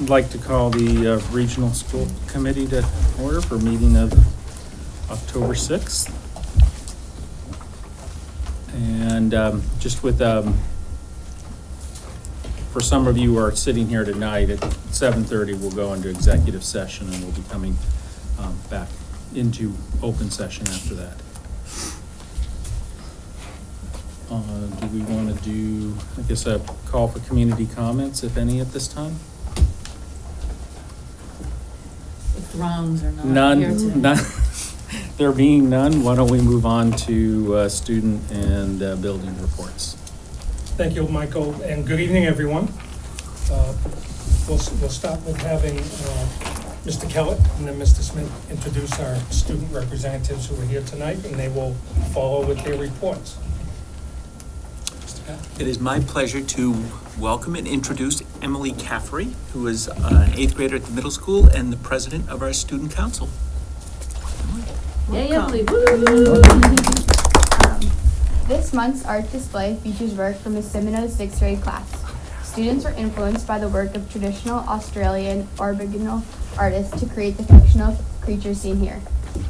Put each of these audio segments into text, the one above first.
I'd like to call the Regional School Committee to order for meeting of October 6th. And just with, for some of you who are sitting here tonight, at 7:30 we'll go into executive session and we'll be coming back into open session after that. Do we want to do, I guess, a call for community comments, if any, at this time? The throngs are not here today. None. There being none, why don't we move on to student and building reports? Thank you, Michael, and good evening, everyone. We'll start with having Mr. Kellett and then Mr. Smith introduce our student representatives who are here tonight, and they will follow with their reports. It is my pleasure to welcome and introduce Emily Caffrey, who is an 8th grader at the middle school and the president of our student council. Yay, Emily. This month's art display features work from Ms. Simino's 6th grade class. Students were influenced by the work of traditional Australian Aboriginal artists to create the fictional creatures seen here.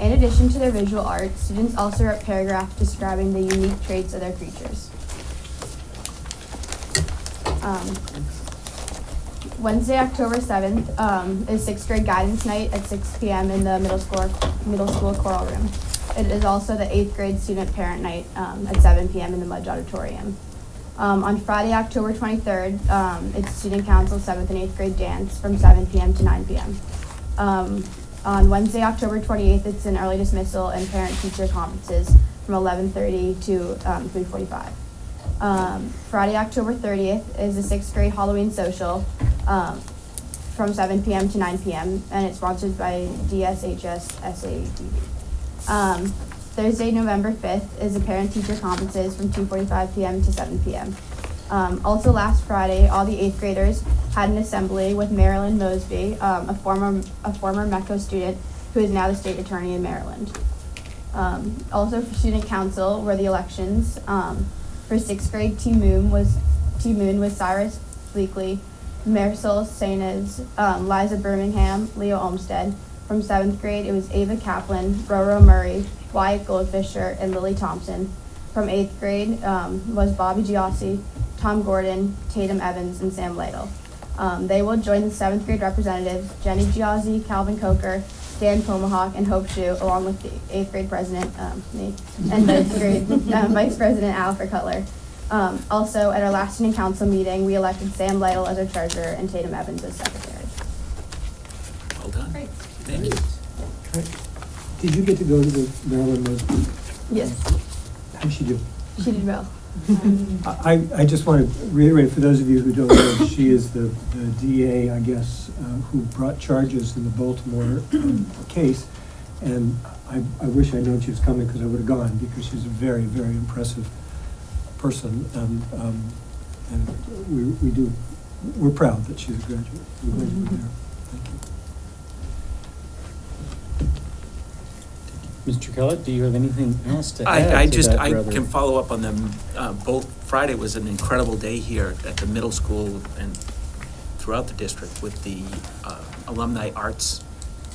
In addition to their visual art, students also wrote paragraphs describing the unique traits of their creatures. Wednesday, October 7th is 6th grade guidance night at 6 p.m. in the middle school choral room. It is also the 8th grade student parent night at 7 p.m. in the Mudge Auditorium. On Friday, October 23rd, it's student council 7th and 8th grade dance from 7 p.m. to 9 p.m. On Wednesday, October 28th, it's an early dismissal and parent-teacher conferences from 11:30 to 3:45. Friday, October 30th is the 6th grade Halloween social from 7 p.m. to 9 p.m. and it's sponsored by DSHS SADV. Thursday, November 5th is the parent-teacher conferences from 2:45 p.m. to 7 p.m. Also last Friday, all the 8th graders had an assembly with Marilyn Mosby, a former MECO student who is now the state attorney in Maryland. Also for student council were the elections. For 6th grade, Team Moon was Cyrus Bleakley, Marisol Sainez, Liza Birmingham, Leo Olmstead. From 7th grade, it was Ava Kaplan, Roro Murray, Wyatt Goldfisher, and Lily Thompson. From 8th grade was Bobby Giossi, Tom Gordon, Tatum Evans, and Sam Ladle. They will join the 7th grade representatives, Jenny Giozzi, Calvin Coker, Dan Tomahawk, and Hope Shue, along with the 8th grade president, me, and 9th grade vice president, Alfred Cutler. Also, at our last student council meeting, we elected Sam Lytle as our treasurer and Tatum Evans as secretary. Well done. Great. Thank you. Did you get to go to the Maryland Mosby? Yes. How did she do? She did well. I just want to reiterate for those of you who don't know, she is the DA, I guess, who brought charges in the Baltimore case. And I wish I'd known she was coming because I would have gone, because she's a very, very impressive person. And we're proud that she's a graduate. We're glad you were there. Thank you. Mr. Kellett, do you have anything else to add? I can follow up on them. Both Friday was an incredible day here at the middle school and throughout the district with the alumni arts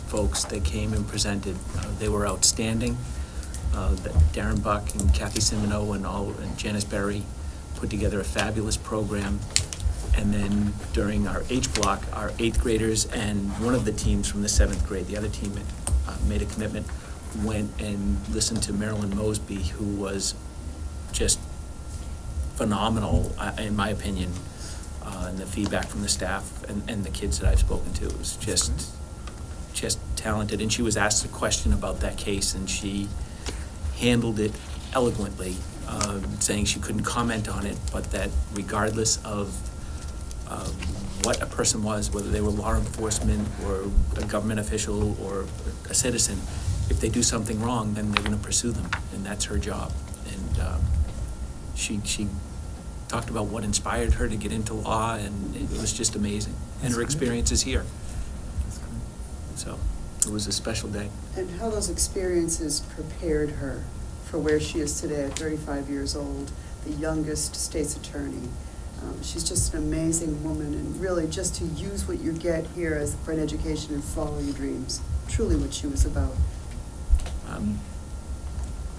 folks that came and presented. They were outstanding. Darren Buck and Kathy Simino and Janice Berry put together a fabulous program. And then during our H block, our 8th graders and one of the teams from the 7th grade, the other team had made a commitment, went and listened to Marilyn Mosby, who was just phenomenal, in my opinion, and the feedback from the staff and the kids that I've spoken to. It was just talented. And she was asked a question about that case, and she handled it eloquently, saying she couldn't comment on it, but that regardless of what a person was, whether they were law enforcement or a government official or a citizen, if they do something wrong, then they're going to pursue them, and that's her job. And she talked about what inspired her to get into law, and it was just amazing. And her experiences here. So it was a special day. And how those experiences prepared her for where she is today at 35 years old, the youngest state's attorney, She's just an amazing woman, and really just to use what you get here as for an education and follow your dreams. Truly what she was about.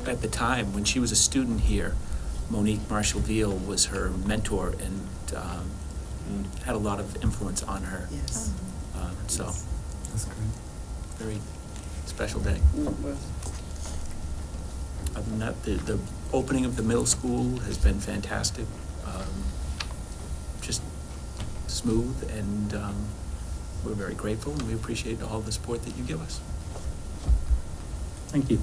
At the time, when she was a student here, Monique Marshall-Veal was her mentor and had a lot of influence on her. Yes. So, That's great. very special day. It was. Other than that, the opening of the middle school has been fantastic. Just smooth, and we're very grateful, and we appreciate all the support that you give us. Thank you.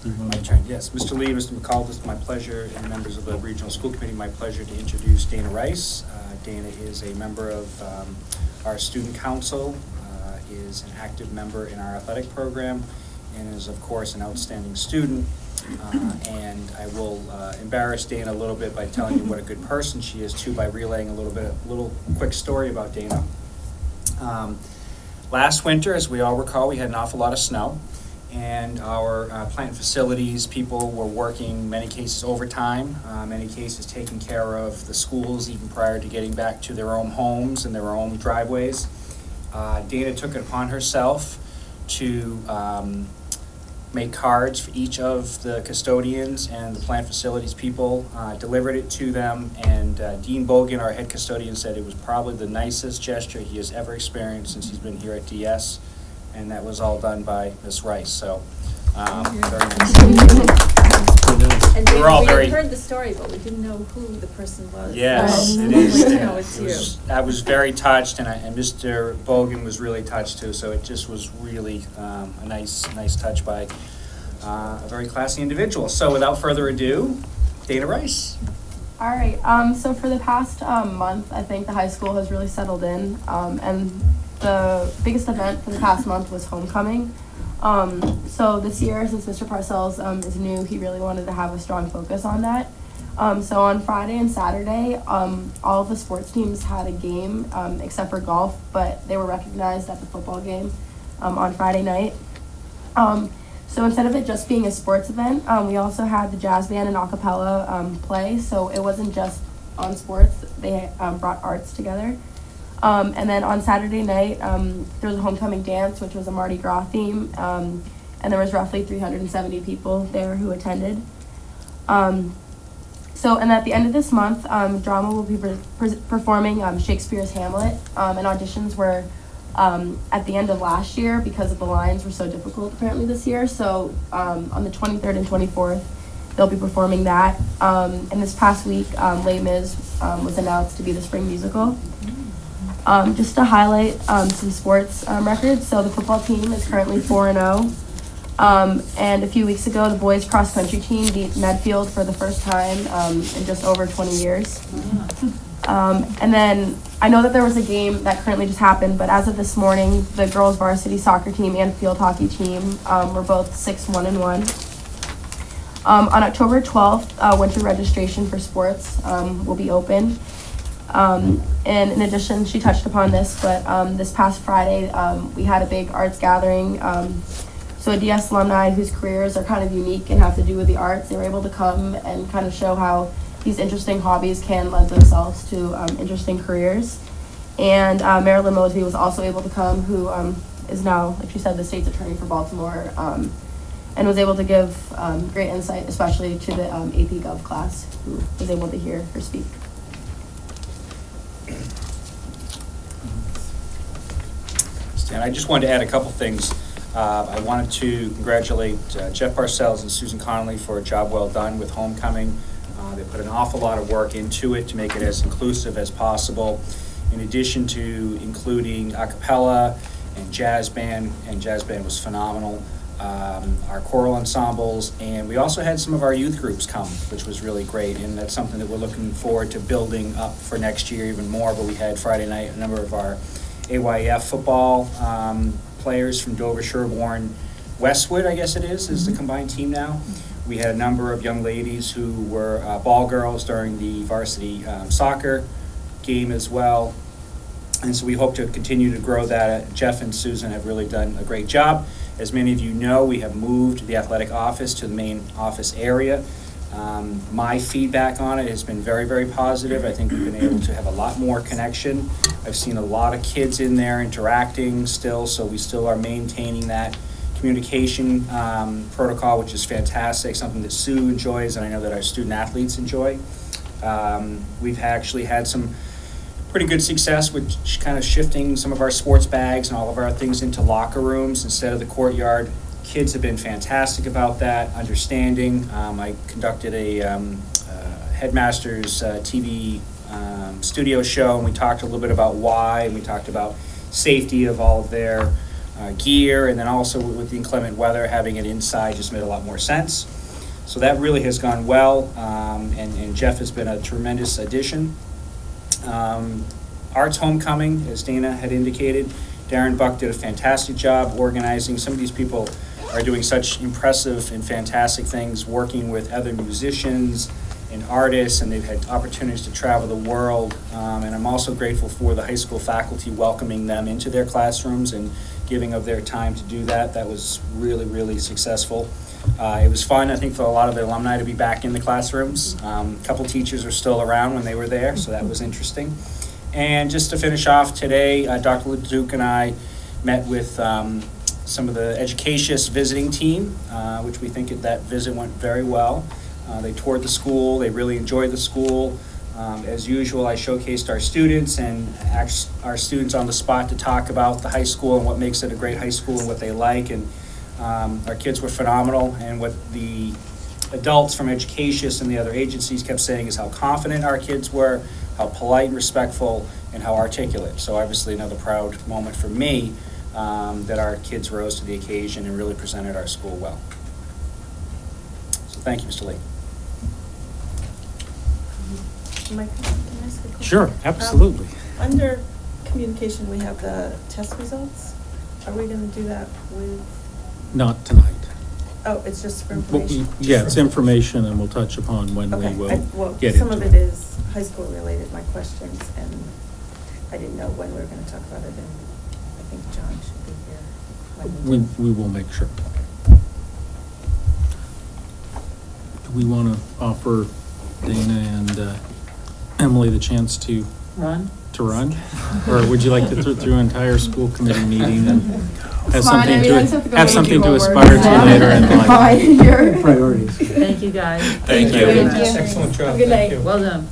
My turn, yes. Mr. Lee, Mr. McCall, it's my pleasure, and members of the Regional School Committee, my pleasure to introduce Dana Rice. Dana is a member of our Student Council, is an active member in our athletic program, and is, of course, an outstanding student. And I will embarrass Dana a little bit by telling you what a good person she is, too, by relaying a little quick story about Dana. Last winter, as we all recall, we had an awful lot of snow, and our plant facilities people were working, in many cases, overtime, many cases taking care of the schools even prior to getting back to their own homes and their own driveways. Dana took it upon herself to make cards for each of the custodians and the plant facilities people, delivered it to them, and Dean Bogan, our head custodian, said it was probably the nicest gesture he has ever experienced since he's been here at DS, and that was all done by Ms. Rice, so very nice. And We were all very- we heard the story, but we didn't know who the person was. Yes, So it we is. wanted to know it's you. I was very touched, and Mr. Bogan was really touched too, so it just was really a nice touch by a very classy individual. So without further ado, Dana Rice. All right, so for the past month, I think the high school has really settled in, and the biggest event for the past month was homecoming. So this year, since Mr. Parcells is new, he really wanted to have a strong focus on that. So on Friday and Saturday, all of the sports teams had a game except for golf, but they were recognized at the football game on Friday night. So instead of it just being a sports event, we also had the jazz band and a cappella play, so it wasn't just on sports, they brought arts together. And then on Saturday night, there was a homecoming dance, which was a Mardi Gras theme, and there was roughly 370 people there who attended. And at the end of this month, drama will be performing Shakespeare's Hamlet, and auditions were at the end of last year because of the lines were so difficult apparently this year. So on the 23rd and 24th, they'll be performing that. And this past week, Les Mis was announced to be the spring musical. Just to highlight some sports records, so the football team is currently 4-0. And a few weeks ago, the boys cross-country team beat Medfield for the first time in just over 20 years. And then I know that there was a game that currently just happened, but as of this morning, the girls varsity soccer team and field hockey team were both 6-1-1. On October 12th, winter registration for sports will be open. And in addition, she touched upon this, but this past Friday, we had a big arts gathering. So a DS alumni whose careers are kind of unique and have to do with the arts, they were able to come and kind of show how these interesting hobbies can lend themselves to interesting careers. And Marilyn Mosby was also able to come, who is now, like she said, the state's attorney for Baltimore, and was able to give great insight, especially to the AP Gov class, who was able to hear her speak. And I just wanted to add a couple things. I wanted to congratulate Jeff Parcells and Susan Connolly for a job well done with homecoming. They put an awful lot of work into it to make it as inclusive as possible. In addition to including a cappella and jazz band was phenomenal. Our choral ensembles, and we also had some of our youth groups come, which was really great, and that's something that we're looking forward to building up for next year even more. But we had Friday night a number of our AYF football players from Dover-Sherborn, Westwood, I guess it is the combined team now. We had a number of young ladies who were ball girls during the varsity soccer game as well. And so we hope to continue to grow that. Jeff and Susan have really done a great job. As many of you know, we have moved the athletic office to the main office area. My feedback on it has been very, very positive. I think we've been able to have a lot more connection. I've seen a lot of kids in there interacting still, so we still are maintaining that communication protocol, which is fantastic, something that Sue enjoys, and I know that our student athletes enjoy. We've actually had some pretty good success with kind of shifting some of our sports bags and all of our things into locker rooms instead of the courtyard. Kids have been fantastic about that, understanding. I conducted a headmaster's TV studio show, and we talked a little bit about why, and we talked about safety of all of their gear, and then also with the inclement weather, having it inside just made a lot more sense. So that really has gone well, and Jeff has been a tremendous addition. Arts Homecoming, as Dana had indicated, Darren Buck did a fantastic job organizing. Some of these people are doing such impressive and fantastic things, working with other musicians and artists, and they've had opportunities to travel the world. And I'm also grateful for the high school faculty welcoming them into their classrooms and giving of their time to do that. That was really, really successful. It was fun, I think, for a lot of the alumni to be back in the classrooms. A couple teachers are still around when they were there, so that was interesting. And just to finish off today, Dr. LeDuc and I met with some of the Educator visiting team, which we think that visit went very well. They toured the school, they really enjoyed the school. As usual, I showcased our students and asked our students on the spot to talk about the high school and what makes it a great high school and what they like. And our kids were phenomenal, and what the adults from Educator and the other agencies kept saying is how confident our kids were, how polite and respectful, and how articulate. So obviously another proud moment for me that our kids rose to the occasion and really presented our school well. So thank you, Mr. Lee. Mike, can I ask a question? Sure, absolutely. Under communication, we have the test results. Are we going to do that with? Not tonight. Oh, it's just for Well, information? yeah, it's information, and we'll touch upon when we Okay, will well, get some into of it is high school related, my questions, and I didn't know when we were going to talk about it, and I think John should be here. when We will make sure. Do we want to offer Dana and Emily the chance to Run? Or would you like to through an entire school committee meeting and have Fine, I mean, I just have to go have make something to homework. aspire to later in life? Fine, you're- Priorities. Thank you, guys. Thank you. Thank you. Excellent job, Have a good thank night. you. Well done.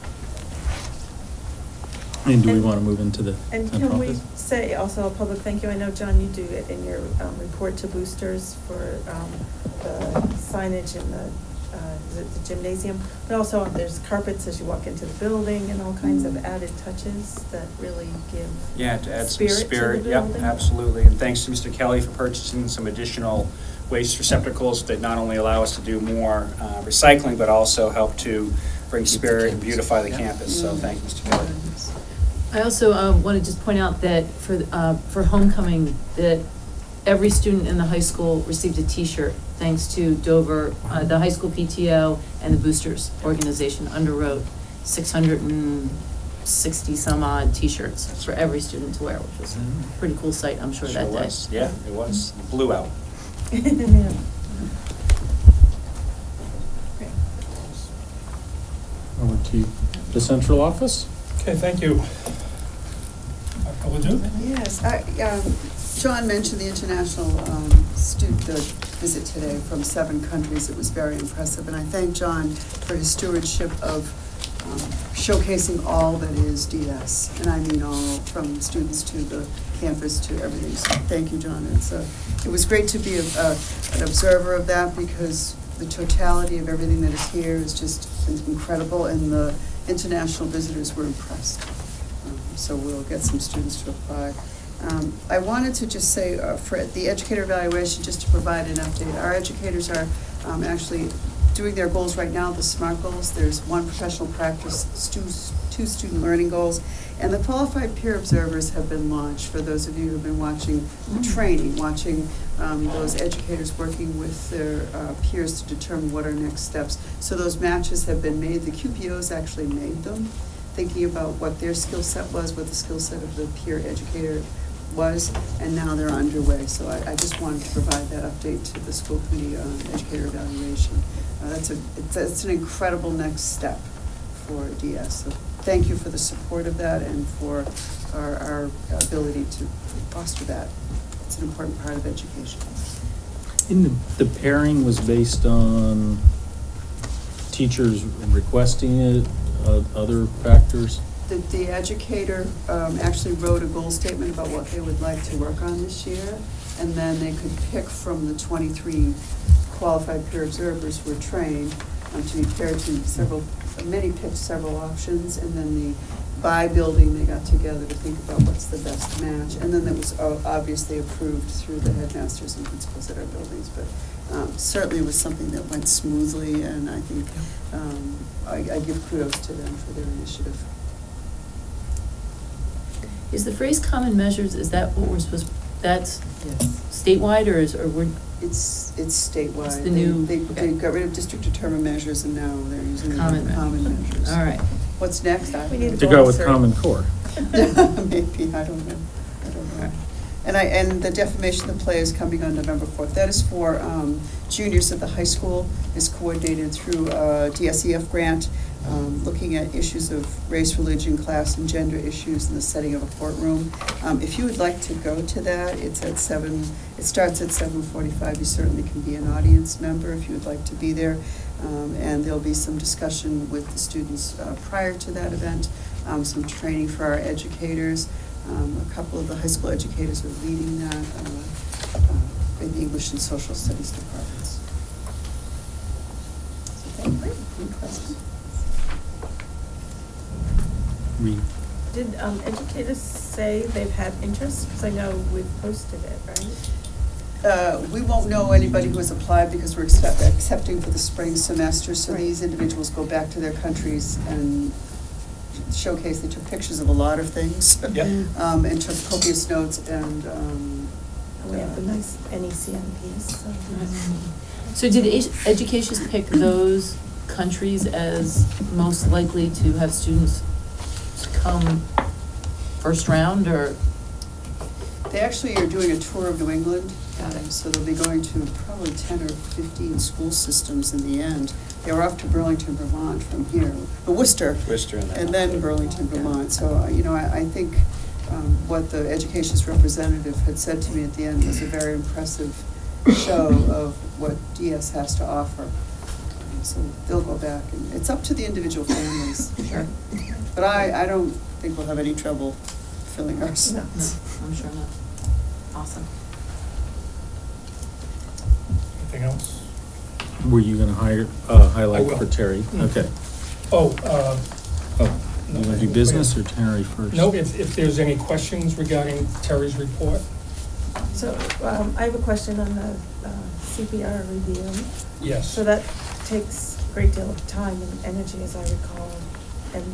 And do we want to move into the And central can we office? say also a public thank you? I know, John, you do it in your report to boosters for the signage in the gymnasium, but also there's carpets as you walk into the building and all kinds of added touches that really give Yeah, to add some spirit to the spirit, yep, building. absolutely. And thanks to Mr. Kelly for purchasing some additional waste receptacles that not only allow us to do more recycling, but also help to bring spirit and beautify the campus. So thank you, Mr. Kelly. I also want to just point out that for homecoming, that every student in the high school received a T-shirt, thanks to Dover, the high school PTO and the Boosters organization underwrote 660 some odd T-shirts for every student to wear, which was a pretty cool sight, I'm sure, that day. Was. Yeah, it was. Blew out. Yeah. Over to the central office? Okay, thank you. Dr. LeDuc? Yes, John mentioned the international student visit today from 7 countries. It was very impressive, and I thank John for his stewardship of showcasing all that is DS, and I mean all, from students to the campus to everything. So thank you, John. It was great to be an observer of that, because the totality of everything that is here is just incredible, and the international visitors were impressed. So we'll get some students to apply. I wanted to just say for the educator evaluation, just to provide an update, our educators are actually doing their goals right now, the SMART goals. There's 1 professional practice, 2 student learning goals, and the qualified peer observers have been launched. For those of you who've been watching the training, watching those educators working with their peers to determine what are next steps. So those matches have been made. The QPOs actually made them, thinking about what their skill set was, what the skill set of the peer educator was, and now they're underway. So I just wanted to provide that update to the school committee on educator evaluation. It's an incredible next step for DS. So thank you for the support of that and for our ability to foster that. It's an important part of education. And the pairing was based on teachers requesting it, other factors? The educator actually wrote a goal statement about what they would like to work on this year, and then they could pick from the 23 qualified peer observers who were trained to be paired to many picked several options, and then by building, they got together to think about what's the best match, and then that was obviously approved through the headmasters and principals at our buildings, but certainly it was something that went smoothly, and I think I give kudos to them for their initiative. Is the phrase common measures, is that what we're supposed, that's Yes. statewide, or we're? It's statewide. It's the new. They got rid of district determined measures, and now they're using Common common measures. All right. What's next? We need To go with Common Core. Maybe, I don't know. And the defamation of the play is coming on November 4th. That is for juniors at the high school. It's coordinated through a DSEF grant, looking at issues of race, religion, class, and gender issues in the setting of a courtroom. If you would like to go to that, it starts at 7:45. You certainly can be an audience member if you would like to be there. And there'll be some discussion with the students prior to that event, some training for our educators. A couple of the high school educators are leading that in the English and Social Studies departments. So thank you. Any questions? Did educators say they've had interest? Because I know we've posted it, right? We won't know anybody who has applied because we're accepting for the spring semester, so Right. these individuals go back to their countries and showcase. They took pictures of a lot of things. Yep. And took copious notes, and We have the nice NECMPs. So did educators pick those countries as most likely to have students come first round, or? they actually are doing a tour of New England. Got it. So they'll be going to probably 10 or 15 school systems in the end. They were off to Burlington, Vermont from here, Worcester. And then Burlington, Vermont. So, I think what the education's representative had said to me at the end was a very impressive show of what DS has to offer. So they'll go back, and it's up to the individual families. Sure. But I don't think we'll have any trouble filling our No. slots. I'm sure not. Awesome. Anything else? Were you gonna I highlight will. for Terry? Okay. Oh, You wanna do business or Terry first? no, if there's any questions regarding Terry's report? So I have a question on the CPR review. Yes. So that takes a great deal of time and energy, as I recall. And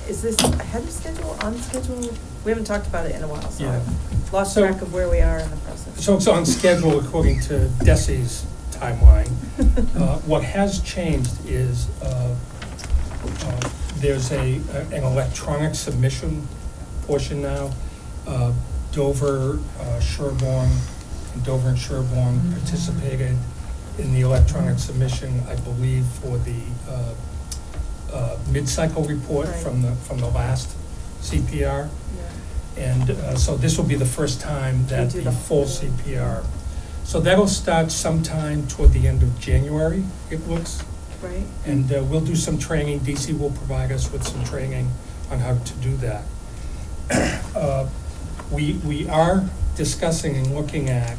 is this ahead of schedule, on schedule? We haven't talked about it in a while, so Yeah. I've lost So- track of where we are in the process. So it's on schedule according to DESI's timeline. What has changed is there's an electronic submission portion now. Dover-Sherborn and Dover-Sherborn participated in the electronic submission, I believe, for the mid-cycle report Right. from the last CPR. Yeah. And so this will be the first time that We do the the full whole- CPR. So that'll start sometime toward the end of January, it looks. Right? And we'll do some training. DC will provide us with some training on how to do that. We are discussing and looking at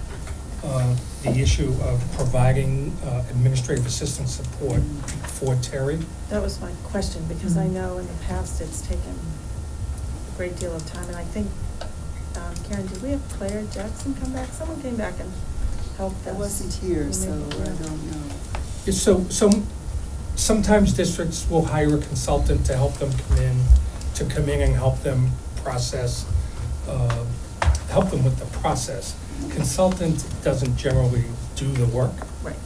the issue of providing administrative assistance support for Terry. That was my question, because I know in the past it's taken a great deal of time, and I think, Karen, did we have Claire Jackson come back? Someone came back and helped us. I wasn't here, so Maybe, I yeah. don't know. So sometimes districts will hire a consultant to help them come in and help them process, help them with the process. Consultant doesn't generally do the work. Right.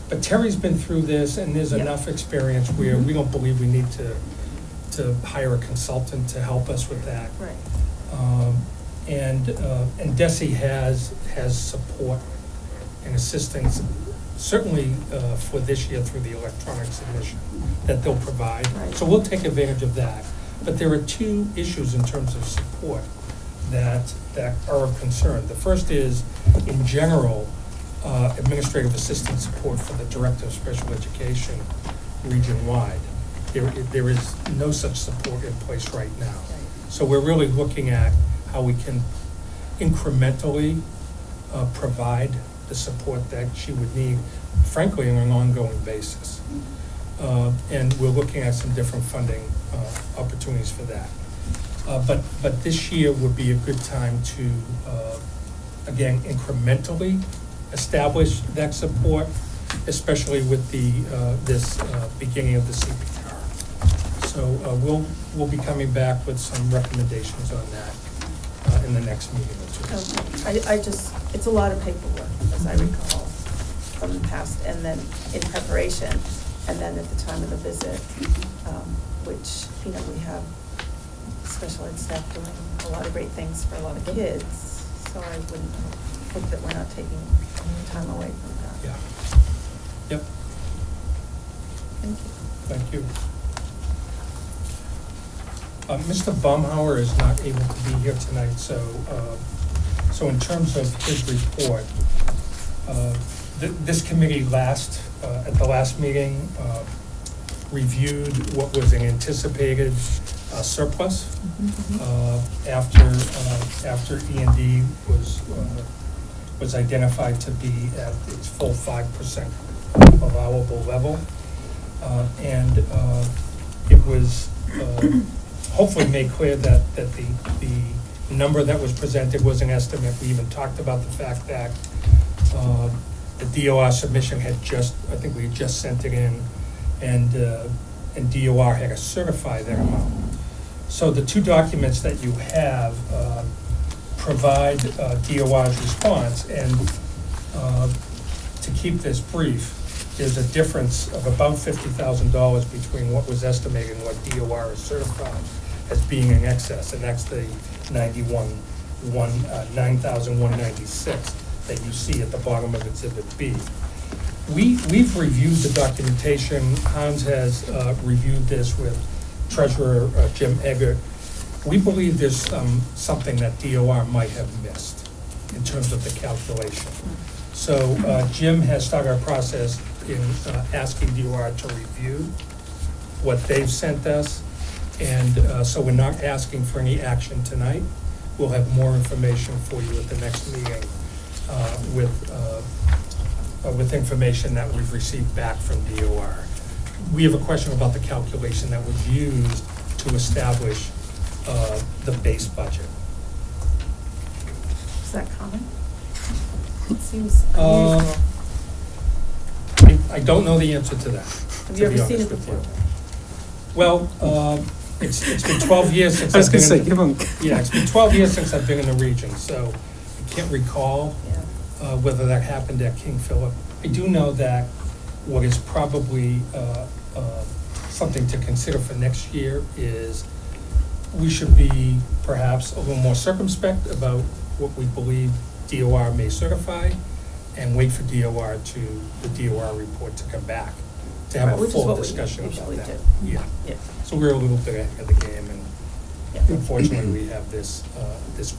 But Terry's been through this, and there's Yeah. enough experience where we don't believe we need to hire a consultant to help us with that. Right. And DESI has support and assistance certainly for this year through the electronic submission that they'll provide. Right. So we'll take advantage of that. But there are two issues in terms of support that are of concern. The first is, in general, administrative assistant support for the Director of Special Education region-wide. There is no such support in place right now. So we're really looking at how we can incrementally provide the support that she would need, frankly, on an ongoing basis. And we're looking at some different funding opportunities for that. But this year would be a good time to, again, incrementally establish that support, especially with this beginning of the CPR. So we'll be coming back with some recommendations on that in the next meeting or two. It's a lot of paperwork, as I recall, from the past, and then in preparation, and then at the time of the visit, which, we have special ed staff doing a lot of great things for a lot of kids, so I wouldn't hope that we're not taking time away from that. Yeah. Yep. Thank you. Thank you. Mr. Baumhauer is not able to be here tonight, so in terms of his report, this committee at the last meeting, reviewed what was an anticipated surplus after E&D was identified to be at its full 5% allowable level, and it was hopefully made clear that the number that was presented was an estimate. We even talked about the fact that the DOR submission I think we had just sent it in, and DOR had to certify that amount. So the two documents that you have provide DOR's response, and to keep this brief, there's a difference of about $50,000 between what was estimated and what DOR is certified as being in excess, and that's the 9,196 that you see at the bottom of Exhibit B. We've reviewed the documentation. Hans has reviewed this with Treasurer Jim Eggert. We believe there's something that DOR might have missed in terms of the calculation. So Jim has started a process in asking DOR to review what they've sent us, and so we're not asking for any action tonight. We'll have more information for you at the next meeting with information that we've received back from DOR. We have a question about the calculation that was used to establish the base budget. Is that common? It seems unusual. I don't know the answer to that. Have you ever seen it before? Well, it's been 12 years since I've been it's been 12 years since I've been in the region, so I can't recall whether that happened at King Philip. I do know that what is probably something to consider for next year is we should be perhaps a little more circumspect about what we believe DOR may certify, and wait for the DOR report to come back to have a full discussion about that. Yeah. So we're a little bit ahead of the game, and unfortunately we have this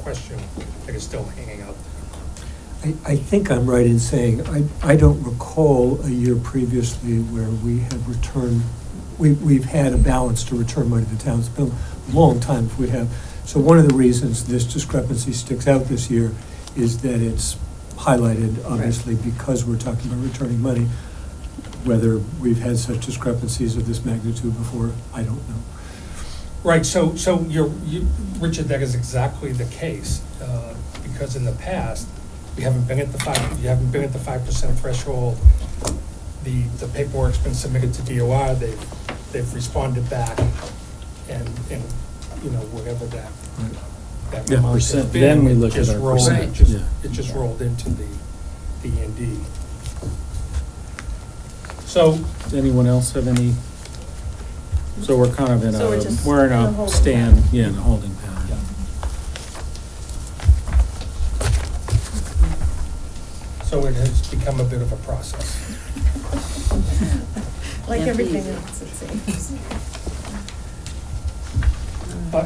question that is still hanging out there. I think I'm right in saying I don't recall a year previously where we have returned, we've had a balance to return money to the town. It's been a long time if we have. So one of the reasons this discrepancy sticks out this year is that it's highlighted, obviously, because we're talking about returning money. Whether we've had such discrepancies of this magnitude before, I don't know. Right, so Richard, that is exactly the case, because in the past, you haven't been at the 5% threshold. The paperwork's been submitted to DOR, they've responded back, and whatever that amount has percent. been, Then we look at our percentage. It just rolled into the E&D. So, does anyone else have any? So we're kind of in So we're in a stand, in a holding pattern. so it has become a bit of a process. Like Can't everything be. else, it seems.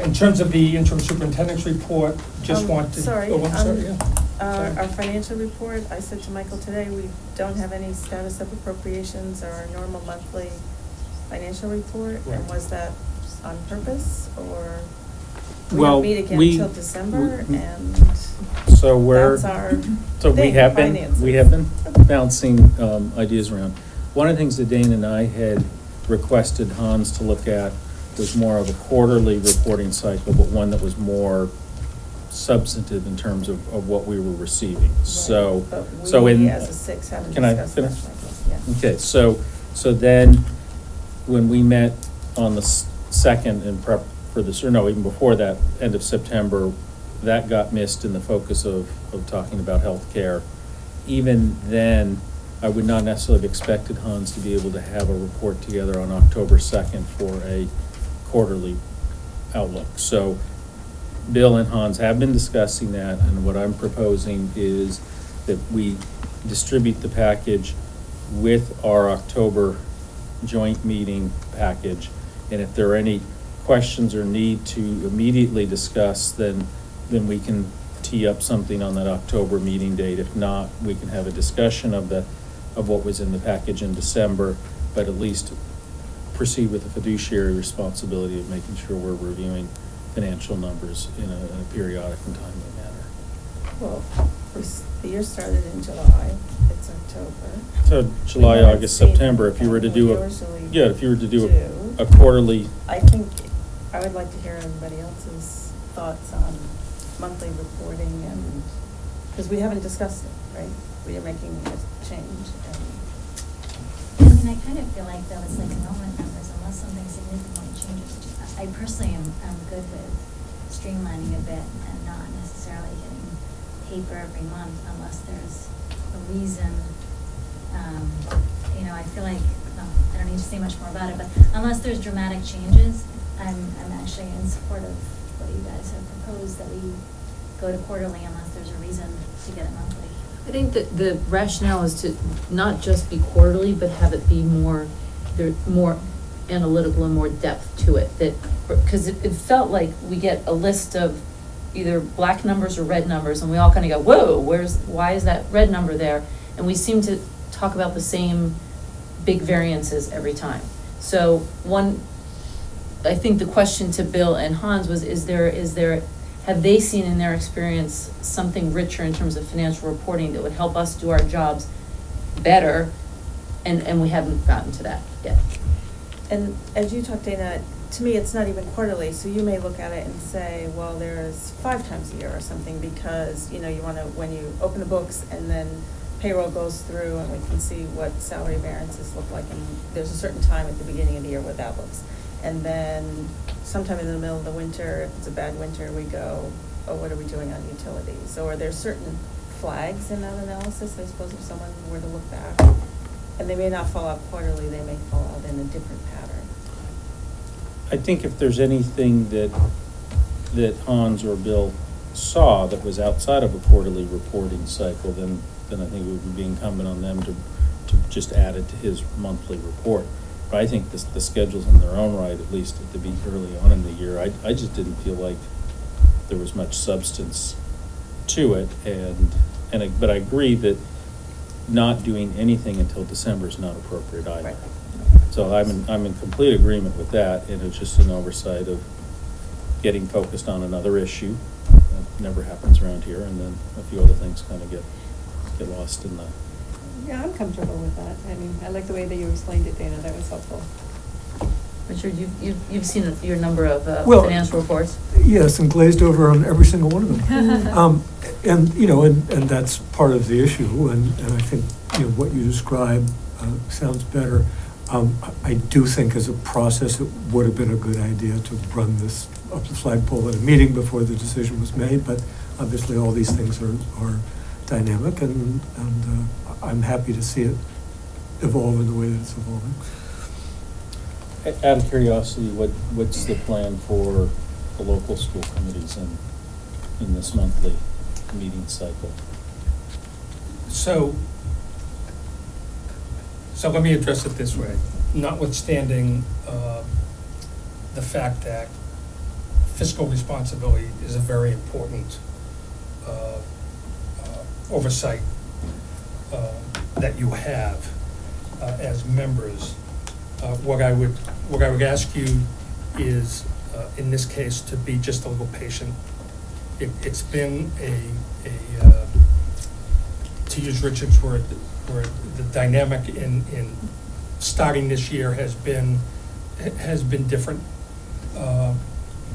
In terms of the interim superintendent's report, just want to. Sorry, Oh, I'm sorry, yeah. Sorry. Our financial report, I said to Michael today, we don't have any status of appropriations or our normal monthly financial report. Right. And was that on purpose, or we Well, don't meet again we- until December, we- and So we're, that's our so we thing, have been, finances. we have been bouncing ideas around. One of the things that Dane and I had requested Hans to look at was more of a quarterly reporting cycle, but one that was more substantive in terms of what we were receiving. So, But so in. we, as a six, haven't Can I discussed that, finish? Michael, yeah. Okay, so then, when we met on the second in prep for this, or no, even before that, end of September, that got missed in the focus of talking about healthcare. Even then, I would not necessarily have expected Hans to be able to have a report together on October 2nd for a quarterly outlook. So Bill and Hans have been discussing that, and what I'm proposing is that we distribute the package with our October joint meeting package. And if there are any questions or need to immediately discuss, then we can tee up something on that October meeting date. If not, we can have a discussion of what was in the package in December, but at least proceed with the fiduciary responsibility of making sure we're reviewing financial numbers in a periodic and timely manner. Well, the year started in July, it's October. So July, We haven't August, seen September, if you were to what do we a, usually yeah, if you were to do do. a quarterly, I think, I would like to hear everybody else's thoughts on monthly reporting, and, because we haven't discussed it, right? We are making a change, and I mean, I kind of feel like though it's like enrollment numbers, unless something significantly changes. I personally am good with streamlining a bit and not necessarily getting paper every month unless there's a reason. You know, I feel like, well, I don't need to say much more about it, but unless there's dramatic changes, I'm actually in support of what you guys have proposed, that we go to quarterly unless there's a reason to get it monthly. I think that the rationale is to not just be quarterly, but have it be more analytical and more depth to it. That, because it felt like we get a list of either black numbers or red numbers, and we all kind of go, whoa, why is that red number there? And we seem to talk about the same big variances every time. So I think the question to Bill and Hans was, have they seen in their experience something richer in terms of financial reporting that would help us do our jobs better? And we haven't gotten to that yet. And as you talk, Dana, to me, it's not even quarterly, so you may look at it and say, well, there's 5 times a year or something, because, you know, you want to, when you open the books and then payroll goes through and we can see what salary variances look like, and there's a certain time at the beginning of the year where that looks. And then sometime in the middle of the winter, if it's a bad winter, we go, oh, what are we doing on utilities? Or there's certain flags in that analysis, I suppose, if someone were to look back. And they may not fall out quarterly, they may fall out in a different pattern. I think if there's anything that Hans or Bill saw that was outside of a quarterly reporting cycle, then I think it would be incumbent on them to just add it to his monthly report. But I think the schedule's in their own right, at least to be early on in the year. I just didn't feel like there was much substance to it, but I agree that not doing anything until December is not appropriate either. Right. So I'm in complete agreement with that, and it's just an oversight of getting focused on another issue. That never happens around here, and then a few other things kind of get lost in the. Yeah, I'm comfortable with that. I mean, I like the way that you explained it, Dana. That was helpful. Richard, you've seen your number of Well, financial reports. Yes, and glazed over on every single one of them. And, you know, and that's part of the issue, and I think, you know, what you described sounds better. I do think as a process, it would have been a good idea to run this up the flagpole at a meeting before the decision was made, but obviously all these things are dynamic, and I'm happy to see it evolve in the way that it's evolving. Out of curiosity, what's the plan for the local school committees in this monthly meeting cycle? So So let me address it this way. Notwithstanding the fact that fiscal responsibility is a very important oversight that you have as members, what I would ask you is, in this case, to be just a little patient. It's been to use Richard's word, where the dynamic in starting this year has been different.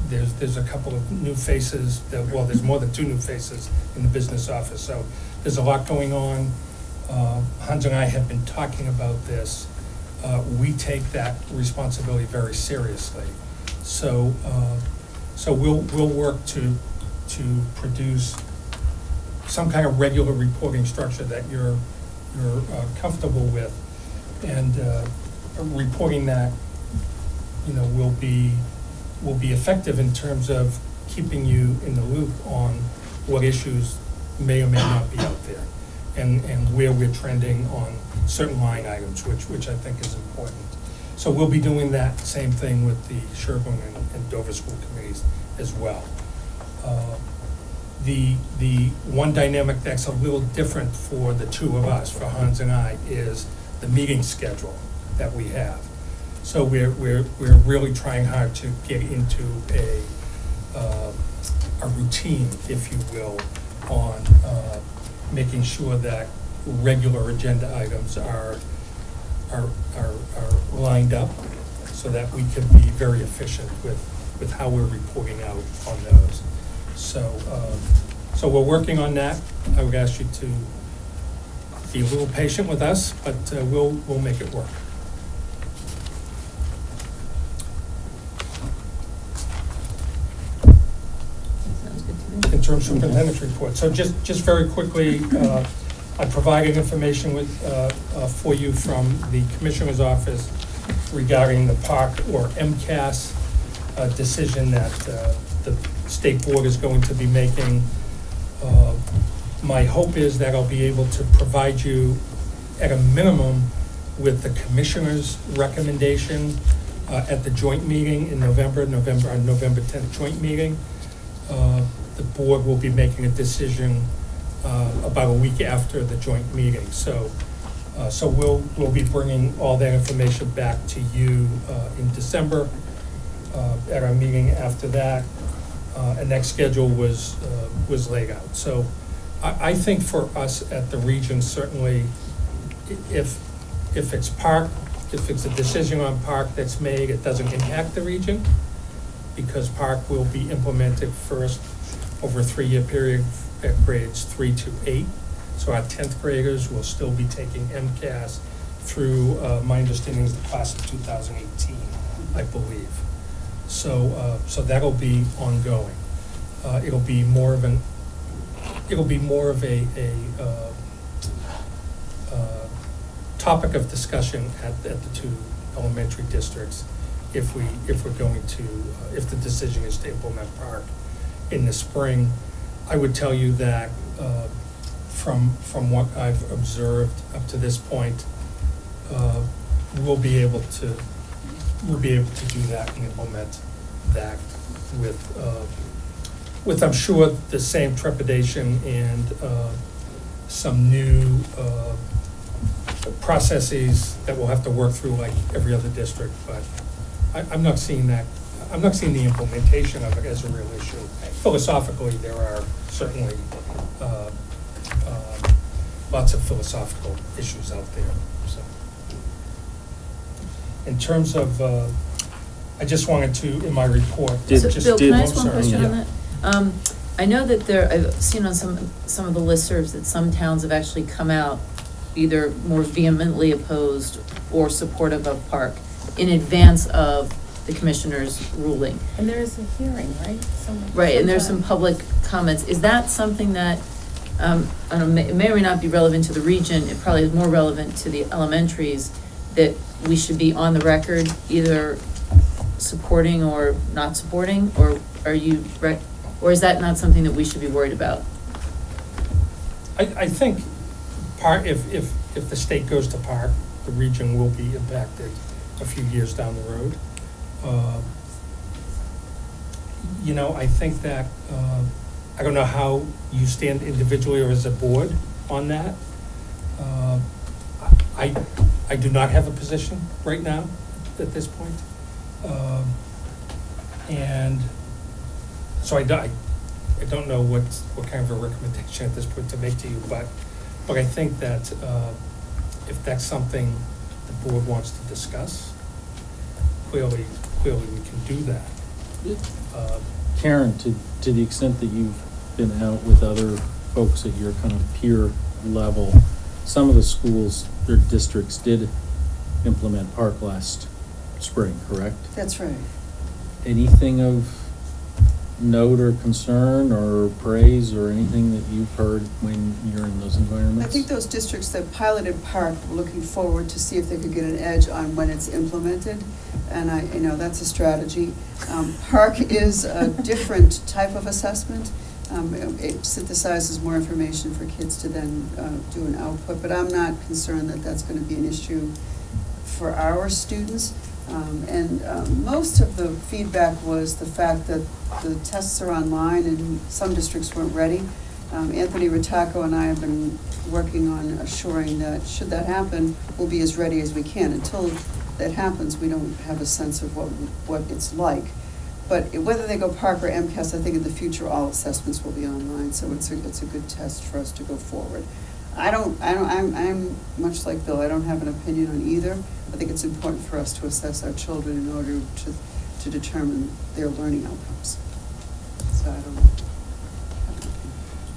There's a couple of new faces, well, there's more than 2 new faces in the business office, so there's a lot going on. Hans and I have been talking about this. We take that responsibility very seriously. So we'll work to produce some kind of regular reporting structure that you're comfortable with, and reporting that, you know, will be effective in terms of keeping you in the loop on what issues may or may not be out there, and where we're trending on certain line items, which I think is important. So we'll be doing that same thing with the Sherborn and Dover school committees as well. The one dynamic that's a little different for the 2 of us, for Hans and I, is the meeting schedule that we have. So we're really trying hard to get into a routine, if you will, on making sure that regular agenda items are lined up, so that we can be very efficient with how we're reporting out on those. So we're working on that. I would ask you to be a little patient with us, but we'll make it work. Sounds good to me. In terms of superintendent's report. So just very quickly, I provided information for you from the Commissioner's Office regarding the PARC or MCAS decision that the State Board is going to be making. My hope is that I'll be able to provide you, at a minimum, with the Commissioner's recommendation at the joint meeting in November 10th joint meeting. The Board will be making a decision about a week after the joint meeting. So we'll be bringing all that information back to you in December at our meeting after that, and that schedule was laid out. So I think for us at the region, certainly, if it's PARC, if it's a decision on PARC that's made, it doesn't impact the region, because PARC will be implemented first over a 3-year period at grades 3 to 8. So our 10th graders will still be taking MCAS through, my understanding is the class of 2018, I believe. So that'll be ongoing. It'll be more of a topic of discussion at the 2 elementary districts if the decision is to implement PARC in the spring. I would tell you that from what I've observed up to this point, we'll be able to do that and implement that with I'm sure the same trepidation and some new processes that we'll have to work through like every other district. But I'm not seeing that. I'm not seeing the implementation of it as a real issue. Philosophically, there are certainly lots of philosophical issues out there. So, in terms of, I just wanted to, in my report, So, Bill, can I ask one question on Yeah. that? I know that I've seen on some of the listservs that some towns have actually come out either more vehemently opposed or supportive of PARC in advance of the commissioner's ruling. And there is a hearing, right? Right, and there's some public comments. Is that something that, I don't know, it may or may not be relevant to the region, it probably is more relevant to the elementaries, that we should be on the record either supporting or not supporting, or are you, or is that not something that we should be worried about? I think PARC, if the state goes to PARC, the region will be impacted a few years down the road. You know, I think that, I don't know how you stand individually or as a board on that. I do not have a position right now at this point. And so I don't know what kind of a recommendation at this point to make to you, but I think that if that's something the board wants to discuss, clearly we can do that. Karen, to the extent that you've been out with other folks at your kind of peer level, some of the schools, their districts did implement Park last spring, correct? That's right. Anything of note or concern or praise or anything that you've heard when you're in those environments? I think those districts that piloted Park were looking forward to see if they could get an edge on when it's implemented, and that's a strategy. Park is a different type of assessment. It synthesizes more information for kids to then do an output, but I'm not concerned that that's going to be an issue for our students. Most of the feedback was the fact that the tests are online and some districts weren't ready. Anthony Rattacco and I have been working on assuring that should that happen, we'll be as ready as we can. Until that happens, we don't have a sense of what it's like. But whether they go Park or MCAS, I think in the future all assessments will be online, so it's a good test for us to go forward. I'm much like Bill, I don't have an opinion on either. I think it's important for us to assess our children in order to determine their learning outcomes. So I don't have an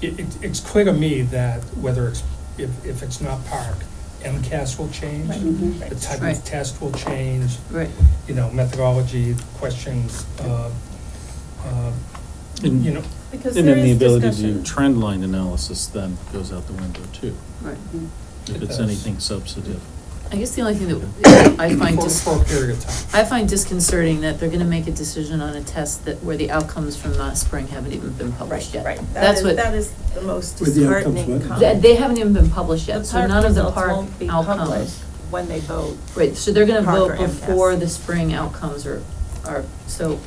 opinion. It's clear to me that whether if it's not Park, MCAS will change, Right. Mm-hmm. the type Right. of test will change, Right. Methodology, questions, And Because then there the is ability to discussion. do trend line analysis then goes out the window too, Right. if It it's does. anything substantive. I guess the only thing that I find for a period of time. I find disconcerting that they're gonna make a decision on a test where the outcomes from last spring haven't even been published yet. Right. That's what, That is the most With the outcomes disheartening what? comment. they haven't even been published The yet, so Park none of the results Park won't be outcomes. published when they vote. Right, so they're gonna Park vote or MCAS. before the spring outcomes are, so,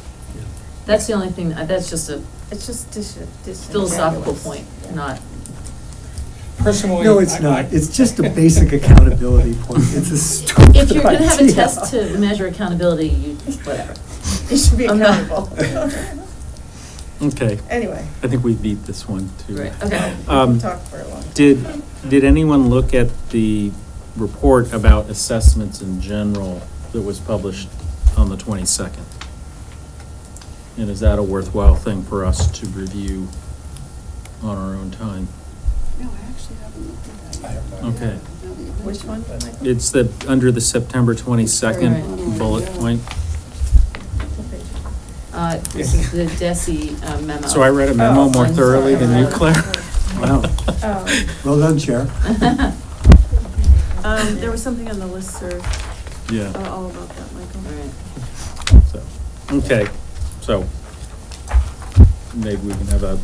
that's the only thing, that's just a It's just philosophical disingenuous. point, Yeah. not, Personally. No, it's not. It's just a basic accountability point. It's a stupid if you're gonna have a idea. test to measure accountability, whatever. It should be I'm not- accountable. Okay, Anyway, I think we beat this one too. Right, okay. we'll talk for a long time. Did anyone look at the report about assessments in general that was published on the 22nd? And is that a worthwhile thing for us to review on our own time? No, I actually haven't looked at that yet. I have not. Okay. Now that you mention Which one, it. Michael? It's under the September 22nd Right. bullet point. What page? This is the DESI memo. So I read a memo Oh, more I'm thoroughly sorry. than you, Claire? Wow. Oh. Well done, Chair. There was something on the listserv, Yeah. all about that, Michael. Right. So, okay, so maybe we can have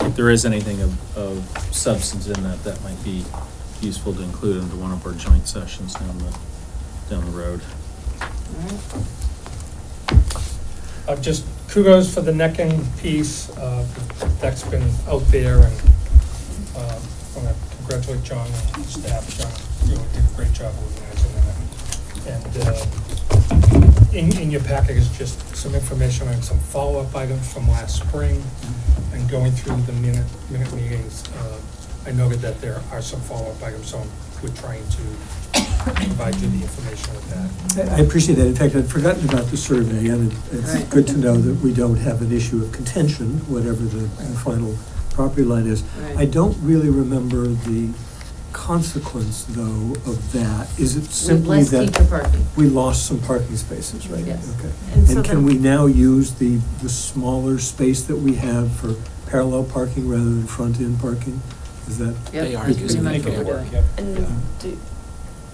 if there is anything of substance in that might be useful to include into one of our joint sessions down the road. Just kudos for the necking piece, that's been out there, and I want to congratulate John and his staff. John really did a great job organizing that. And in your packet is just some information on some follow-up items from last spring, and going through the minute meetings. I noted that there are some follow-up items, so we're trying to provide you the information with that. I appreciate that. In fact, I'd forgotten about the survey, and it's Right. good to know that we don't have an issue of contention, whatever the final property line is. Right. I don't really remember the consequence, though, of that. Is it simply Less that teacher parking. we lost some parking spaces, right? Yes. Okay. And so And can then- we now use the smaller space that we have for parallel parking rather than front-end parking? Is that? Yep, They are that's using pretty much it. what we're doing. And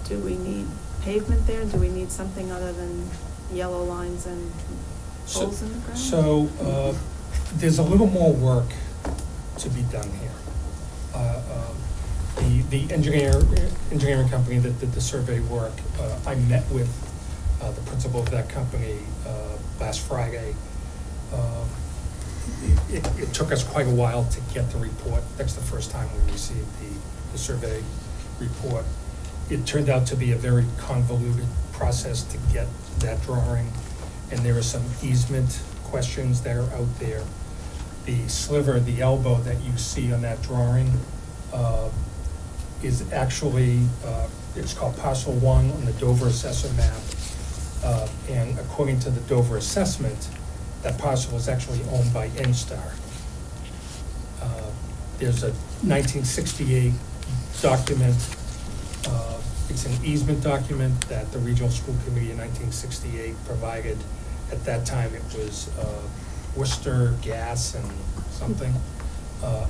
do we need pavement there? Do we need something other than yellow lines and holes in the ground? So, there's a little more work to be done here. The engineering company that did the survey work, I met with the principal of that company last Friday. It took us quite a while to get the report. That's the first time we received the survey report. It turned out to be a very convoluted process to get that drawing, and there are some easement questions that are out there. The sliver, the elbow that you see on that drawing is actually, it's called Parcel 1 on the Dover assessor map. And according to the Dover assessment, that parcel is actually owned by NSTAR. There's a 1968 document. It's an easement document that the Regional School Committee in 1968 provided. At that time, it was Worcester Gas and something,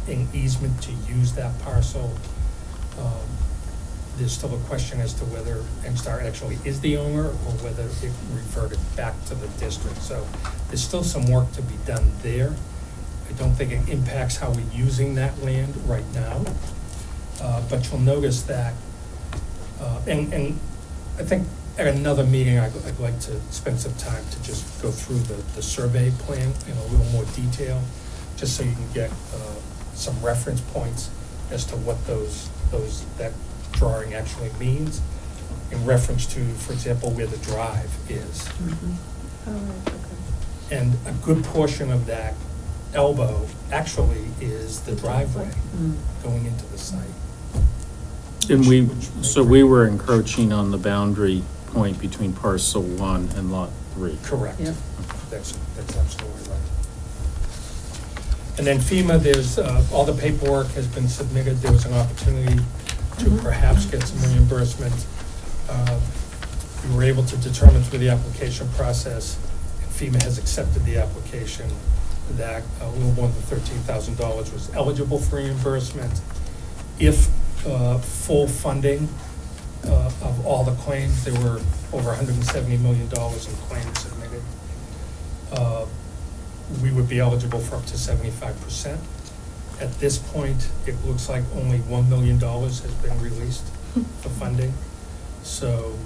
an easement to use that parcel. There's still a question as to whether NSTAR actually is the owner or whether it reverted back to the district. So there's still some work to be done there. I don't think it impacts how we're using that land right now. But you'll notice that, and I think at another meeting, I'd like to spend some time to just go through the survey plan in a little more detail, just so you can get some reference points as to what that drawing actually means in reference to, for example, where the drive is. Oh, right, okay. And a good portion of that elbow actually is the driveway going into the site. And we were encroaching on the boundary point between parcel 1 and lot 3. Correct. Yep. That's absolutely right. And then FEMA, there's, all the paperwork has been submitted. There was an opportunity to perhaps get some reimbursement. We were able to determine through the application process, and FEMA has accepted the application, that a little more than $13,000 was eligible for reimbursement. If full funding of all the claims, there were over $170 million in claims submitted, we would be eligible for up to 75%. At this point, it looks like only $1 million has been released for funding. So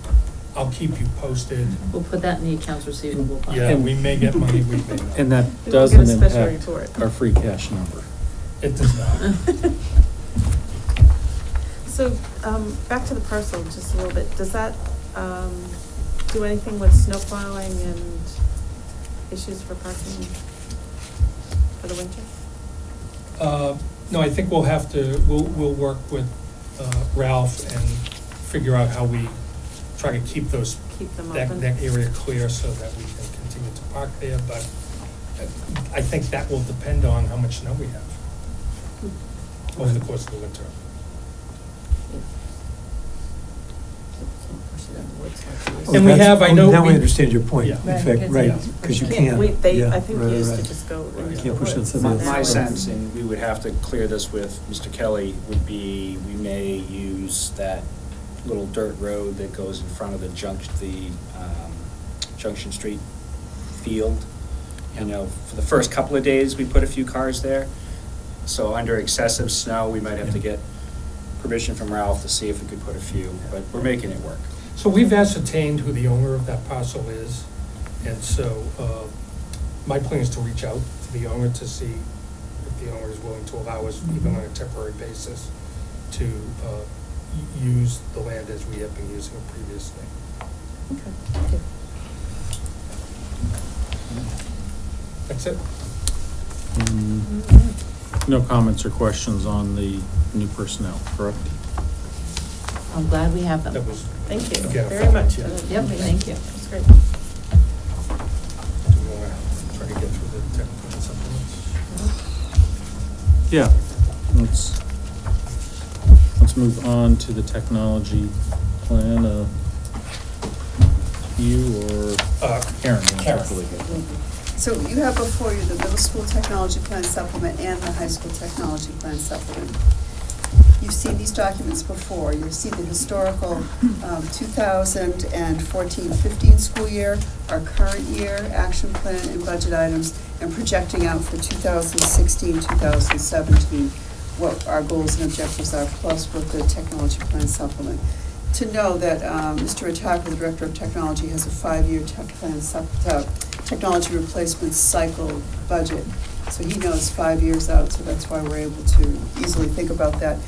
I'll keep you posted. We'll put that in the accounts receivable fund. Yeah, we may get money, we may not. And that We will get a doesn't special impact report. our free cash number. It does not. So, back to the parcel just a little bit. Does that do anything with snow plowing and issues for parking for the winter? No, I think we'll have to, we'll work with Ralph and figure out how we try to keep those, Keep them open? that area clear so that we can continue to park there, but I think that will depend on how much snow we have over the course of the winter. And we have, I know. Now I understand your point, Yeah. in Right, fact, because right, yeah. because you Can't can't. wait, they, yeah, I think right, used to right. just go Right. into Can't the push woods. that somebody My else. sense, and we would have to clear this with Mr. Kelly, would be we may use that little dirt road that goes in front of the Junction Street field. You know, for the first couple of days, we put a few cars there. So under excessive snow, we might have to get permission from Ralph to see if we could put a few, but we're making it work. So we've ascertained who the owner of that parcel is, and so my plan is to reach out to the owner to see if the owner is willing to allow us, even on a temporary basis, to use the land as we have been using it previously. Okay, thank you. That's it. No comments or questions on the new personnel, correct? I'm glad we have That them. was. Thank you again, very much. yeah. Yep, thank you. That's great. Do we want to try to get through the technical supplements? Yeah, let's move on to the technology plan. You or Karen? Karen. So you have before you the middle school technology plan supplement and the high school technology plan supplement. You've seen these documents before. You've seen the historical 2014-15 school year, our current year, action plan and budget items, and projecting out for 2016-2017. what our goals and objectives are, plus with the technology plan supplement. To know that Mr. Attacker, the Director of Technology, has a 5-year technology replacement cycle budget. So he knows 5 years out, so that's why we're able to easily think about that.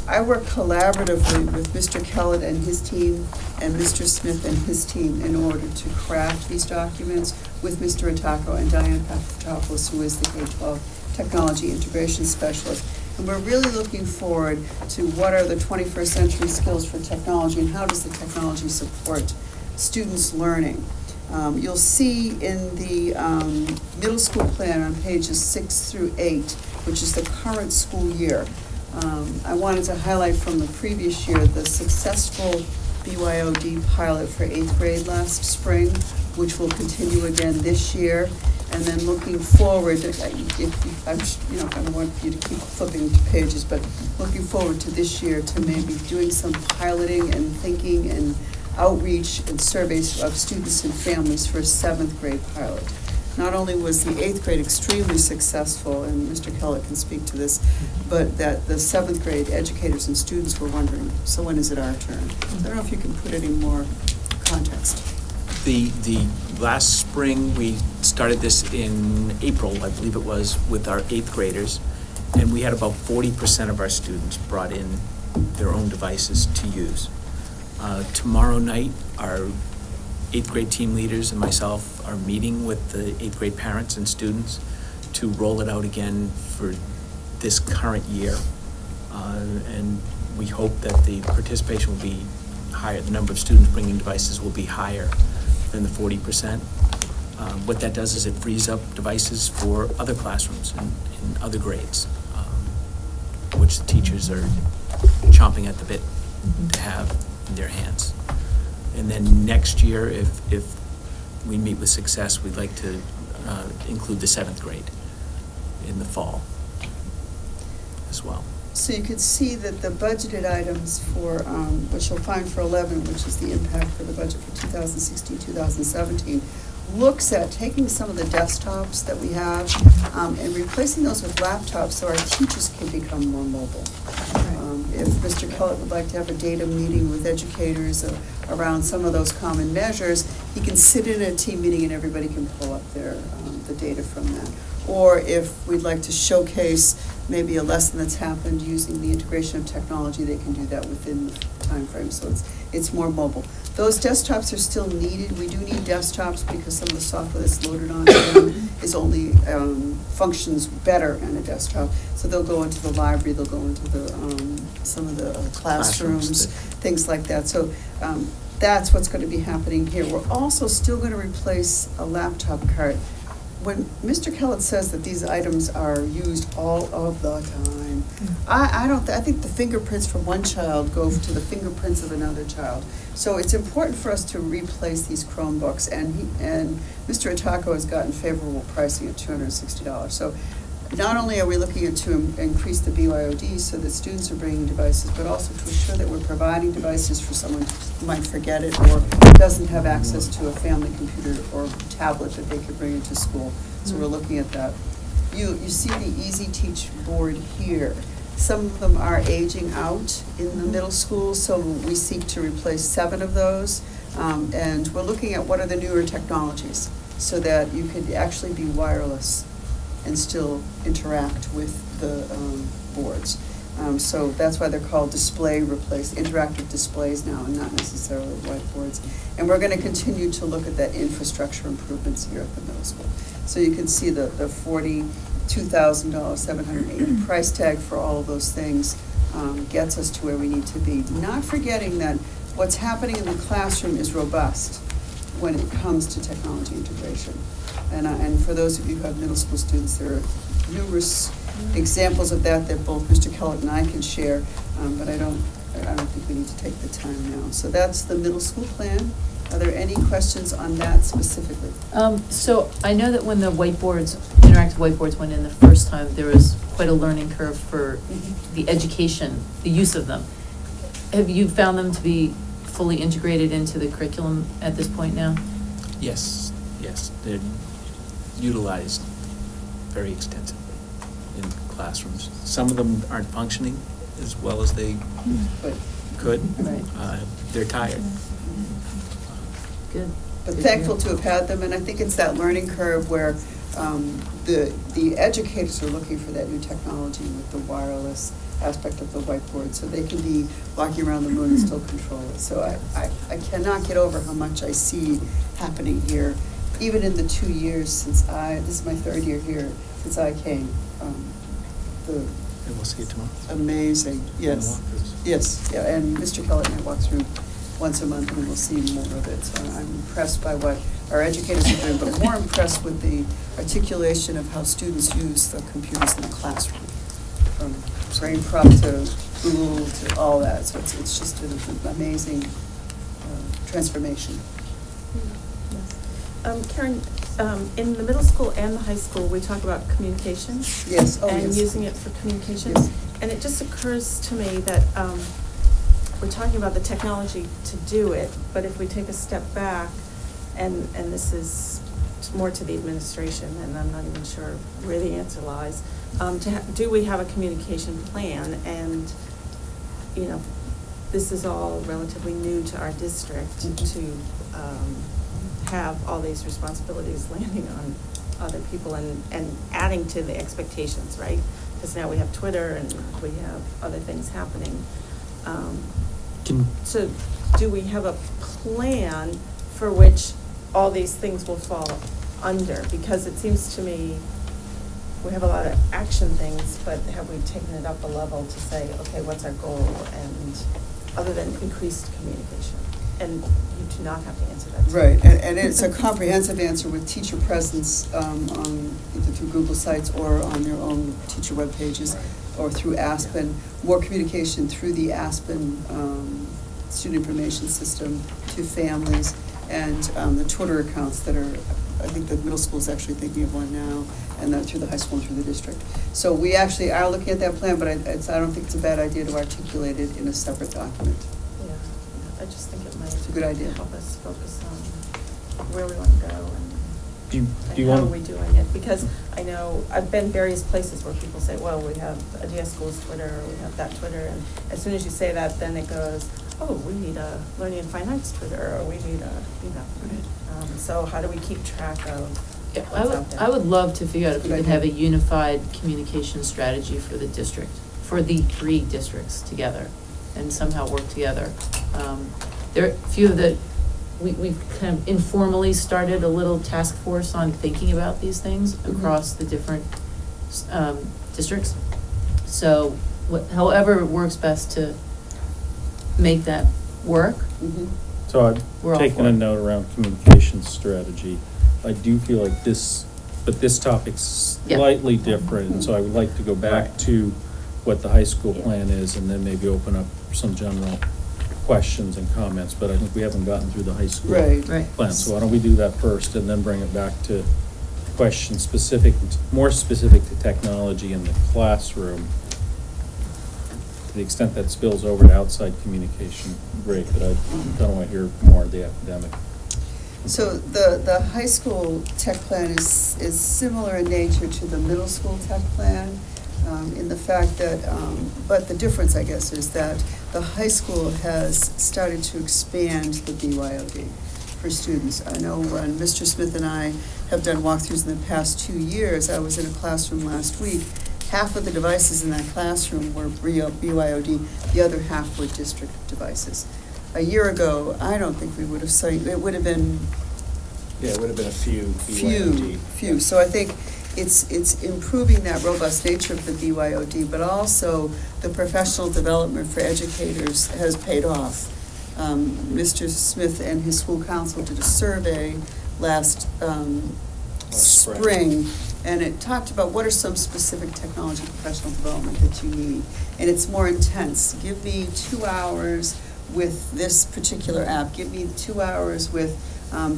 I work collaboratively with Mr. Kellett and his team and Mr. Smith and his team in order to craft these documents with Mr. Attacco and Diane Papadopoulos, who is the K-12 Technology Integration Specialist. And we're really looking forward to what are the 21st century skills for technology and how does the technology support students' learning. You'll see in the middle school plan on pages 6 through 8, which is the current school year. I wanted to highlight from the previous year the successful BYOD pilot for 8th grade last spring, which will continue again this year. And then looking forward, I don't want you to keep flipping to pages, but looking forward to this year to maybe doing some piloting and thinking and outreach and surveys of students and families for a 7th grade pilot. Not only was the 8th grade extremely successful, and Mr. Kellett can speak to this, but that the 7th grade educators and students were wondering, so when is it our turn? So I don't know if you can put any more context. The last spring, we started this in April, I believe it was, with our 8th graders, and we had about 40% of our students brought in their own devices to use. Tomorrow night, our 8th grade team leaders and myself are meeting with the 8th grade parents and students to roll it out again for this current year. And we hope that the participation will be higher, the number of students bringing devices will be higher than the 40%. What that does is it frees up devices for other classrooms in other grades, which the teachers are chomping at the bit to have in their hands. And then next year, if we meet with success, we'd like to include the 7th grade in the fall as well. So you could see that the budgeted items for, which you'll find for 11, which is the impact for the budget for 2016-2017, looks at taking some of the desktops that we have and replacing those with laptops so our teachers can become more mobile. If Mr. Kellett would like to have a data meeting with educators around some of those common measures, he can sit in a team meeting and everybody can pull up their the data from that. Or if we'd like to showcase maybe a lesson that's happened using the integration of technology, they can do that within the time frame. So it's more mobile. Those desktops are still needed. We do need desktops because some of the software that's loaded on them is only functions better on a desktop. So they'll go into the library, they'll go into the some of the classrooms, things like that. So that's what's going to be happening here. We're also still going to replace a laptop cart. When Mr. Kellett says that these items are used all of the time, I think the fingerprints from one child go to the fingerprints of another child. So it's important for us to replace these Chromebooks, and Mr. Attacco has gotten favorable pricing at $260. So not only are we looking at to increase the BYOD so that students are bringing devices, but also to ensure that we're providing devices for someone who might forget it or doesn't have access to a family computer or tablet that they could bring into school. So we're looking at that. You see the Easy Teach board here. Some of them are aging out in the middle school, so we seek to replace 7 of those. And we're looking at what are the newer technologies so that you could actually be wireless and still interact with the boards. So that's why they're called interactive displays now and not necessarily whiteboards. And we're going to continue to look at that infrastructure improvements here at the middle school. So you can see the $42,000, $780 price tag for all of those things gets us to where we need to be. Not forgetting that what's happening in the classroom is robust when it comes to technology integration. And for those of you who have middle school students, there are numerous examples of that both Mr. Kellett and I can share, but I don't think we need to take the time now. So that's the middle school plan. Are there any questions on that specifically? So I know that when the interactive whiteboards went in the first time, there was quite a learning curve for the education, the use of them. Have you found them to be fully integrated into the curriculum at this point now? Yes, they're utilized very extensively. in classrooms. Some of them aren't functioning as well as they could. Right. They're tired. Good. But Good thankful deal. to have had them, and I think it's that learning curve where the educators are looking for that new technology with the wireless aspect of the whiteboard, so they can be walking around the room and still control it. So I cannot get over how much I see happening here, even in the 2 years since this is my 3rd year here, since I came. And we'll see it tomorrow. Amazing, yes. Yes, yeah, and Mr. Kellett and I walk through once a month, and we'll see more of it. So I'm impressed by what our educators are doing, but more impressed with the articulation of how students use the computers in the classroom, from brain prop to Google to all that. So it's just an amazing transformation. Karen, in the middle school and the high school, we talk about communication. Yes, oh and yes. using it for communication. Yes. And it just occurs to me that we're talking about the technology to do it, but if we take a step back, and this is more to the administration, and I'm not even sure where the answer lies, do we have a communication plan? And, you know, this is all relatively new to our district to have all these responsibilities landing on other people and adding to the expectations, right? Because now we have Twitter and we have other things happening. So do we have a plan for which all these things will fall under? Because it seems to me we have a lot of action things, but have we taken it up a level to say, okay, what's our goal? And other than increased communication. And you do not have to answer that. Right, and it's a comprehensive answer with teacher presence on either through Google Sites or on their own teacher web pages, or through Aspen. More communication through the Aspen student information system to families, and the Twitter accounts that are, I think the middle school is actually thinking of one now, and then through the high school and through the district. So we actually are looking at that plan, but I don't think it's a bad idea to articulate it in a separate document. Yeah, I just think it might. It's a good idea. Help us focus on where we want to go and how are we doing it? Because I know I've been various places where people say, well, we have a DS Schools Twitter, or we have that Twitter, and as soon as you say that, then it goes, oh, we need a Learning and Fine Arts Twitter, or we need a, you know. So how do we keep track of what's out there? I would love to figure out if we could have a unified communication strategy for the district, for the 3 districts together, and somehow work together. There are a few of the, we've kind of informally started a little task force on thinking about these things across the different districts. So however it works best to make that work. So I've We're all taken for a it. note around communication strategy. I do feel like this topic's Yeah. slightly different, and so I would like to go back to what the high school plan is, and then maybe open up some general questions and comments, but I think we haven't gotten through the high school Right. plan. So why don't we do that first, and then bring it back to questions more specific to technology in the classroom. To the extent that spills over to outside communication, great, but I don't want to hear more of the academic. So the high school tech plan is similar in nature to the middle school tech plan, in the fact that, but the difference, I guess, is that the high school has started to expand the BYOD for students. I know when Mr. Smith and I have done walkthroughs in the past 2 years, I was in a classroom last week. Half of the devices in that classroom were BYOD, the other half were district devices. A year ago, I don't think we would have seen, it would have been Yeah, it would have been a few BYOD. few. So I think it's improving that robust nature of the BYOD, but also the professional development for educators has paid off. Mr. Smith and his school council did a survey last spring, and it talked about what are some specific technology professional development that you need. And it's more intense. Give me 2 hours with this particular app. Give me 2 hours with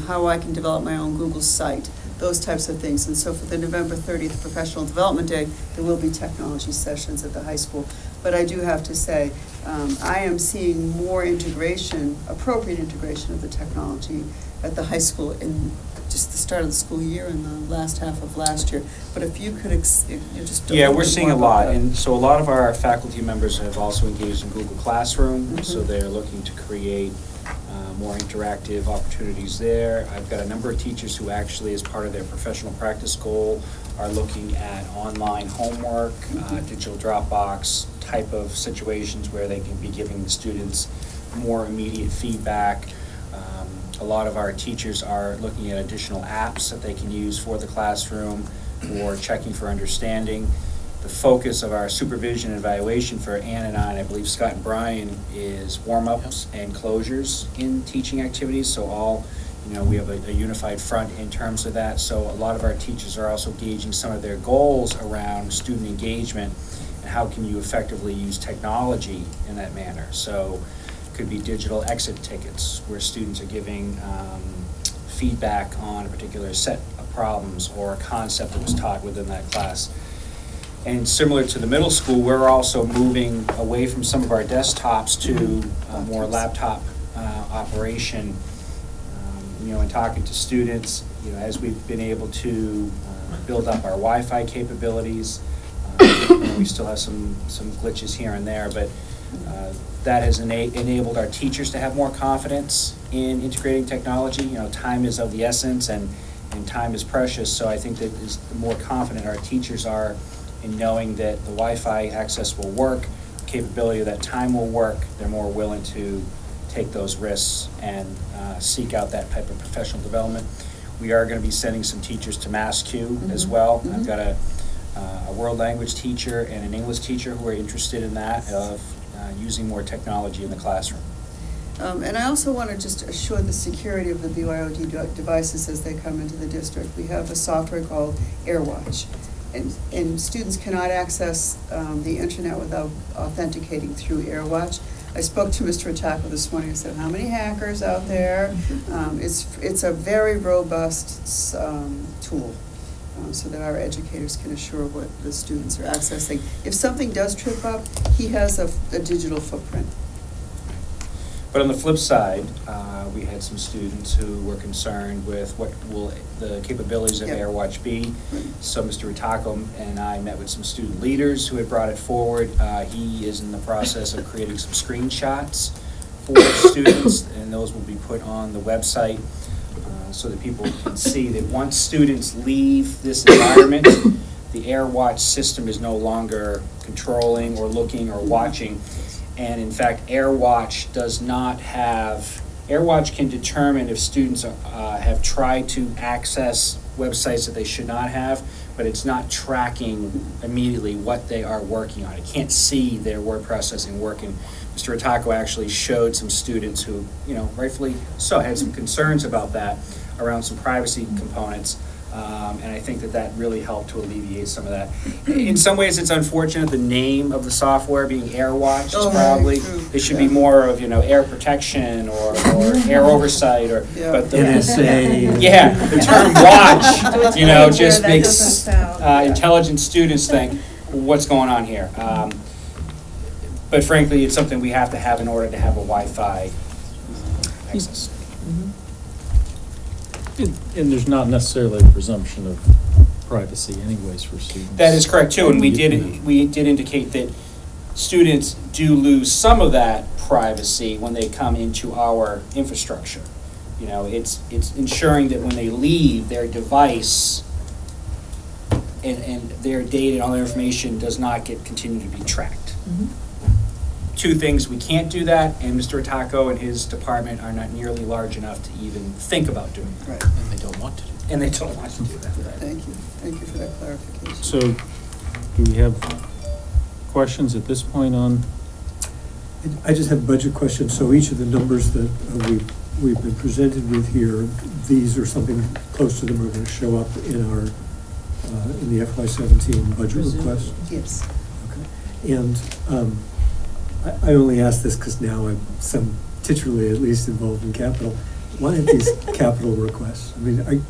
how I can develop my own Google site, those types of things. And so for the November 30th Professional Development Day, there will be technology sessions at the high school. But I do have to say, I am seeing more integration, appropriate integration of the technology at the high school in just the start of the school year and the last half of last year. But if you could, just. Yeah, little we're bit seeing more a about lot, that. and so a lot of our faculty members have also engaged in Google Classroom, so Mhm. they're looking to create more interactive opportunities there. I've got a number of teachers who actually, as part of their professional practice goal, are looking at online homework, digital Dropbox type of situations where they can be giving the students more immediate feedback. A lot of our teachers are looking at additional apps that they can use for the classroom or checking for understanding. The focus of our supervision and evaluation for Ann and I believe Scott and Brian, is warm-ups and closures in teaching activities. So all, we have a unified front in terms of that. So a lot of our teachers are also gauging some of their goals around student engagement and how can you effectively use technology in that manner. So could be digital exit tickets where students are giving feedback on a particular set of problems or a concept that was taught within that class. And similar to the middle school, we're also moving away from some of our desktops to more laptop operation. And talking to students, as we've been able to build up our Wi-Fi capabilities, we still have some glitches here and there, but that has enabled our teachers to have more confidence in integrating technology. Time is of the essence, and time is precious. So I think that the more confident our teachers are in knowing that the Wi-Fi access will work, capability of that time will work, they're more willing to take those risks and seek out that type of professional development. We are going to be sending some teachers to MassQ as well. I've got a world language teacher and an English teacher who are interested in that, of using more technology in the classroom. And I also want to just assure the security of the BYOD devices as they come into the district. We have a software called AirWatch, and students cannot access the internet without authenticating through AirWatch. I spoke to Mr. Attacco this morning and said, how many hackers out there? It's a very robust tool, so that our educators can assure what the students are accessing. If something does trip up, he has a digital footprint. But on the flip side, we had some students who were concerned with what will the capabilities of AirWatch be. So Mr. Ritako and I met with some student leaders who had brought it forward. He is in the process of creating some screenshots for students, and those will be put on the website so that people can see that once students leave this environment, the AirWatch system is no longer controlling or looking or watching. And in fact, AirWatch can determine if students have tried to access websites that they should not have, but it's not tracking immediately what they are working on. It can't see their word processing working. Mr. Ritako actually showed some students who, rightfully so, had some concerns about that around some privacy components. And I think that really helped to alleviate some of that. In some ways, it's unfortunate the name of the software being AirWatch. It's probably, it should be more of, air protection or air oversight but the NSA. Yeah, the term watch, just That makes doesn't sound, intelligent students think, what's going on here? But frankly, it's something we have to have in order to have a Wi-Fi access. And there's not necessarily a presumption of privacy anyways for students. That is correct too, and we did indicate that students do lose some of that privacy when they come into our infrastructure. It's ensuring that when they leave, their device and their data and all their information does not continue to be tracked. Two things, we can't do that, and Mr. Ritako and his department are not nearly large enough to even think about doing that. Right. And they don't want to do that. And they don't want to do that. Thank you. Thank you for that clarification. So, do we have questions at this point on? I just have a budget question. So each of the numbers that we've been presented with here, these are something close to them are going to show up in our in the FY17 budget request? Yes. Okay. And I only ask this because now I'm titularly at least involved in capital. Why are these capital requests? I mean,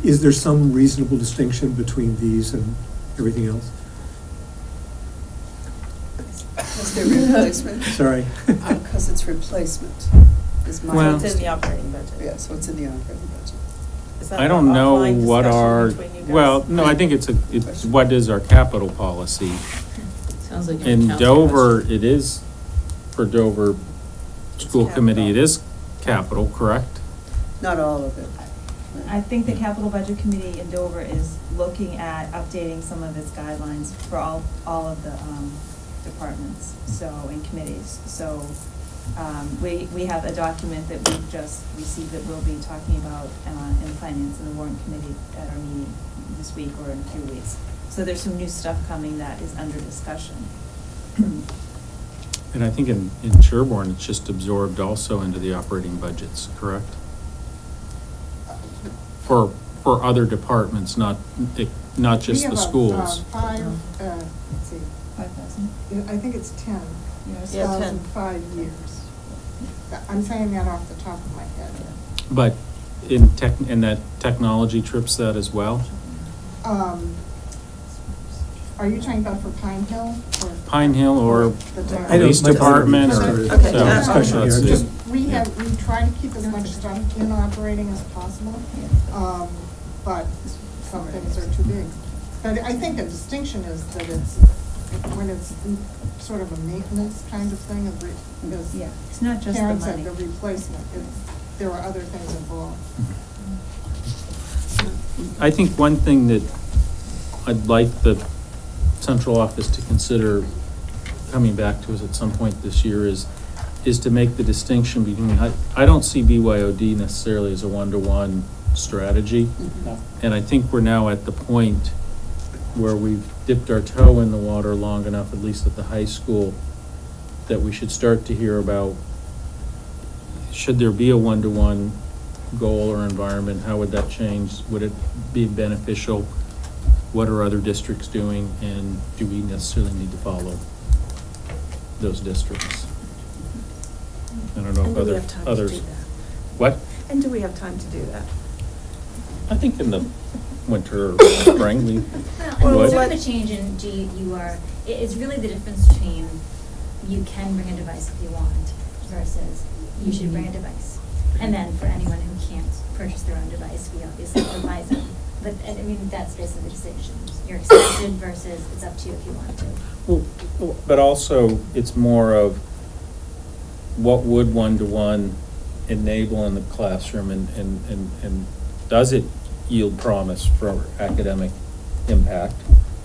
is there some reasonable distinction between these and everything else? Because they're replacement. Sorry. Because it's replacement. Is my Well- It's in the operating budget. Yeah, so it's in the operating budget. Is that I don't know offline what discussion our, between you guys? well, no, I think it's what is our capital policy? Sounds like. In Dover, it is, for Dover School It's Committee, it capital. is capital, correct? Not all of it. I think the capital budget committee in Dover is looking at updating some of its guidelines for all of the departments, so, and committees. So, we have a document that we've just received that we'll be talking about in finance and the warrant committee at our meeting this week or in a few weeks. So there's some new stuff coming that is under discussion. And I think in Sherborn, it's just absorbed also into the operating budgets, correct? For other departments, not just the schools. Let's see, 5,000? I think it's 10. Yeah, 10. 5 years. I'm saying that off the top of my head. But in that technology trips that as well? Are you talking about for Pine Hill? Or Pine Hill or the town? police department or? Okay, so- yeah. so let's see. Just, we try to keep as much stuff in operating as possible, but some things are too big. But I think the distinction is that when it's sort of a maintenance kind of thing, because Yeah, it's not just the parents money. have the replacement, there are other things involved. I think one thing that I'd like the central office to consider coming back to us at some point this year is to make the distinction between, I don't see BYOD necessarily as a one-to-one strategy. No. And I think we're now at the point where we've dipped our toe in the water long enough, at least at the high school, that we should start to hear about, should there be a one-to-one goal or environment? How would that change? Would it be beneficial? What are other districts doing? And do we necessarily need to follow those districts? I don't know And if do we have time to others. do that? What? And do we have time to do that? I think in the winter or spring, we Well, would. sort of a change in it's really the difference between you can bring a device if you want versus you should bring a device. And then for anyone who can't purchase their own device, we obviously advise them. But, I mean, that's basically the decision. You're expected versus it's up to you if you want to. Well, but also, it's more of what would one-to-one enable in the classroom, and does it yield promise for academic impact?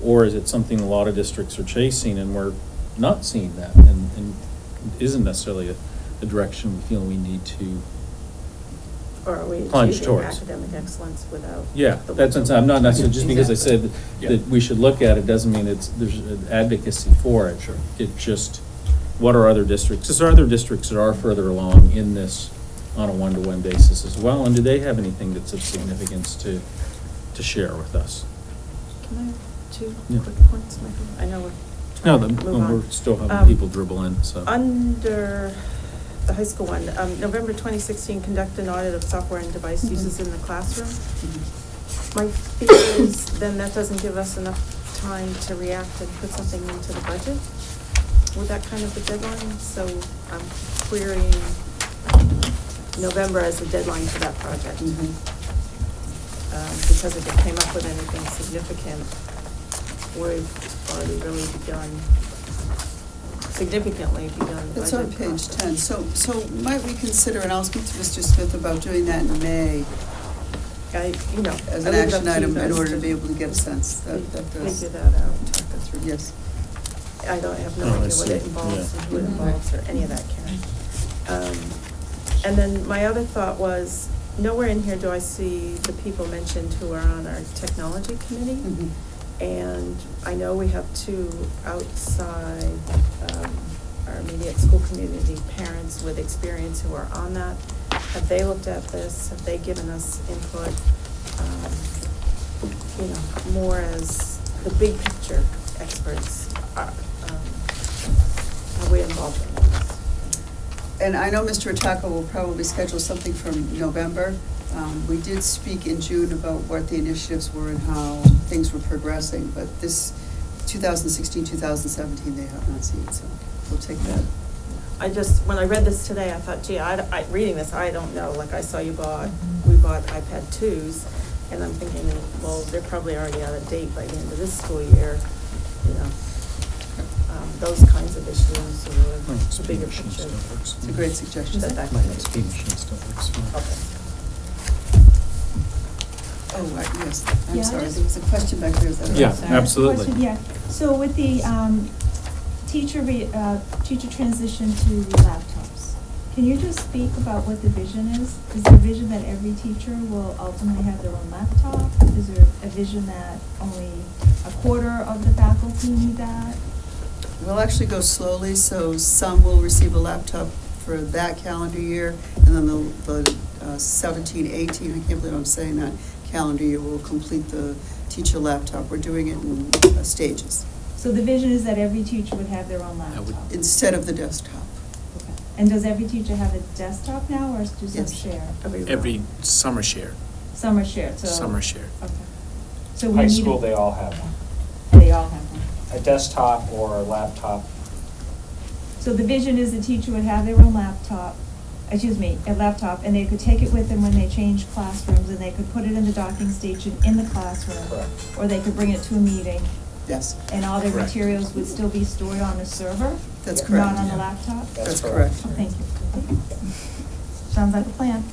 Or is it something a lot of districts are chasing and we're not seeing that, and isn't necessarily a direction we feel we need to Or are we plunge achieving towards? academic excellence without? Yeah, the that's, one-to-one? I'm not necessarily, just because I said Yeah. that we should look at it, doesn't mean there's an advocacy for it. Sure. It's just, what are other districts? Because there are other districts that are further along in this on a one-to-one basis as well, and do they have anything that's of significance to share with us? Can I have two Yeah. quick points, Michael? I know we're No, trying to move on. we're still having Um, people dribble in, so. Under the high school one, November 2016, conduct an audit of software and device uses in the classroom. My fear is then that doesn't give us enough time to react and put something into the budget with that kind of a deadline. So I'm querying November as the deadline for that project. Because if it came up with anything significant, we've already really significantly begun the It's on budget page process. 10, so might we consider, and I'll speak to Mr. Smith about doing that in May As as an action item in order to be able to get a sense that does. figure that out and talk that through. Yes. I have no Oh, I idea what see. it involves Yeah. and who it involves or any of that, Karen. And then my other thought was, nowhere in here do I see the people mentioned who are on our technology committee. Mhm. And I know we have two outside, our immediate school community parents with experience who are on that. Have they looked at this? Have they given us input? More as the big picture experts. Are we involved in this? And I know Mr. Attacco will probably schedule something from November. We did speak in June about what the initiatives were and how things were progressing, but this 2016, 2017, they have not seen, so we'll take that. I just, when I read this today, I thought, gee, reading this, I don't know, like I saw we bought iPad 2s, and I'm thinking, well, they're probably already out of date by the end of this school year, you know. Those kinds of issues, or the bigger picture. It's a great suggestion. That My kind of- speed machine still works fine. Okay. Oh, right, yes, I'm Yeah, sorry, just- there was a question back there. Is that right? Yeah, Sorry. absolutely. Question, yeah, so with the teacher transition to laptops, can you just speak about what the vision is? Is there a vision that every teacher will ultimately have their own laptop? Is there a vision that only a quarter of the faculty need that? We'll actually go slowly, so some will receive a laptop for that calendar year, and then the 17, 18, I can't believe I'm saying that, calendar year will complete the teacher laptop. We're doing it in stages, So the vision is that every teacher would have their own laptop? instead of the desktop. Okay. And does every teacher have a desktop now, or do some Yes. share? Every summer share, Some are shared, so. summer share. Okay. So we High need school, a- they all have one, They all have one. a desktop or a laptop. So the vision is the teacher would have their own laptop, a laptop, and they could take it with them when they change classrooms, and they could put it in the docking station in the classroom. Correct. Or they could bring it to a meeting, Yes, and all their Correct. materials would still be stored on the server? that's Yeah. correct. Not on the laptop? That's correct. Oh, thank you. Sounds like a plan.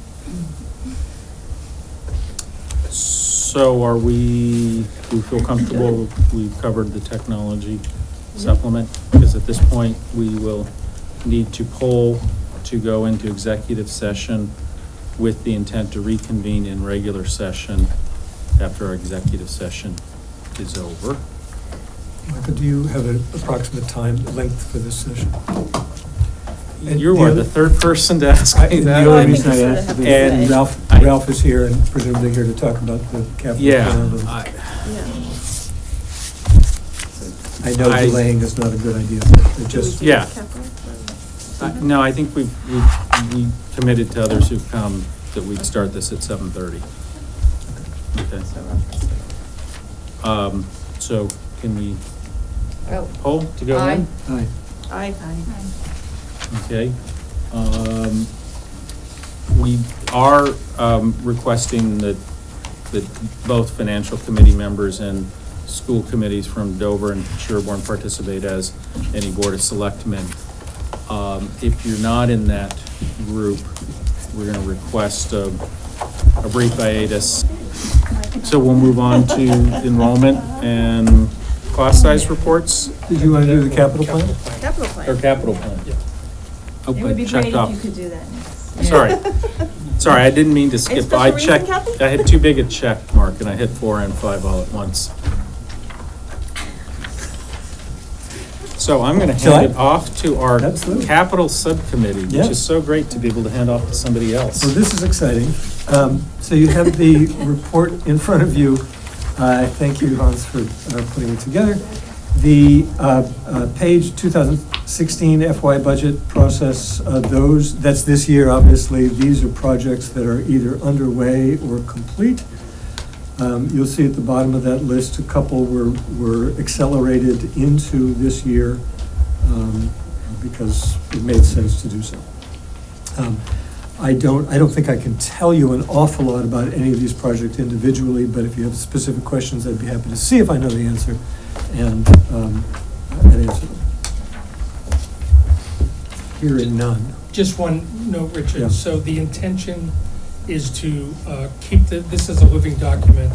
So are we feel comfortable, we've covered the technology supplement? Because at this point, we will need to poll to go into executive session with the intent to reconvene in regular session after our executive session is over. Michael, do you have an approximate time length for this session? And You are the third person to ask me that. The I only think reason I you sort of asked have is to And say. Ralph is here and presumably here to talk about the capital Yeah, plan. and I know I- delaying is not a good idea, but it just. Yeah. No, I think we committed to others who've come that we'd start this at 7:30. Okay. So can we poll to go in? Aye. Aye. Okay. We are requesting that both financial committee members and school committees from Dover and Sherborn participate as any board of selectmen. If you're not in that group, we're going to request a brief hiatus. So we'll move on to enrollment and class size reports, Did you want to do the capital plan? Capital or plan. capital plan. Oh, It would be I great checked off. if you could do that next. Sorry. Sorry, I didn't mean to skip. special I reason, checked, Kathy? I had too big a check mark and I hit 4 and 5 all at once. So I'm gonna Shall hand I? it off to our Absolutely. capital subcommittee, which Yeah. is so great to be able to hand off to somebody else. Well, this is exciting. So you have the report in front of you. Thank you, Hans, for putting it together. The page 2016 FY budget process, that's this year, obviously. These are projects that are either underway or complete. You'll see at the bottom of that list, a couple were accelerated into this year because it made sense to do so. I don't think I can tell you an awful lot about any of these projects individually, but if you have specific questions, I'd be happy to see if I know the answer and answer them. Hearing none. Just one note, Yeah. Richard. So the intention is to keep this as a living document.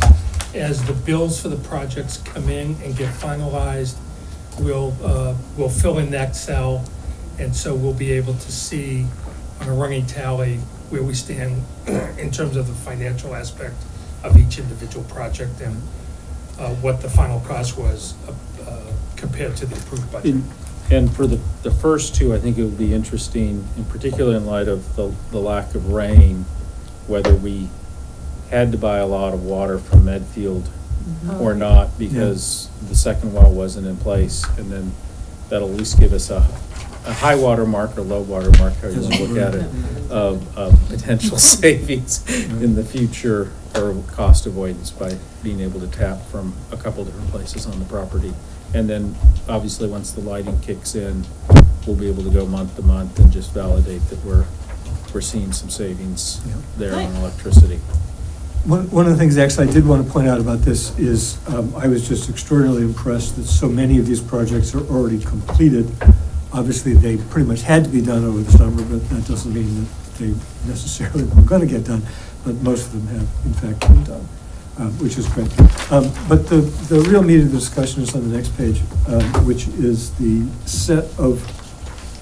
As the bills for the projects come in and get finalized, we'll fill in that cell, and so we'll be able to see on a running tally where we stand in terms of the financial aspect of each individual project and what the final cost was compared to the approved budget. And for the first two, I think it would be interesting, in particular in light of the lack of rain, whether we had to buy a lot of water from Medfield or not, because the second well wasn't in place, and then that'll at least give us a high water mark or low water mark, how you want to look at it, of potential savings in the future or cost avoidance by being able to tap from a couple different places on the property. And then, obviously, once the lighting kicks in, we'll be able to go month to month and just validate that we're seeing some savings Yeah. there on electricity. One of the things actually I did want to point out about this is I was just extraordinarily impressed that so many of these projects are already completed. Obviously, they pretty much had to be done over the summer, but that doesn't mean that they necessarily were going to get done. But most of them have, in fact, been done, which is great. But the real meat of the discussion is on the next page, which is the set of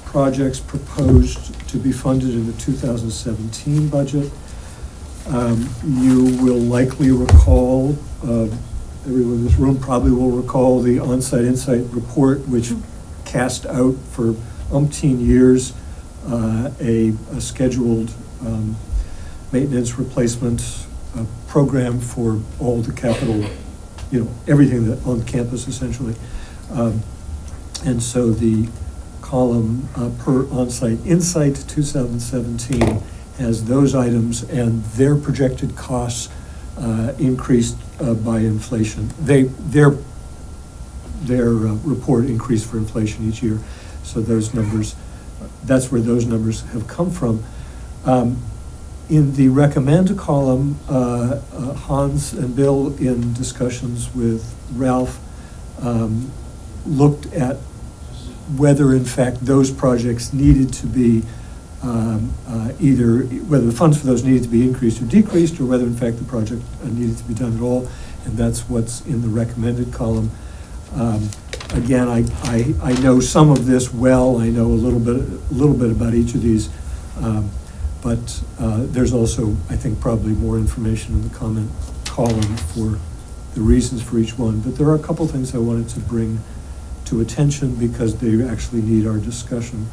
projects proposed to be funded in the 2017 budget. You will likely recall, everyone in this room probably will recall the On-Site Insight report, which cast out for umpteen years a scheduled maintenance replacement program for all the capital, everything that on campus essentially. And so the column per On-Site Insight 2017 has those items and their projected costs increased by inflation. Their report increased for inflation each year. So those numbers, that's where those numbers have come from. In the recommend column, Hans and Bill, in discussions with Ralph, looked at whether in fact those projects needed to be whether the funds for those needed to be increased or decreased, or whether in fact the project needed to be done at all, and that's what's in the recommended column. Again, I know some of this well. I know a little bit about each of these, but there's also, I think, probably more information in the comment column for the reasons for each one. But there are a couple things I wanted to bring to attention because they actually need our discussion.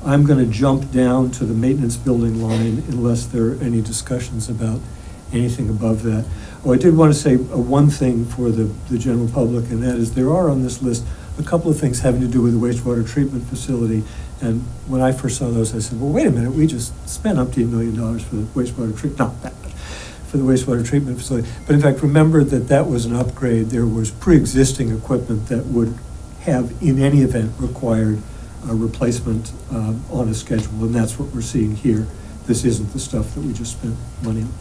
I'm going to jump down to the maintenance building line unless there are any discussions about anything above that. Oh, I did want to say one thing for the general public, and that is there are on this list a couple of things having to do with the wastewater treatment facility. And when I first saw those, I said, well, wait a minute, we just spent up to $1 million for the wastewater treatment, not that much, for the wastewater treatment facility. But in fact, remember that was an upgrade. There was pre-existing equipment that would have, in any event, required a replacement on a schedule, and that's what we're seeing here. This isn't the stuff that we just spent money on.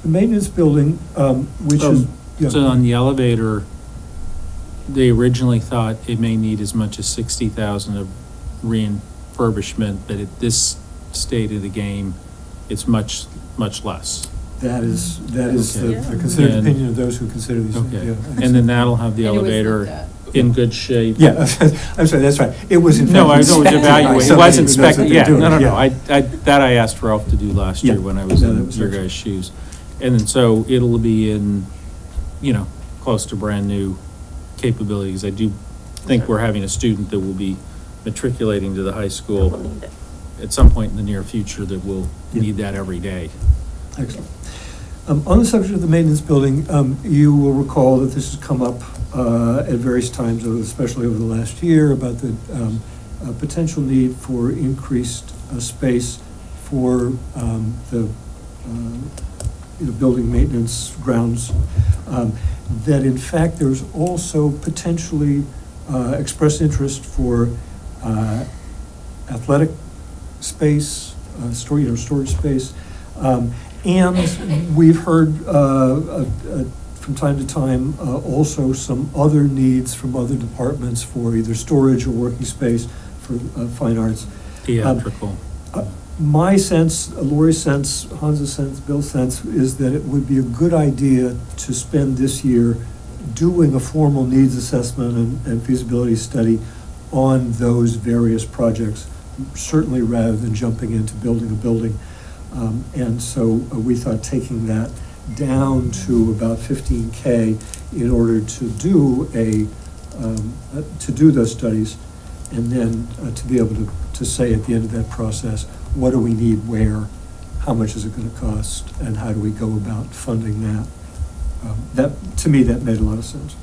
The maintenance building, which is... Yeah. So on the elevator, they originally thought it may need as much as $60,000 of refurbishment, but at this state of the game, it's much less. That is Okay. the considered opinion of those who consider these things. Okay. Yeah, And then that'll have the elevator in good shape. Yeah, I'm sorry, that's right. It was in fact No, I know it was evaluated. It was inspected, yeah. No. Yeah. That I asked Ralph to do last year when I was in your right. guys' shoes. And then so it'll be in, close to brand new capabilities. I do think we're having a student that will be matriculating to the high school at some point in the near future that will need that every day. Excellent. On the subject of the maintenance building, you will recall that this has come up at various times, especially over the last year, about the potential need for increased space for the building maintenance grounds. That in fact there's also potentially expressed interest for athletic space, storage space. And we've heard from time to time also some other needs from other departments for either storage or working space for fine arts. Theatrical. My sense, Lori's sense, Hans' sense, Bill's sense is that it would be a good idea to spend this year doing a formal needs assessment and feasibility study on those various projects, certainly rather than jumping into building a building. And so we thought taking that down to about 15K in order to do those studies, and then to be able to say at the end of that process, what do we need where, how much is it going to cost, and how do we go about funding that? To me, that made a lot of sense.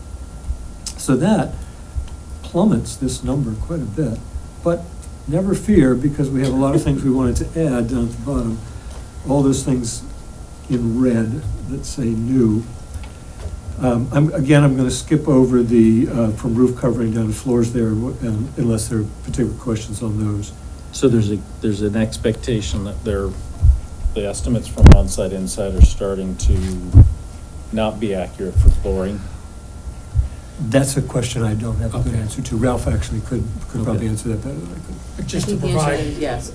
So that plummets this number quite a bit, but never fear, because we have a lot of things we wanted to add down at the bottom. All those things in red that say new. I'm gonna skip over the, from roof covering down to floors there, unless there are particular questions on those. So there's an expectation that the estimates from onsite inside are starting to not be accurate for flooring. That's a question I don't have a good Okay. answer to. Ralph actually could probably Okay. answer that better than I could. But just I to think the answer provide, is yes.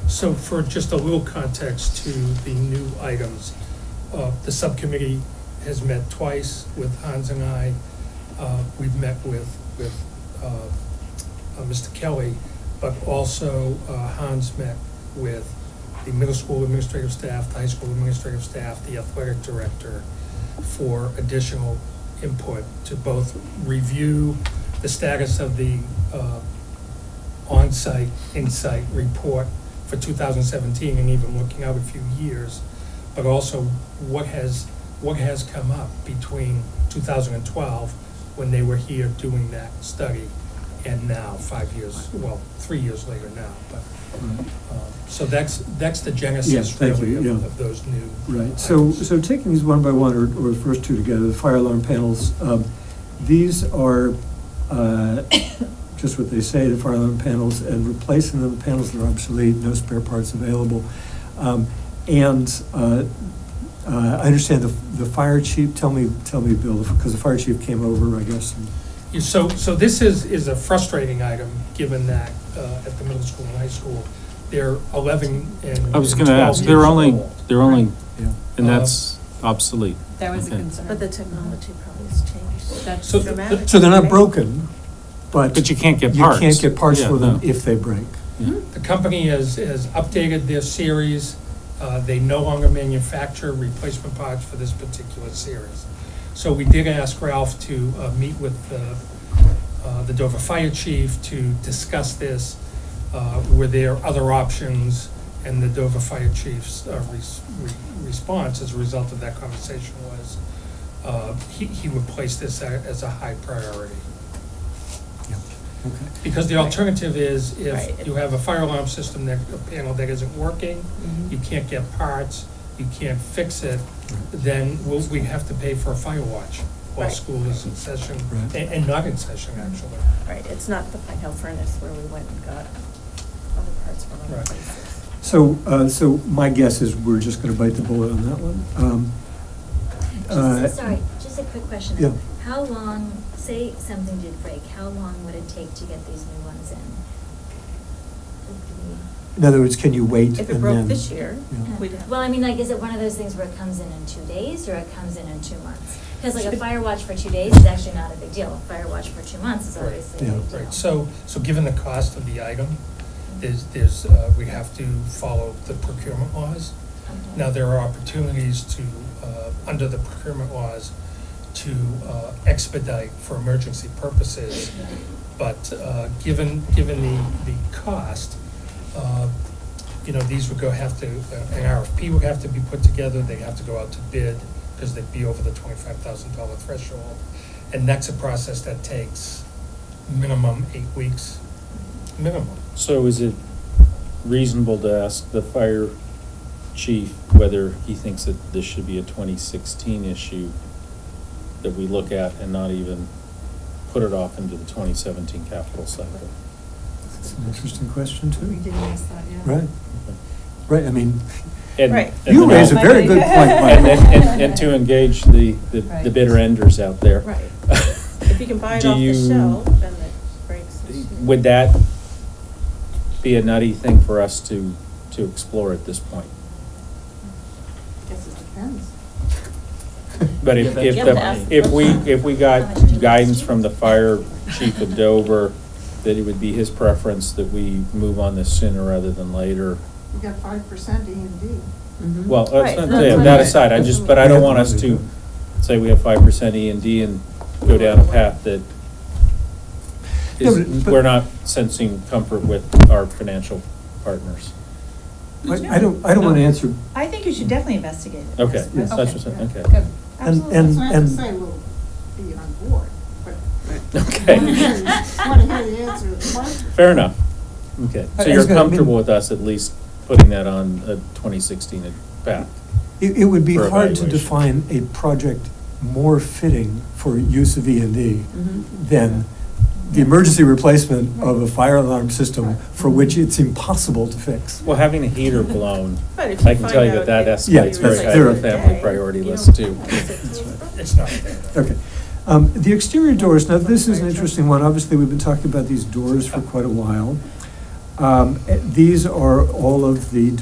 so for just a little context to the new items, the subcommittee has met twice with Hans and I. We've met with Mr. Kelly, but also Hans met with the middle school administrative staff, the high school administrative staff, the athletic director, for additional input to both review the status of the on-site, in-site report for 2017 and even looking out a few years, but also what has come up between 2012, when they were here doing that study, and now, 5 years, well, 3 years later now, but, so that's the Yes, genesis thank really you, yeah. of those new. Right, so taking these one by one, or the first two together, the fire alarm panels, these are just what they say, the fire alarm panels, and replacing them, the panels that are obsolete, no spare parts available. I understand the fire chief, tell me, Bill, because the fire chief came over, I guess. So this is a frustrating item, given that at the middle school and high school, they're 11 and I was and gonna 12 ask, years they're only, old. Yeah. and that's obsolete. That was a Okay. concern. But the technology probably has changed. That's So- dramatic. So they're not broken, but. But you can't get parts. You can't get parts Yeah, for them no. if they break. The company has updated their series. They no longer manufacture replacement parts for this particular series. So we did ask Ralph to meet with the Dover Fire Chief to discuss this. Were there other options? And the Dover Fire Chief's response as a result of that conversation was he would place this as a high priority. Okay. Because the alternative is Right. if you have a fire alarm system, a panel that isn't working, you can't get parts, you can't fix it, then we have to pay for a fire watch while Right. school is in session, Right. and not in session, actually. Right, it's not the Pine Hill furnace where we went and got other parts from other Right. places. So my guess is we're just gonna bite the bullet on that one. Sorry, just a quick question. Yeah. How long, say something did break, how long would it take to get these new ones in? In other words, can you wait and then? If it broke this year, Yeah. we'd have. Well, I mean, like, is it one of those things where it comes in 2 days, or it comes in 2 months? Because like a fire watch for 2 days is actually not a big deal. A fire watch for 2 months is Right. obviously a Yeah. big deal. Right, so given the cost of the item, we have to follow the procurement laws. Okay. Now, there are opportunities to, under the procurement laws, to expedite for emergency purposes. But given the cost, these would an RFP would have to be put together, they have to go out to bid, because they'd be over the $25,000 threshold. And that's a process that takes minimum 8 weeks, minimum. So is it reasonable to ask the fire chief whether he thinks that this should be a 2016 issue that we look at and not even put it off into the 2017 capital cycle? That's an interesting question, too. We didn't ask that, yeah. Right, I mean, And- Right. and you then raise a I'll- very good point, And, Michael. and to engage the Right. bidder enders out there. Right. If you can buy it Do off the you- shelf, then it breaks this year. Would that be a nutty thing for us to explore at this point? Guess it depends. But Yeah, if you have to ask the if we got guidance from the fire chief of Dover, that it would be his preference that we move on this sooner rather than later. You got 5% E&D. Well, Right, that's not, that's yeah, what that I- aside, but I don't want us to say we have 5% E&D and go down a path that No, is, but- we're not sensing comfort with our financial partners. I don't want to answer, I think you should definitely investigate it. Okay, Yes. that's what I'm saying, okay. Good. Absolutely, and- that's not to and- say we'll be on board, but Okay. want to hear the answer to the question. Fair enough. Okay, I so was you're gonna- I mean- comfortable with us at least putting that on a 2016 path? it would be For hard to evaluation. define a project more fitting for use of E&D Mhm. than the emergency replacement of a fire alarm system for which it's impossible to fix. Well, having a heater blown, But if you I can find tell you out that that escalates Yeah, very it's high on the zero. family priority list too. It's not there. Okay. The exterior doors, now this is an interesting one. Obviously, we've been talking about these doors for quite a while. These are all of the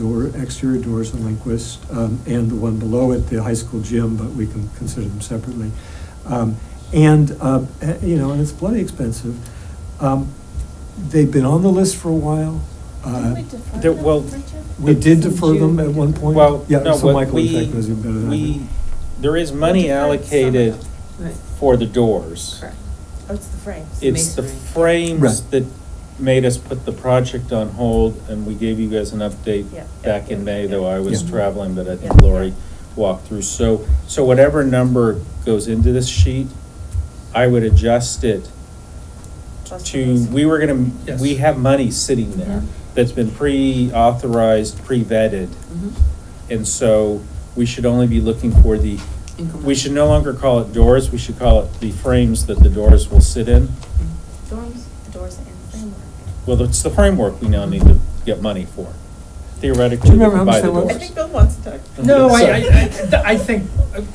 exterior doors in Lindquist, and the one below it, the high school gym, but we can consider them separately. And it's bloody expensive. They've been on the list for a while. We did defer them at one point. Well, Yeah, no, so what Michael, in fact, knows even better than I do. there is money allocated Right. for the doors. Correct. Oh, it's the frames. It's the Masonry. frames Right. that made us put the project on hold, and we gave you guys an update Yeah. back in May, though I was Yeah. traveling, but I think Yeah. Lori walked through. So whatever number goes into this sheet, I would adjust it Plus the to, masonry. Yes. we have money sitting there that's been pre-authorized, pre-vetted. Mhm. And so we should only be looking for we should no longer call it doors, we should call it the frames that the doors will sit in. Doors and framework. Well, it's the framework we now need to get money for. Theoretically, Do you we remember can how buy much the that was? I doors. think Bill wants to talk. No, So- I think,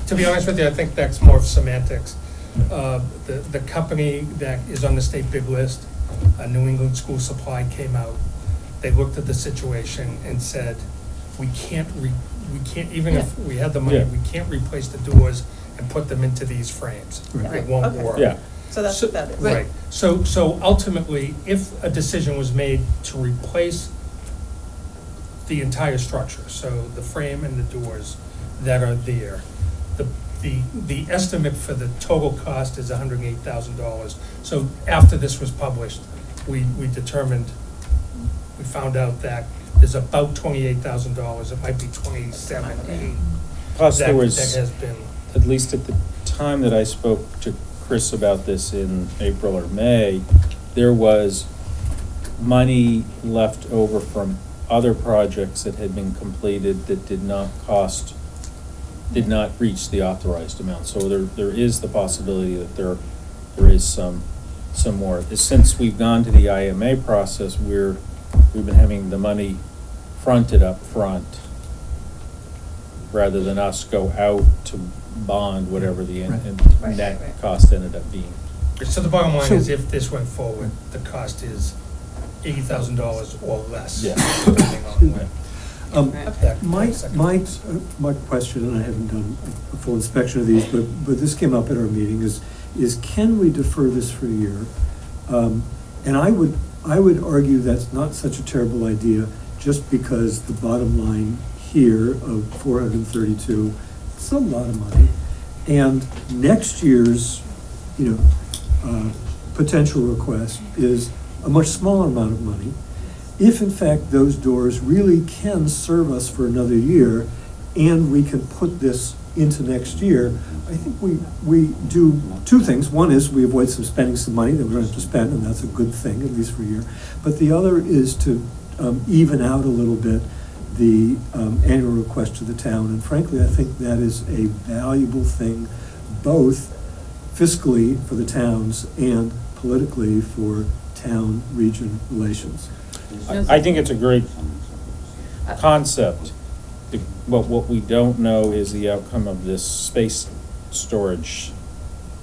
to be honest with you, I think that's more of semantics. The company that is on the state bid list, New England School Supply, came out. They looked at the situation and said, we can't, even if we had the money, Yeah. we can't replace the doors and put them into these frames. Right. It won't Okay. work. Yeah. So that's what that is. Right, so ultimately, if a decision was made to replace the entire structure, so the frame and the doors that are there, the estimate for the total cost is $108,000. So after this was published, we determined, we found out that there's about $28,000, it might be 27.8. Plus, there That was, has been, at least at the time that I spoke to Chris about this in April or May, there was money left over from other projects that had been completed that did not reach the authorized amount. So there is the possibility that there is some more. Since we've gone to the IMA process, we've been having the money fronted up front, rather than us go out to bond whatever the Right. net cost ended up being. so the bottom line So- is, if this went forward, the cost is $80,000 or less. Yeah. Depending on when. that My second question, and I haven't done a full inspection of these, but this came up at our meeting, is can we defer this for a year? And I would argue that's not such a terrible idea, just because the bottom line here of 432, it's a lot of money. And next year's, potential request is a much smaller amount of money. If in fact those doors really can serve us for another year, and we can put this into next year, I think we do two things. One is we avoid spending some money that we don't have to spend, and that's a good thing, at least for a year. But the other is to even out a little bit the annual request to the town. And frankly, I think that is a valuable thing, both fiscally for the towns and politically for town-region relations. I think it's a great concept, but what we don't know is the outcome of this space storage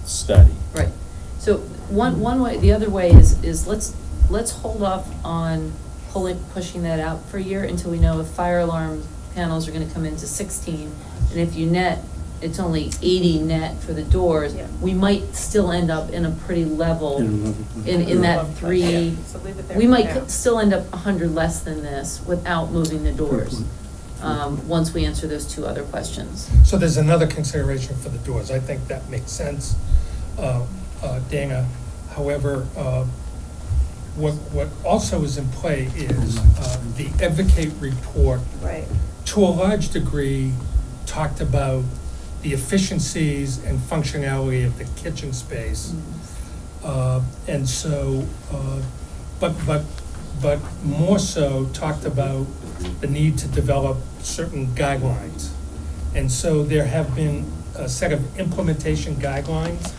study. Right. So one way, the other way is let's hold off on pushing that out for a year until we know if fire alarm panels are gonna come into 16. And if you net, it's only 80 net for the doors, Yeah. we might still end up in a pretty level, In a level place. in that Yeah, three, so leave it there we for might now. still end up 100 less than this without moving the doors, once we answer those two other questions. So there's another consideration for the doors. I think that makes sense, Dana. However, what also is in play is the Educator report, Right. to a large degree, talked about the efficiencies and functionality of the kitchen space. And so, but more so talked about the need to develop certain guidelines. And so there have been a set of implementation guidelines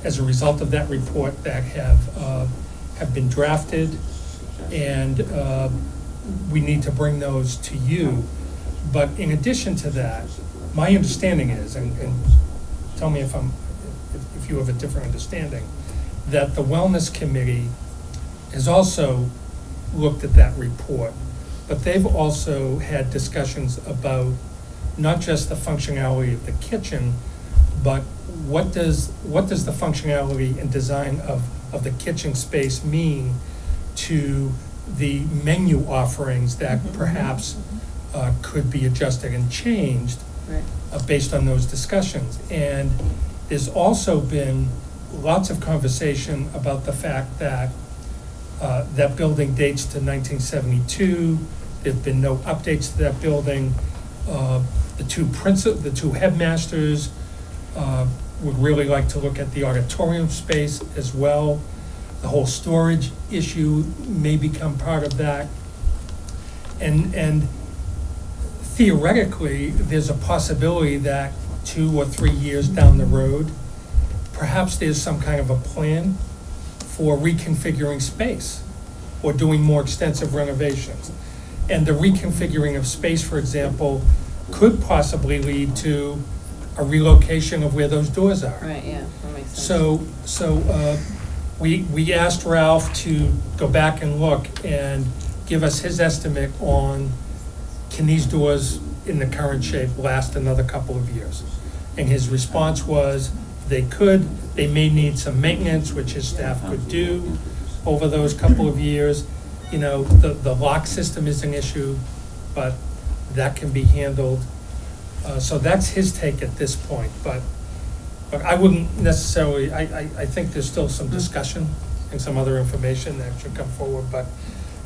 as a result of that report that have been drafted, and we need to bring those to you. But in addition to that, my understanding is, and tell me if you have a different understanding, that the Wellness Committee has also looked at that report, but they've also had discussions about not just the functionality of the kitchen, but what does the functionality and design of the kitchen space mean to the menu offerings that perhaps could be adjusted and changed based on those discussions. And there's also been lots of conversation about the fact that that building dates to 1972. There've been no updates to that building. The two headmasters would really like to look at the auditorium space as well. The whole storage issue may become part of that. And theoretically, there's a possibility that 2 or 3 years down the road, perhaps there's some kind of a plan for reconfiguring space or doing more extensive renovations. And the reconfiguring of space, for example, could possibly lead to a relocation of where those doors are. Right, yeah, that makes sense. So we asked Ralph to go back and look and give us his estimate on, can these doors in the current shape last another couple of years? And his response was, they may need some maintenance, which his staff could do over those couple of years. You know, the lock system is an issue, but that can be handled. So that's his take at this point, but I wouldn't necessarily, I think there's still some discussion and some other information that should come forward, but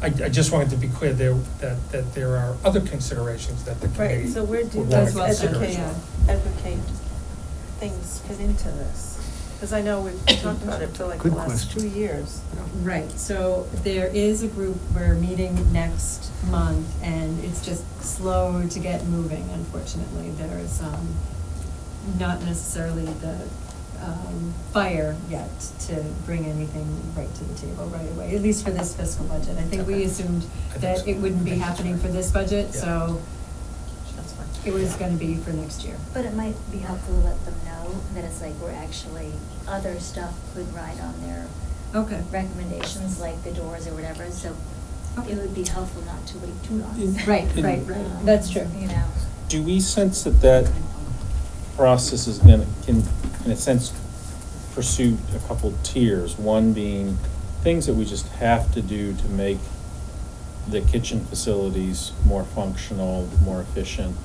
I just wanted to be clear there that there are other considerations that the committee Right, so where do would those want to consider. advocate things fit into this? Because I know we've talked about it for like the last 2 years. Right, so there is a group, we're meeting next month, and it's just slow to get moving, unfortunately. There's not necessarily the fire yet to bring anything right to the table right away, at least for this fiscal budget. I think we assumed that it wouldn't be happening for this budget, so That's fine. it was gonna be for next year. But it might be helpful to let them know that it's like we're actually, other stuff could ride on their Okay. recommendations, like the doors or whatever, so it would be helpful not to wait too long. Right, that's true. You know. Do we sense that process is can, in a sense, pursue a couple tiers? One being things that we just have to do to make the kitchen facilities more functional, more efficient,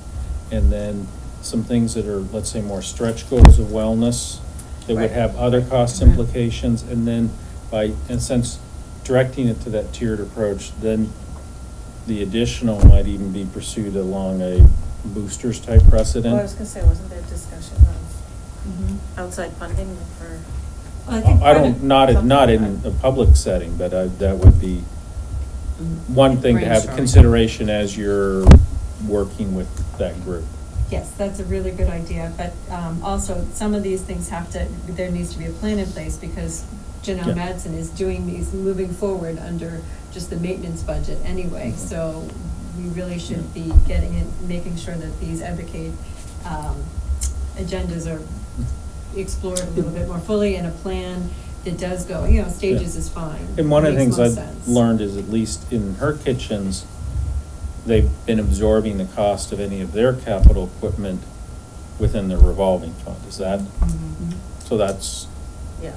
and then some things that are, let's say, more stretch goals of wellness that would have other cost implications, and then by, in a sense, directing it to that tiered approach, then the additional might even be pursued along a boosters type precedent. Well, I was gonna say, wasn't there discussion of outside funding for? I don't, not in a public setting, but that would be one thing to have consideration as you're working with that group. Yes, that's a really good idea, but also, some of these things there needs to be a plan in place, because Janelle Madsen is doing these, moving forward under just the maintenance budget anyway, so we really should be getting in, making sure that these Educate agendas are explored a little bit more fully, and a plan that does go, stages is fine. And one of the Makes things most I've sense. learned is, at least in her kitchens, they've been absorbing the cost of any of their capital equipment within their revolving fund. Is that, so that's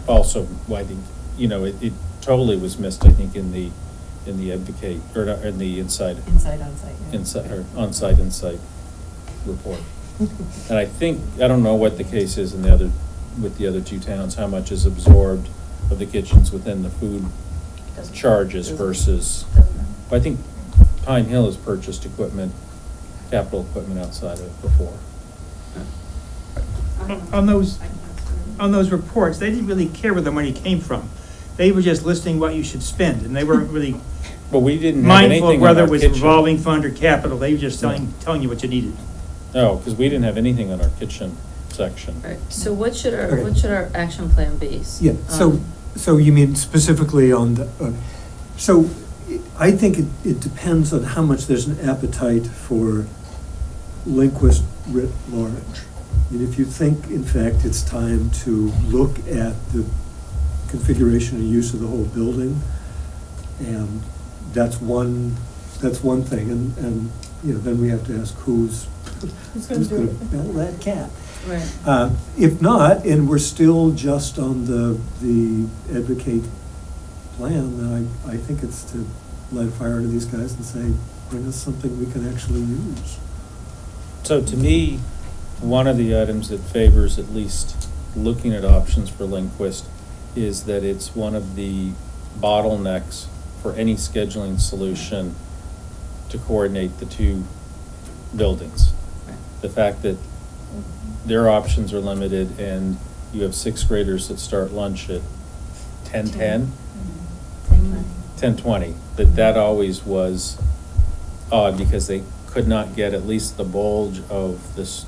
also why it totally was missed, I think, in the Educate, or not, in the Inside Insight report. And I think, I don't know what the case is with the other two towns, how much is absorbed of the kitchens within the food charges versus, I think Pine Hill has purchased capital equipment outside of it before. On those reports, they didn't really care where the money came from. They were just listing what you should spend, and they weren't really But we didn't have mindful anything of whether on it our was kitchen. revolving fund or capital. They were just telling you what you needed. No, because we didn't have anything on our kitchen section. Right, so what should Okay. our action plan be? Yeah, so you mean specifically on the, so I think it depends on how much there's an appetite for linguist writ large. And if you think, in fact, it's time to look at the configuration and use of the whole building, and that's one thing, and you know, then we have to ask who's gonna bell that cat. Right. If not, and we're still just on the Educate plan, then I think it's to light a fire under these guys and say, bring us something we can actually use. So to me, one of the items that favors at least looking at options for Lindquist is that it's one of the bottlenecks for any scheduling solution to coordinate the two buildings. Right. The fact that their options are limited and you have sixth graders that start lunch at 10:10, 10:20, that always was odd because they could not get at least the bulge of this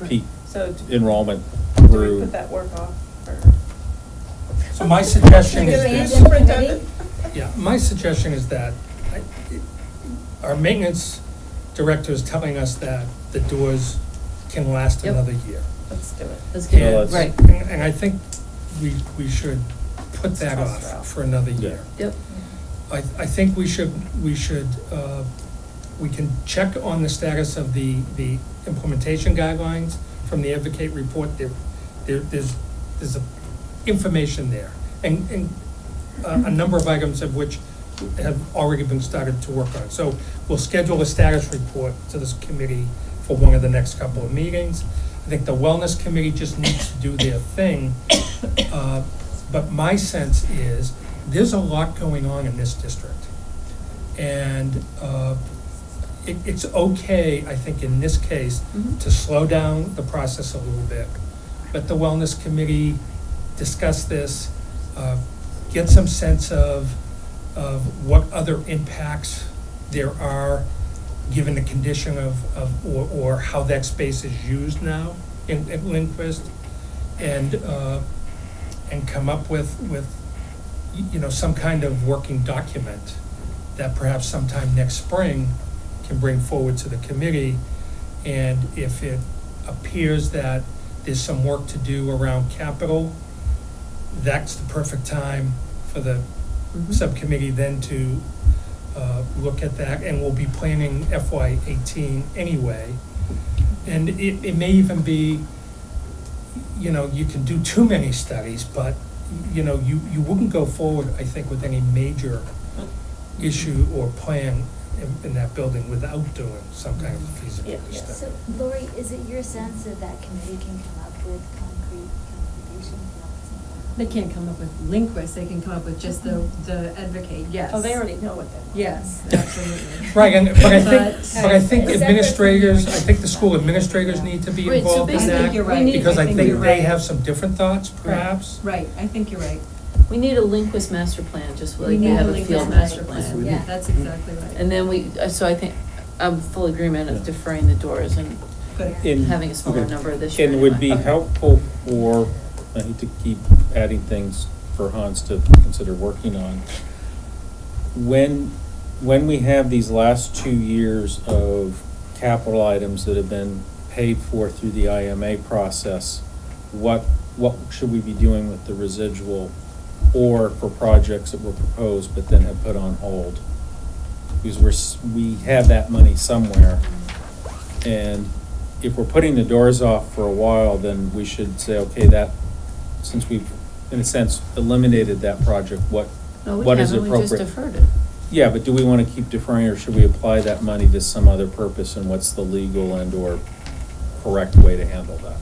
peak So enrollment do we through. put that work off? Or? So my suggestion is Think of this. the superintendent? Yeah, my suggestion is that our maintenance director is telling us that the doors can last Yep. another year. Let's do it. Let's get Yeah, it, let's- right, And I think we should put that Let's toss it off out. for another Yeah. year. yep, I think we can check on the status of the implementation guidelines from the Advocate report. There's a information there, and a number of items of which have already been started to work on. So we'll schedule a status report to this committee for one of the next couple of meetings. I think the Wellness Committee just needs to do their thing. But my sense is, there's a lot going on in this district. And it's okay, I think, in this case, to slow down the process a little bit. Let the Wellness Committee discuss this, get some sense of what other impacts there are, given the condition or how that space is used now at Lindquist, and come up with some kind of working document that perhaps sometime next spring can bring forward to the committee. And if it appears that there's some work to do around capital, that's the perfect time for the subcommittee then to look at that, and we'll be planning FY18 anyway. And it may even be, you can do too many studies, but, you wouldn't go forward, I think, with any major issue or plan in that building without doing some kind of feasibility study. So, Lori, is it your sense that that committee can come up with concrete recommendations? They can't come up with Lindquist, they can come up with just the Advocate, yes. Oh, they already know what they want. Yes, absolutely. Right, but I think But- administrators, I think the school administrators need to be Right, so involved in basically, I that. think you're right. Because I you're think they right. have some different thoughts, perhaps. Right, I think you're right. we need a Lindquist master plan, just like we need have a a Lindquist field master master plan. plan. Yeah. That's exactly right. And then so I think, I'm full agreement of deferring the doors and Good. having a smaller Okay. number this year. And would be anyway. helpful for, I hate to keep adding things for Hans to consider working on. When we have these last 2 years of capital items that have been paid for through the IMA process, what should we be doing with the residual, or for projects that were proposed but then have put on hold? Because we have that money somewhere, and if we're putting the doors off for a while, then we should say, okay, that, since we've, in a sense, eliminated that project, what is We just appropriate? deferred it. Yeah, but do we want to keep deferring, or should we apply that money to some other purpose, and what's the legal and/or correct way to handle that?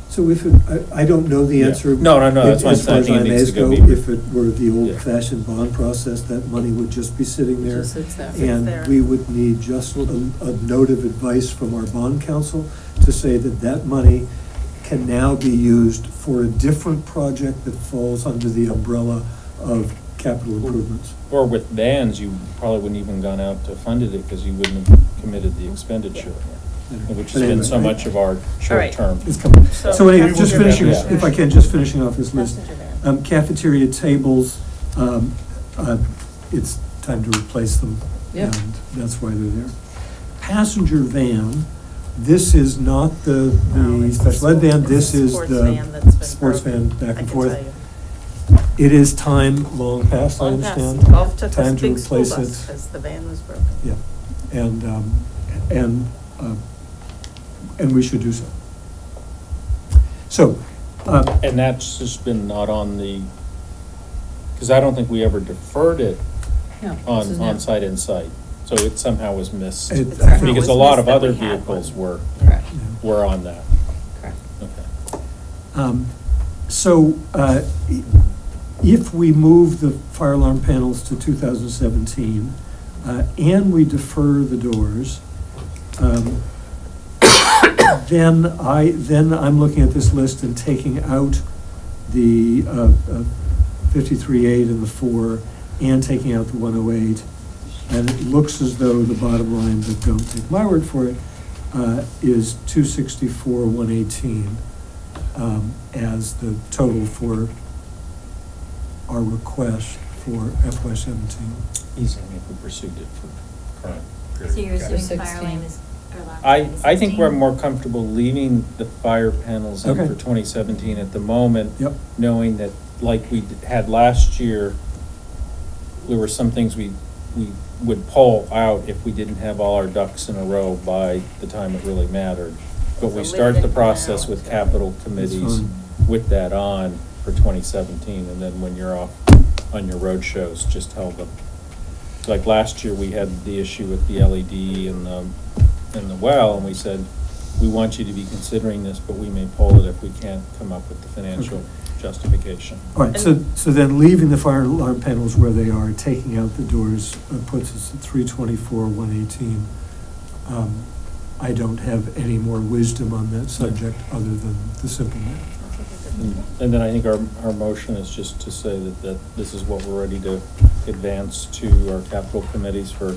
So if I don't know the Yeah. answer. No, that's why I'm As far as saying it needs IMAs to go go, be- if it were the Yeah. old-fashioned bond process, that money would just be sitting there. Just sits there. And we would need just a note of advice from our bond counsel to say that money can now be used for a different project that falls under the umbrella of capital improvements. Or with bands, you probably wouldn't even gone out to funded it, because you wouldn't have committed the expenditure. Which has been so much of our short term. It's coming. So So anyway, passenger just finishing, van. if I can, just finishing off this list. Passenger van. Cafeteria tables, it's time to replace them. Yep. And that's why they're there. Passenger van, this is not the It's a special ed van, it's a this is sports van the that's been sports van broken, back I and can forth. tell you. It is time long past, I Long past. understand. Golf took Time us to big school replace bus it. because the van was broken. Yeah, and we should do so. So, And that's just been not on the, because I don't think we ever deferred it No, this on, is new. on-site, in-site. So it somehow was missed. It- It's somehow Because a was lot of missed that other we had vehicles one. Correct, were on that. correct. Okay. So, if we move the fire alarm panels to 2017, and we defer the doors, then I'm looking at this list and taking out the 53.8 and the 4, and taking out the 108. And it looks as though the bottom line, but don't take my word for it, is 264,118 as the total for our request for FY17. Easily if we pursued it for current period. So you're assuming For fire 16. alarm is, or alarm I is think we're 16? more comfortable leaving the fire panels in Okay. for 2017 at the moment. Yep. Knowing that, like we had last year, there were some things we would pull out if we didn't have all our ducks in a row by the time it really mattered. But we So start leave it the in process now. with capital committees fine. with that on for 2017, and then when you're off on your road shows, just tell them. Like last year, we had the issue with the LED and the well, and we said, we want you to be considering this, but we may pull it if we can't come up with the financial justification. All right, so then leaving the fire alarm panels where they are, taking out the doors, puts us at 324,118. I don't have any more wisdom on that subject other than the simple math. And then I think our motion is just to say that this is what we're ready to advance to our capital committees for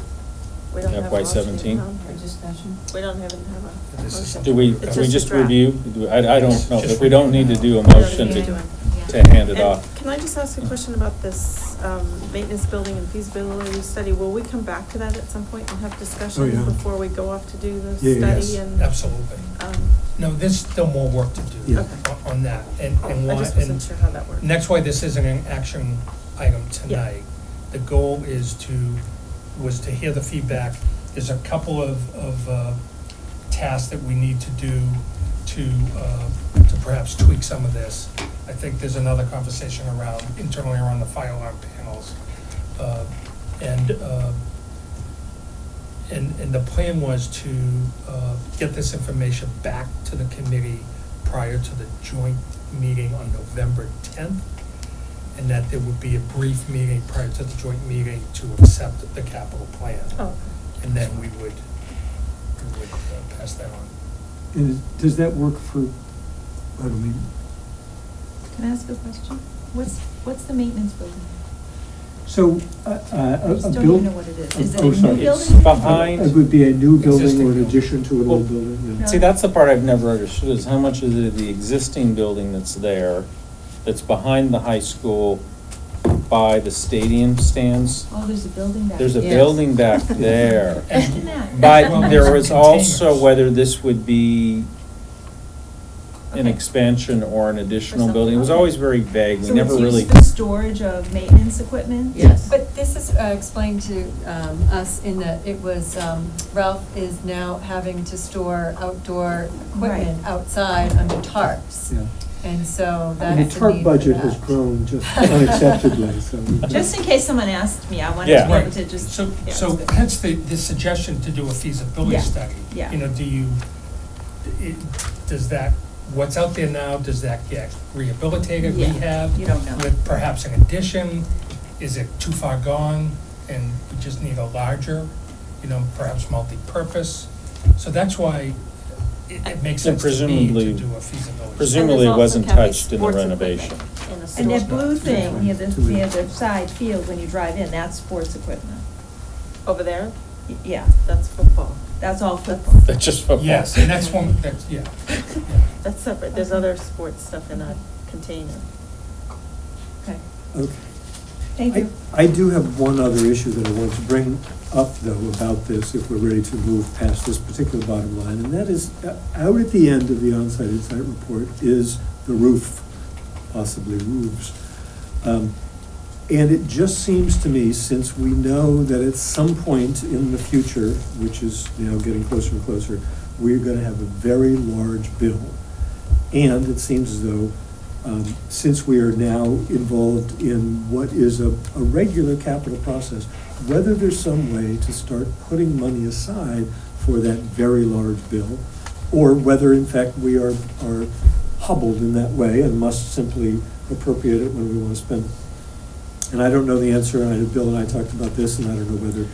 We don't have a FY motion, 17. no. For discussion. We don't even have a This is motion. Do we, It's can we just a just draft. review? I don't know, if we don't need to do a We don't motion need to do to it. hand it And off. can I just ask a question about this maintenance building and feasibility study? Will we come back to that at some point and have discussion yeah. before we go off to do the Yeah, study? Yes, And absolutely. um, No, there's still more work to do Yeah. Okay. on that. And I why, just wasn't and sure how that worked. that's why this isn't an action item tonight. The goal was to hear the feedback. There's a couple of tasks that we need to do to perhaps tweak some of this. I think there's another conversation internally around the fire alarm panels. And the plan was to get this information back to the committee prior to the joint meeting on November 10th, and that there would be a brief meeting prior to the joint meeting to accept the capital plan. Oh, And then we would pass that on. And does that work for, I don't mean, Can I ask a question? What's the maintenance building? so, I a just don't even building. know what it is. Is it a Oh, new sorry. It's building? behind. It would be a new building Existing or an building. addition to an old building, yeah. See, that's the part I've never understood, is how much is it the existing building that's there, that's behind the high school by the stadium stands? Oh, there's a building back. There's a Yes. building back there. Imagine that. But Well, there there's was containers. also whether this would be an Okay. expansion or an additional something building. It was else. always very vague. We So never it's really. used for storage of maintenance equipment? Yes. But this is explained to us in that it was, Ralph is now having to store outdoor equipment Right. outside under tarps. Yeah. And so And the that's the TARP need for budget has that. grown just unacceptably, so. Just in case someone asked me, I Yeah. wanted to just. So, yeah, so it's good. hence the suggestion to do a feasibility Yeah, study. yeah. You know, does that, what's out there now, does that get rehabilitated, Yeah, rehab? you don't know. With perhaps an addition? Is it too far gone and we just need a larger, perhaps multi-purpose? So that's why it makes And sense to me to presumably- do a feasibility. Presumably it wasn't touched in the renovation. And that Sports blue bag. thing near the, Too many. near the side field when you drive in, that's sports equipment. Over there? Yeah. that's football. That's all football. That's just football. Yes, and that's one, that's, yeah. That's separate. There's other sports stuff in that container. Okay, Okay. thank you. I do have one other issue that I want to bring up, though, about this, if we're ready to move past this particular bottom line, and that is, out at the end of the onsite insight report is the roof, possibly roofs. And it just seems to me, since we know that at some point in the future, which is now getting closer and closer, we're gonna have a very large bill. And it seems as though, since we are now involved in what is a regular capital process, whether there's some way to start putting money aside for that very large bill, or whether in fact we are hobbled in that way and must simply appropriate it when we want to spend it. And I don't know the answer. I know Bill and I talked about this, and I don't know whether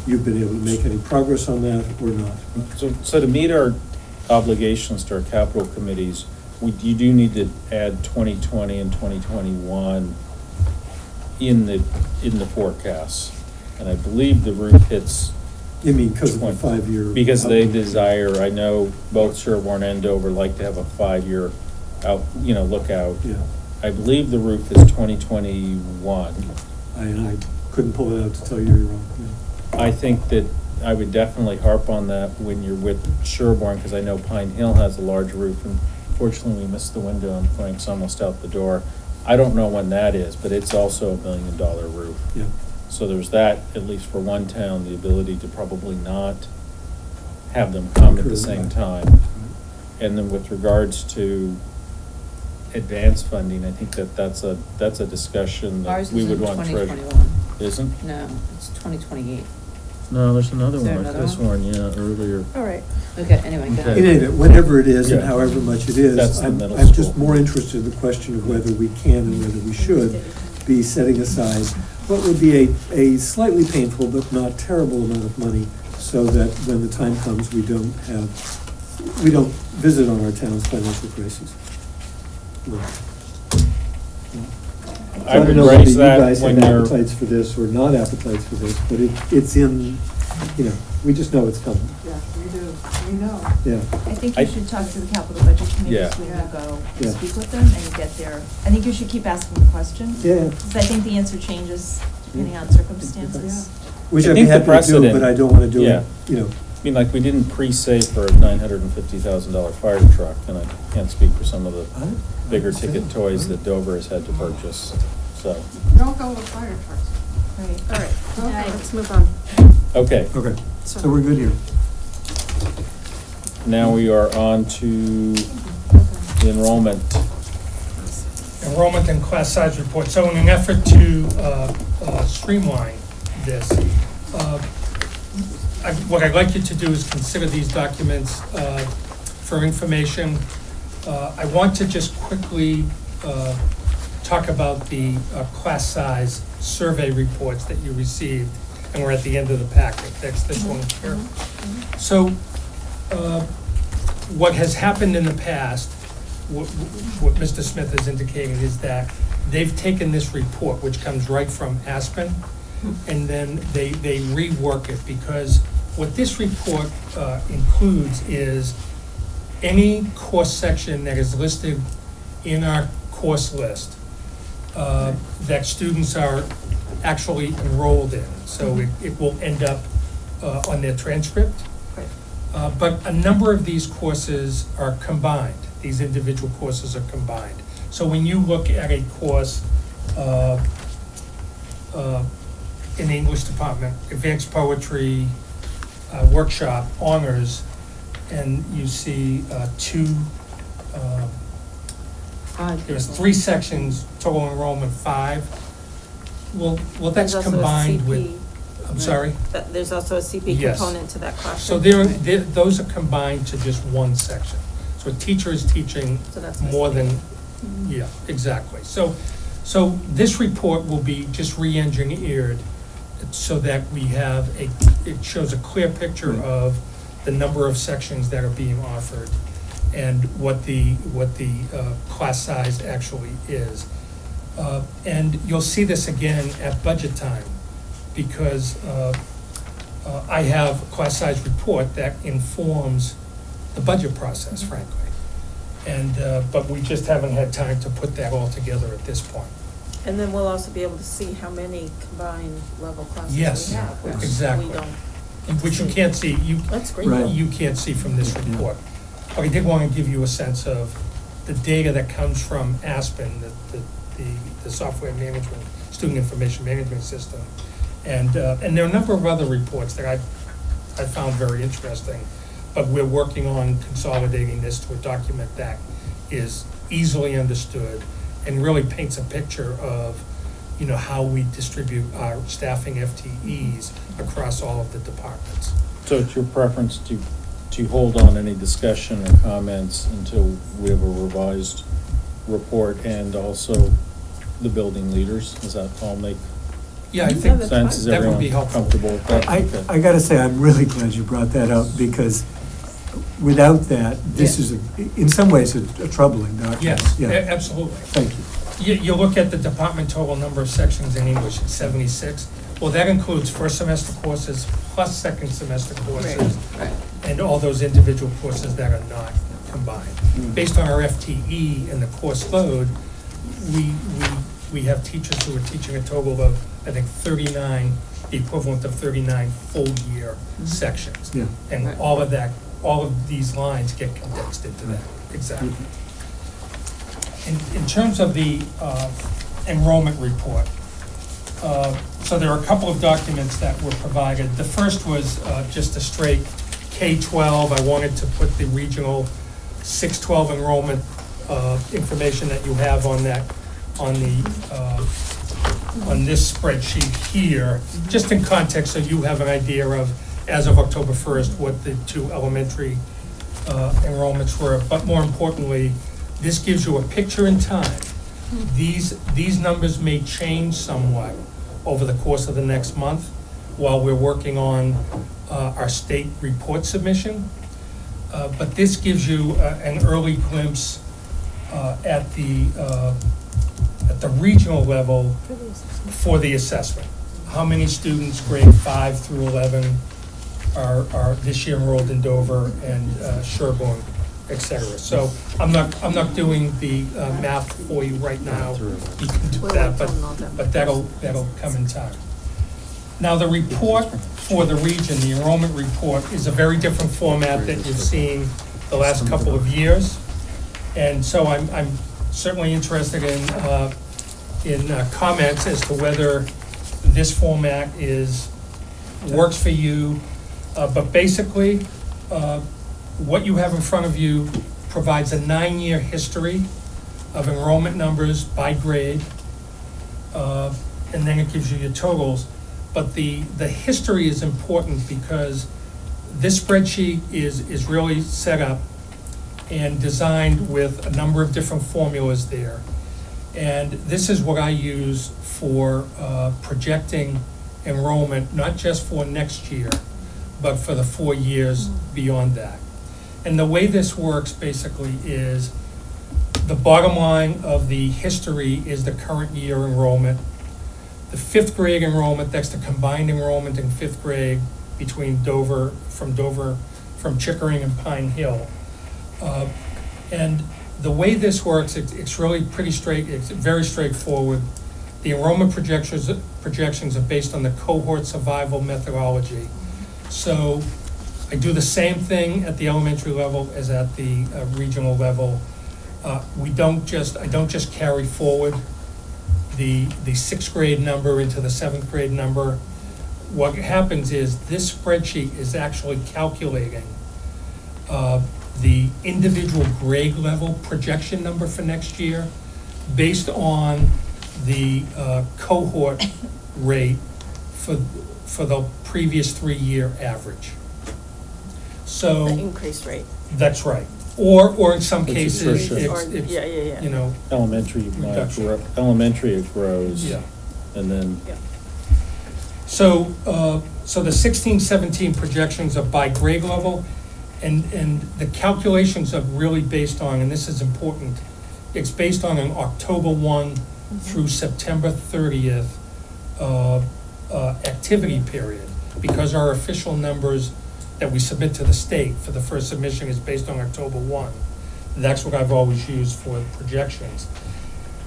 you've been able to make any progress on that or not. So to meet our obligations to our capital committees, you do need to add 2020 and 2021 in the forecasts. And I believe the roof hits. You mean because of the 5-year? Because they desire, I know both Sherborn and Dover like to have a 5-year lookout. Yeah. I believe the roof is 2021. I couldn't pull it out to tell you you're wrong. Yeah. I think that I would definitely harp on that when you're with Sherborn, because I know Pine Hill has a large roof, and fortunately we missed the window and Frank's almost out the door. I don't know when that is, but it's also $1 million roof. Yeah. So there's that, at least for one town, the ability to probably not have them come at the same time. And then with regards to advance funding, I think that's a discussion that we would want. Ours is in 2021. Isn't? No, it's 2028. No, there's another Is there one. I another could have one? sworn, yeah, earlier. All right. Okay, anyway, go ahead. In any event, whatever it is and Yeah. however much it is, That's the I'm middle just school. more interested in the question of whether we can and whether we should be setting aside what would be a slightly painful but not terrible amount of money, so that when the time comes, we don't visit on our town's financial crises. No. I don't would know whether raise you that guys when have you're. appetites for this or not appetites for this, but it's in, we just know it's coming. Yeah, we do, we know. Yeah. I think I- you should talk to the capital budget Yeah. committees when you go Yeah. speak with them and get their, I think you should keep asking the question. Yeah. Because I think the answer changes depending on circumstances. Which I I'd be think the happy to do, precedent- but I don't want to do Yeah. it, I mean, like, we didn't pre-save for a $950,000 fire truck, and I can't speak for some of the bigger ticket toys that Dover has had to purchase, so. Don't go with fire trucks. Right. All right. Okay. Let's move on. Okay, Okay, so we're good here. now we are on to the enrollment. Enrollment and class size report. So in an effort to streamline this, what I'd like you to do is consider these documents for information. I want to just quickly talk about the class size survey reports that you received, and we're at the end of the packet. That's this one here. So what has happened in the past, what Mr. Smith has indicated, is that they've taken this report, which comes right from Aspen, and then they rework it, because what this report includes is any course section that is listed in our course list that students are actually enrolled in. So it will end up on their transcript. But a number of these courses are combined. These individual courses are combined. So when you look at a course in the English department, advanced poetry, workshop, honors, and you see there's 3 sections, total enrollment 5. Well, that's There's also a combined CP. with, I'm sorry? There's also a CP Yes. component to that So classroom. those are combined to just one section. So a teacher is teaching So that's more than, misleading. yeah, exactly. So this report will be just re-engineered so that we have it shows a clear picture of the number of sections that are being offered and what the class size actually is. And you'll see this again at budget time, because I have a class size report that informs the budget process, frankly. And, but we just haven't had time to put that all together at this point. And then we'll also be able to see how many combined level classes Yes, we have, which exactly. we don't. Which you can't see, That's great. Right. you can't see from this report. But I did want to give you a sense of the data that comes from Aspen, the software management, student information management system. And there are a number of other reports that I found very interesting, but we're working on consolidating this to a document that is easily understood and really paints a picture of, you know, how we distribute our staffing FTEs across all of the departments. So it's your preference to hold on any discussion or comments until we have a revised report and also the building leaders? Does that all make Yeah, I think sense? Is that would everyone be helpful. comfortable with that? Okay. I gotta say, I'm really glad you brought that up, because without that, this is, in some ways, a troubling document. Yes, Yeah. absolutely. Thank you. You look at the department total number of sections in English, it's 76. Well, that includes first semester courses plus second semester courses, and all those individual courses that are not combined. Based on our FTE and the course load, we have teachers who are teaching a total of, I think, 39, the equivalent of 39 full-year sections. Yeah. And all of these lines get condensed into that, exactly. In terms of the enrollment report, so there are a couple of documents that were provided. The first was just a straight K-12. I wanted to put the regional 6-12 enrollment information that you have on that, on this spreadsheet here, just in context, so you have an idea of, as of October 1st, what the two elementary enrollments were. But more importantly, this gives you a picture in time. These numbers may change somewhat over the course of the next month while we're working on our state report submission. But this gives you an early glimpse at the regional level for the assessment. How many students grade 5 through 11 are this year enrolled in Dover and Sherborn, et cetera. So I'm not doing the math for you right now. You can do that, but that'll come in time. Now, the report for the region, the enrollment report, is a very different format that you've seen the last couple of years. And so I'm certainly interested in comments as to whether this format works for you. But basically, what you have in front of you provides a 9-year history of enrollment numbers by grade, and then it gives you your totals. But the history is important because this spreadsheet is really set up and designed with a number of different formulas there. And this is what I use for projecting enrollment, not just for next year, but for the 4 years beyond that. And the way this works basically is the bottom line of the history is the current year enrollment. The 5th grade enrollment, that's the combined enrollment in 5th grade between from Chickering and Pine Hill. And the way this works, it's really it's very straightforward. The enrollment projections are based on the cohort survival methodology. So I do the same thing at the elementary level as at the regional level. I don't just carry forward the 6th grade number into the 7th grade number. What happens is this spreadsheet is actually calculating the individual grade level projection number for next year based on the cohort rate for the previous 3-year average. So The increase rate. that's right. Or in some It's cases, attrition. it's, you know, Elementary, elementary it grows. yeah. And then, So the 16-17 projections are by grade level, and the calculations are really based on, and this is important, it's based on an October 1 through September 30th activity period. because our official numbers that we submit to the state for the first submission is based on October 1. That's what I've always used for projections.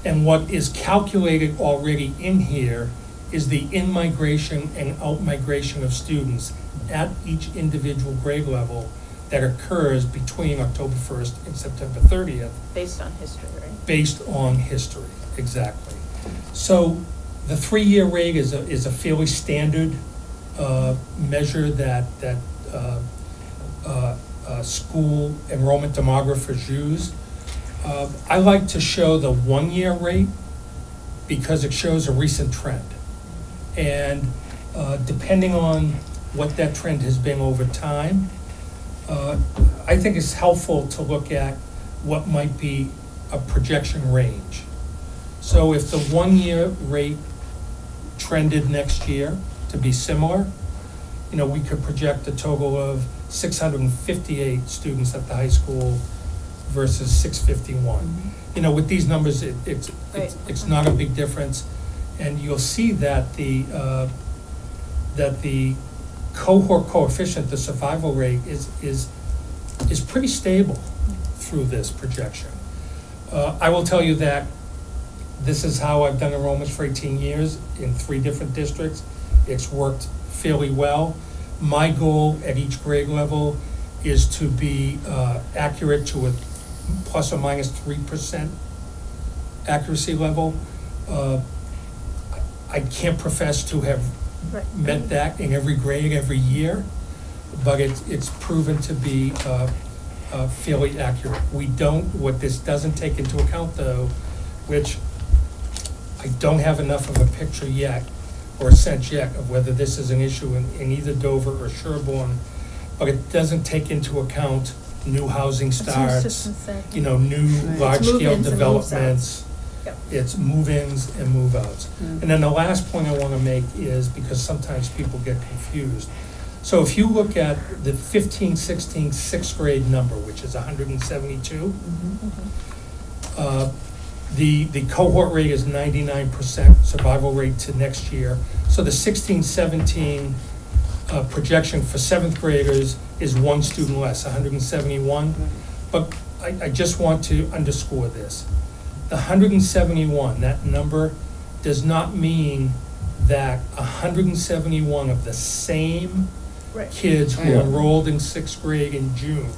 And what is calculated already in here is the in-migration and out-migration of students at each individual grade level that occurs between October 1st and September 30th. Based on history, right? Based on history, exactly. So the 3-year rate is a fairly standard measure that school enrollment demographers use. I like to show the 1-year rate because it shows a recent trend. And depending on what that trend has been over time, I think it's helpful to look at what might be a projection range. So if the 1-year rate trended next year to be similar, we could project a total of 658 students at the high school versus 651. Mm-hmm. With these numbers, it's not a big difference, and you'll see that the cohort coefficient, the survival rate, is pretty stable through this projection. I will tell you that this is how I've done enrollments for 18 years in 3 different districts. It's worked fairly well. My goal at each grade level is to be accurate to a plus or minus 3% accuracy level. I can't profess to have met that in every grade every year, but it's proven to be fairly accurate. What this doesn't take into account though, which I don't have enough of a picture yet, or a sense yet, of whether this is an issue in either Dover or Sherborn, but it doesn't take into account new housing starts, new large-scale developments. Yep. It's move-ins and move-outs. And then the last point I want to make is, because sometimes people get confused. So if you look at the 15-16 6th grade number, which is 172, the cohort rate is 99% survival rate to next year. So the 16-17 projection for 7th graders is 1 student less, 171. But I just want to underscore this. The 171, that number, does not mean that 171 of the same kids who enrolled in 6th grade in June,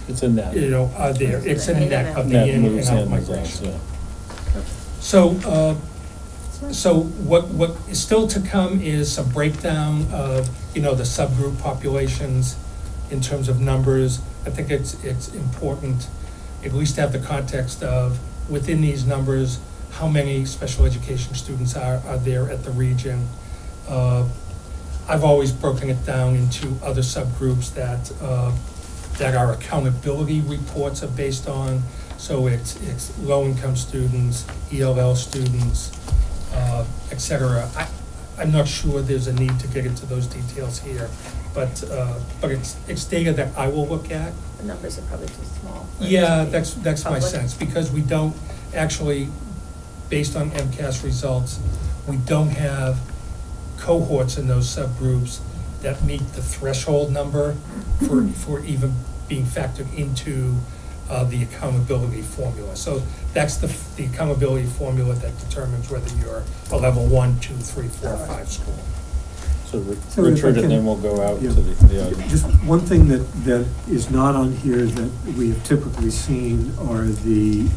It's a net. Are there. It's a net of the Net in and moves out in, migration. yeah. So what is still to come is some breakdown of, the subgroup populations in terms of numbers. I think it's important at least to have the context of, within these numbers, how many special education students are there at the region. I've always broken it down into other subgroups that our accountability reports are based on. So it's low-income students, ELL students, et cetera. I'm not sure there's a need to get into those details here, but it's data that I will look at. The numbers are probably too small. Yeah, that's my public. sense, because we don't actually, based on MCAS results, we don't have cohorts in those subgroups that meet the threshold number for even being factored into the accountability formula. So that's the accountability formula that determines whether you're a level 1, 2, 3, 4, 5 school. So So if I Richard, can- and then we'll go out Yeah. to the audience. Just one thing that is not on here that we have typically seen are the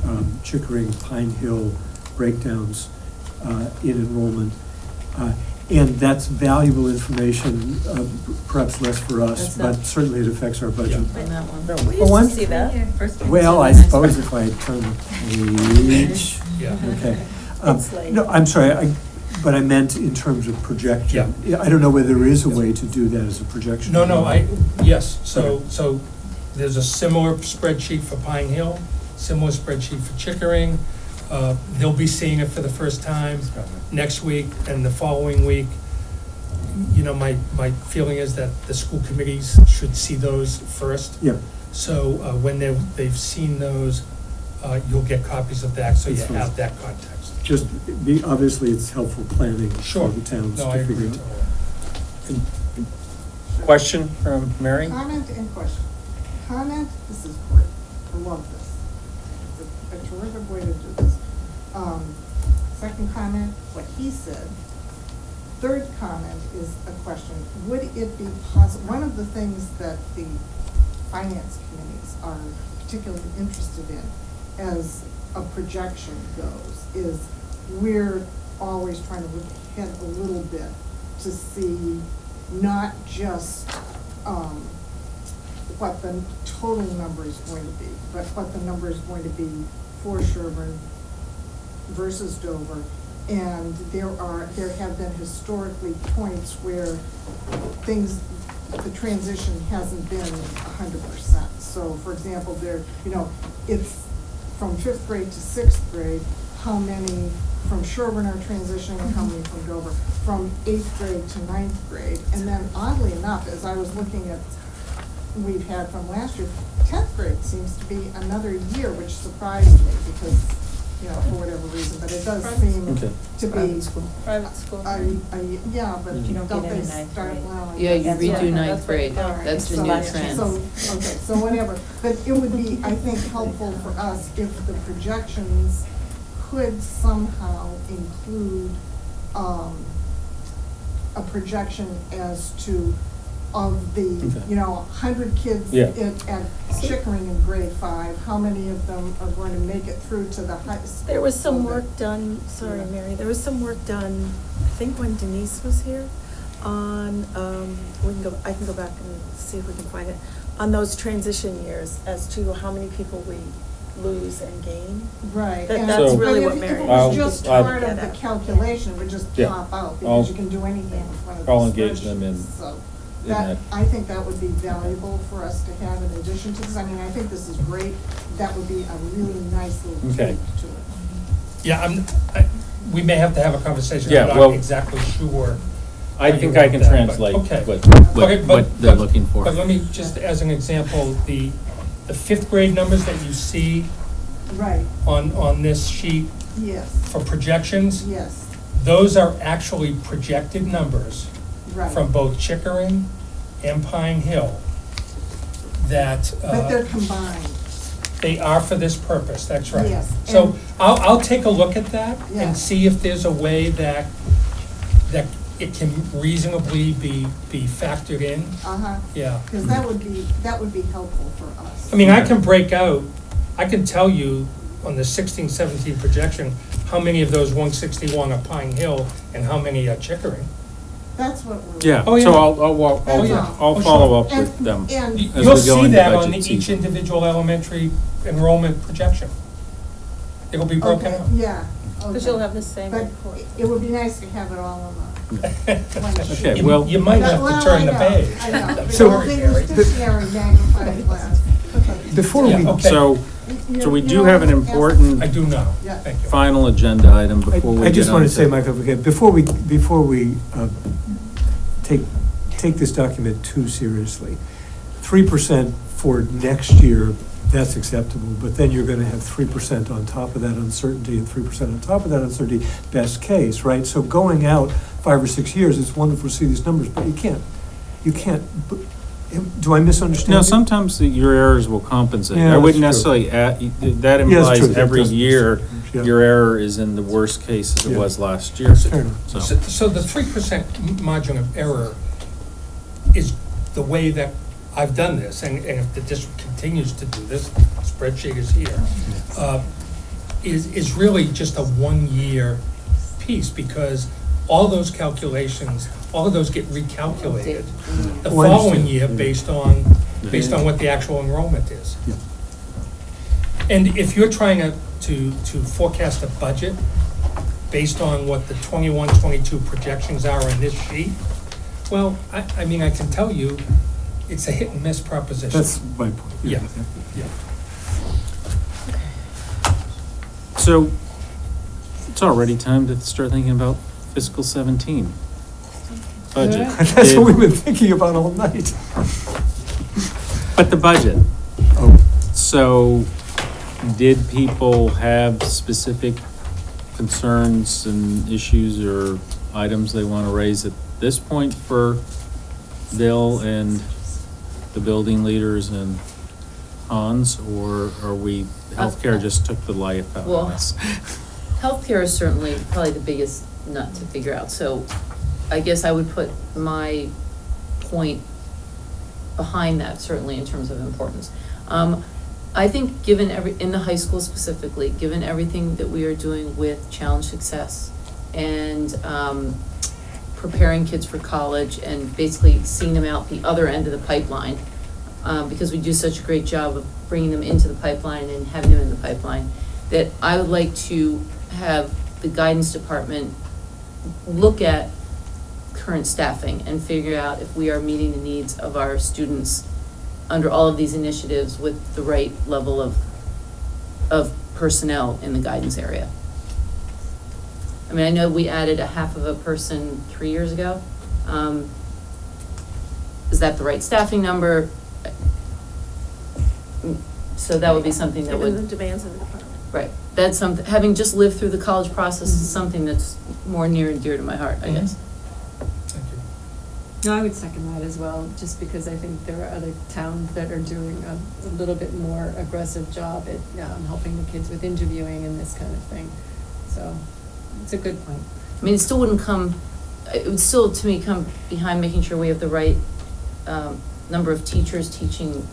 Chickering, Pine Hill breakdowns in enrollment. And that's valuable information, perhaps less for us, That's not- but certainly it affects our budget. On that one. We Oh, one- used to see that. First grade. Well, I suppose if I turn the page, Yeah. okay. It's late. No, I'm sorry, but I meant in terms of projection. I don't know whether there is a way to do that as a projection. No, yes, so there's a similar spreadsheet for Pine Hill, similar spreadsheet for Chickering. They'll be seeing it for the first time next week and the following week. My feeling is that the school committees should see those first. Yeah. So when they've seen those, you'll get copies of that, so you have that context. Just, obviously, it's helpful planning Sure. for the towns No, I to figure agree out. totally. Question from Mary? Comment and question. Comment, this is great. I love this. It's a terrific way to do this. Second comment, what he said. Third comment is a question. Would it be possible, one of the things that the finance committees are particularly interested in as a projection goes is we're always trying to look ahead a little bit to see not just what the total number is going to be, but what the number is going to be for Sherborn versus Dover. And there have been historically points where the transition hasn't been 100%. So for example, it's from 5th grade to 6th grade, how many from Sherborn are transitioning and how many from Dover, from 8th grade to 9th grade. And then oddly enough, as I was looking at, we've had from last year, 10th grade seems to be another year, which surprised me because, for whatever reason, but it does seem to be. Private school. Yeah, but You don't don't get they into ninth start, grade. well. Yeah, you that's redo right. ninth grade. That's the So new that's- trend. So whatever, but it would be, I think, helpful for us if the projections could somehow include, a projection as to, of the, Okay. 100 kids Yeah. at Chickering in grade 5, how many of them are going to make it through to the high school? There was some so that- work done, sorry, Yeah. Mary, there was some work done, I think when Denise was here, on, I can go back and see if we can find it, on those transition years as to how many people we lose and gain. Right. That- and- that's So- really but what if Mary it I'll- was just I'll- part of the calculation, it would just Yeah. pop out, I'll- because you can do anything with one of I'll those engage them in- spreadsheets. So in that, that. I think that would be valuable for us to have in addition to this. I mean, I think this is great. That would be a really nice little Okay. tweak to it. Yeah, we may have to have a conversation. Yeah, I'm well- not exactly sure. I think I can That, but- translate okay. what Okay, but- they're looking for. But let me just, as an example, the 5th grade numbers that you see Right, on this sheet yes, for projections, yes, those are actually projected numbers right. from both Chickering and Pine Hill that, But they're combined. they are for this purpose, that's right. Yes, So and- I'll take a look at that Yeah. and see if there's a way that it can reasonably be factored in. Uh-huh, Yeah. because that would be helpful for us. I mean, I can break out, I can tell you on the 16-17 projection, how many of those 161 are Pine Hill and how many are Chickering. That's what we're. Yeah, Oh, yeah. so Oh, yeah. I'll Oh, follow sure. up with them. And You- As we You'll go see into that on budget each season. individual elementary enrollment projection. It'll be broken Okay, out. yeah. Because you'll have the same But report. it would be nice to have it all on one sheet. Okay, You- well- You might have Well, to turn the I know, page. I know, but So- all they use dictionary magnifying glass. Before Yeah, we, okay. So we do have an important I do know, Yeah. thank you. final agenda item before we I just get want on to say, Michael, okay, before we take this document too seriously, 3% for next year, that's acceptable, but then you're gonna have 3% on top of that uncertainty and 3% on top of that uncertainty, best case, right? So going out 5 or 6 years, it's wonderful to see these numbers, but you can't, do I misunderstand? No, you? sometimes your errors will compensate. Yeah, I wouldn't that's true. necessarily add, that Yeah, that's implies true. That every does- year, yeah. your error is in the worst case as it Yeah. was last year. Fair enough. So, So the 3% margin of error is the way that I've done this, and if the district continues to do this, spreadsheet is here, is really just a 1-year piece, because all those calculations, all of those get recalculated the Oh, I following understand. year based on what the actual enrollment is. Yeah. And if you're trying to forecast a budget based on what the 21-22 projections are on this sheet, well, I mean, I can tell you, it's a hit and miss proposition. That's my point. Yeah, yeah. so it's already time to start thinking about fiscal 17 budget. That's what we've been thinking about all night. But the budget. Oh, So, did people have specific concerns and issues or items they want to raise at this point for Bill and the building leaders and Hans, or are we, healthcare just took the life out Well, of us? Healthcare is certainly probably the biggest nut to figure out, so I guess I would put my point behind that, certainly in terms of importance. I think given in the high school specifically, given everything that we are doing with Challenge Success and preparing kids for college and basically seeing them out the other end of the pipeline, because we do such a great job of bringing them into the pipeline and having them in the pipeline, that I would like to have the guidance department look at current staffing and figure out if we are meeting the needs of our students under all of these initiatives with the right level of personnel in the guidance area. I mean, I know we added a half of a person 3 years ago. Is that the right staffing number? So that would be something that would. Given the demands of the department. Right, that's something, having just lived through the college process is something that's more near and dear to my heart, I guess. Thank you. No, I would second that as well, just because I think there are other towns that are doing a little bit more aggressive job at helping the kids with interviewing and this kind of thing. So it's a good point. I mean, it still wouldn't come, it would still, to me, come behind making sure we have the right number of teachers teaching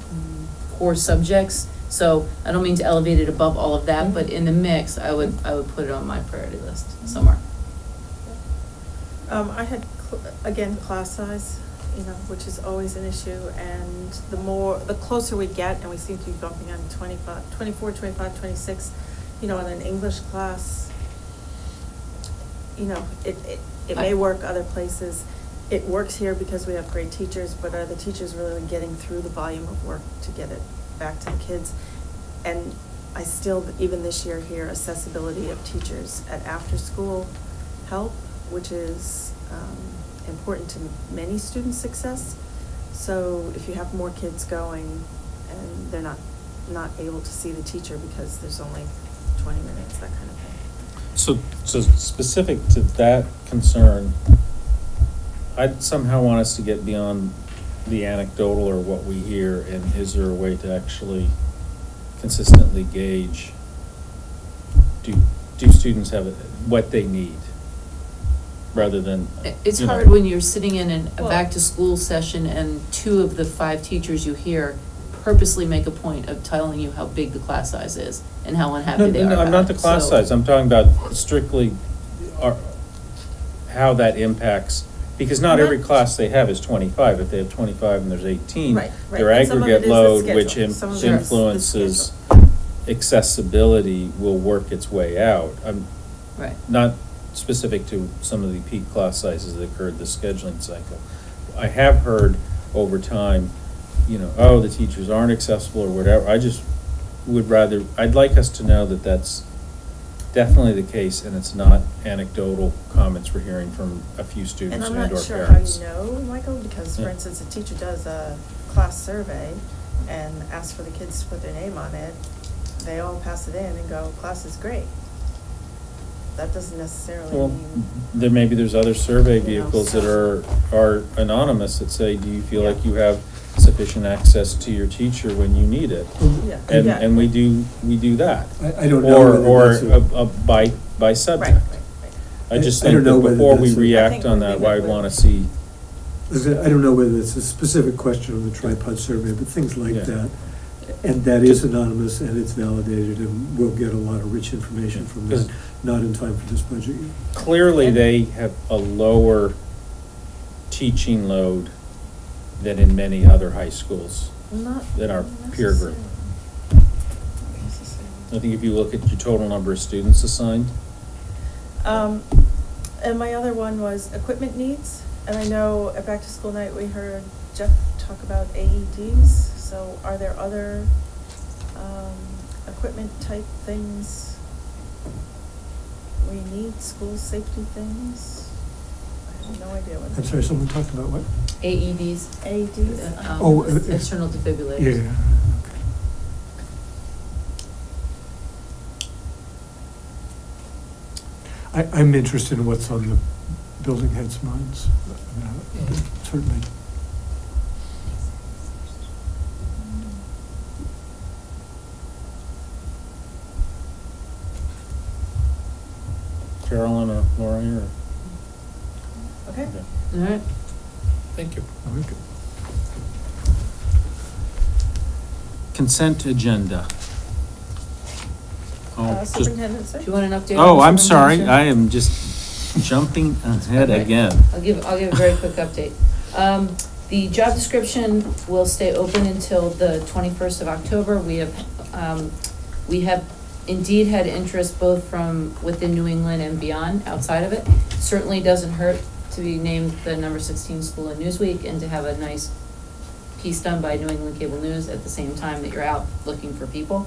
core subjects. So I don't mean to elevate it above all of that, but in the mix, I would put it on my priority list somewhere. I had, again, class size, you know, which is always an issue, and the closer we get, and we seem to be bumping on 25, 24, 25, 26, you know, in an English class, you know, it may work other places. It works here because we have great teachers, but are the teachers really getting through the volume of work to get it back to the kids? And I still, even this year, hear accessibility of teachers at after-school help, which is important to many students' success. So if you have more kids going and they're not able to see the teacher because there's only 20 minutes, that kind of thing. So specific to that concern, I'd somehow want us to get beyond the anecdotal or what we hear, and is there a way to actually consistently gauge, do students have what they need, rather than, it's hard when you're sitting in a back-to-school session and 2 of the 5 teachers you hear purposely make a point of telling you how big the class size is and how unhappy they are. No, I'm not the class size, I'm talking about strictly how that impacts. Because not every class they have is 25. If they have 25 and there's 18, right. their aggregate load, which influences accessibility, will work its way out. Right. Not specific to some of the peak class sizes that occurred this scheduling cycle. I have heard over time, you know, oh, the teachers aren't accessible or whatever. I just would rather, I'd like us to know that that's definitely the case, and it's not anecdotal comments we're hearing from a few students and or parents. And I'm not sure how you know, Michael, because for instance, a teacher does a class survey and asks for the kids to put their name on it. They all pass it in and go, class is great. That doesn't necessarily mean. There's other survey vehicles that are anonymous that say, do you feel like you have sufficient access to your teacher when you need it? Yeah. And we do that. I don't know. Or by subject. Right. I just think that before we react on that, I want to see. I don't know whether it's a specific question on the tripod survey, but things like that. And that is anonymous and it's validated, and we'll get a lot of rich information from that, not in time for this budget year. Clearly, they have a lower teaching load than in many other high schools in our peer group. I think if you look at your total number of students assigned. And my other one was equipment needs. And I know at Back to School Night, we heard Jeff talk about AEDs. So are there other equipment type things we need, school safety things? I have no idea what. I'm sorry, someone talked about what? AEDs. AEDs? External defibrillators. Yeah. I'm interested in what's on the building heads' minds. Certainly. Carolyn or Lori or? Okay. All right. Thank you. Consent agenda. Oh, just, Superintendent, sir? Do you want an update? oh, on I'm sorry, superintendent? I am just jumping ahead Okay. again. I'll give a very quick update. The job description will stay open until the 21st of October. We have indeed had interest both from within New England and beyond, outside of it. Certainly doesn't hurt to be named the number 16 school in Newsweek and to have a nice piece done by New England Cable News at the same time that you're out looking for people,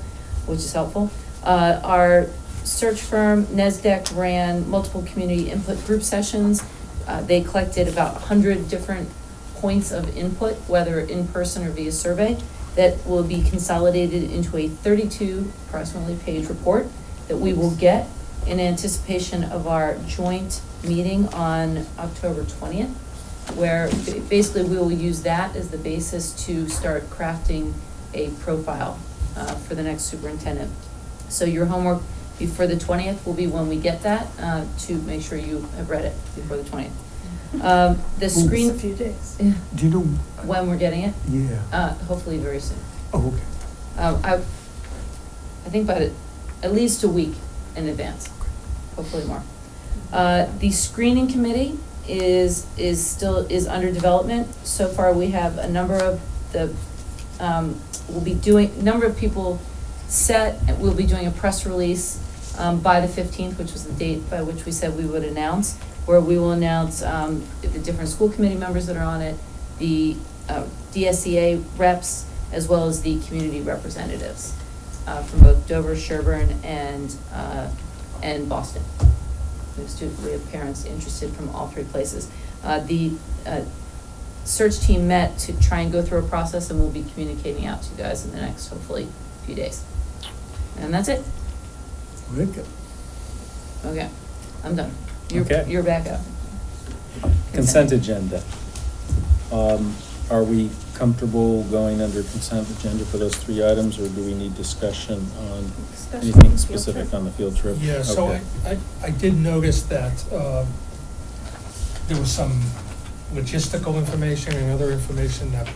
which is helpful. Our search firm, NESDEC, ran multiple community input group sessions. They collected about 100 different points of input, whether in person or via survey, that will be consolidated into a 32 approximately page report that we will get in anticipation of our joint meeting on October 20th, where basically we will use that as the basis to start crafting a profile for the next superintendent. So your homework before the 20th will be when we get that, to make sure you have read it before the 20th. The screen. It's a few days. Yeah. Do you know? When we're getting it? Yeah. Hopefully very soon. Oh, okay. I think by at least a week in advance, hopefully more. The screening committee is under development. So far, we have a number of number of people set, and we'll be doing a press release by the 15th, which was the date by which we said we would announce, where we will announce the different school committee members that are on it, the DSEA reps, as well as the community representatives from both Dover-Sherborn and Boston. We have parents interested from all three places. The search team met to try and go through a process, and we'll be communicating out to you guys in the next, hopefully, few days. And that's it. Okay. Okay, I'm done. Okay. You're back up. Consent agenda. Are we comfortable going under consent agenda for those three items, or do we need discussion on anything specific on the field trip? Yeah, so Okay. I did notice that there was some logistical information and other information that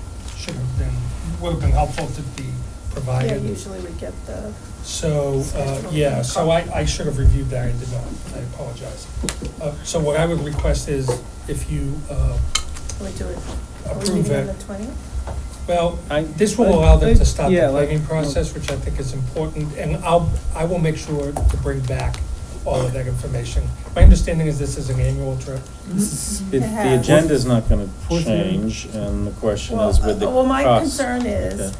would have been helpful to be provided. Yeah, usually we get the. So, yeah, so I should have reviewed that, I did not, I apologize. So what I would request is if you We do it. Are we approve meeting on it. the 20th? Well, this will allow them to start yeah, the like- planning process, which I think is important, and I will make sure to bring back all of that information. My understanding is this is an annual trip. The agenda's not gonna change, and the question is with the cost. Well, my concern is, Okay.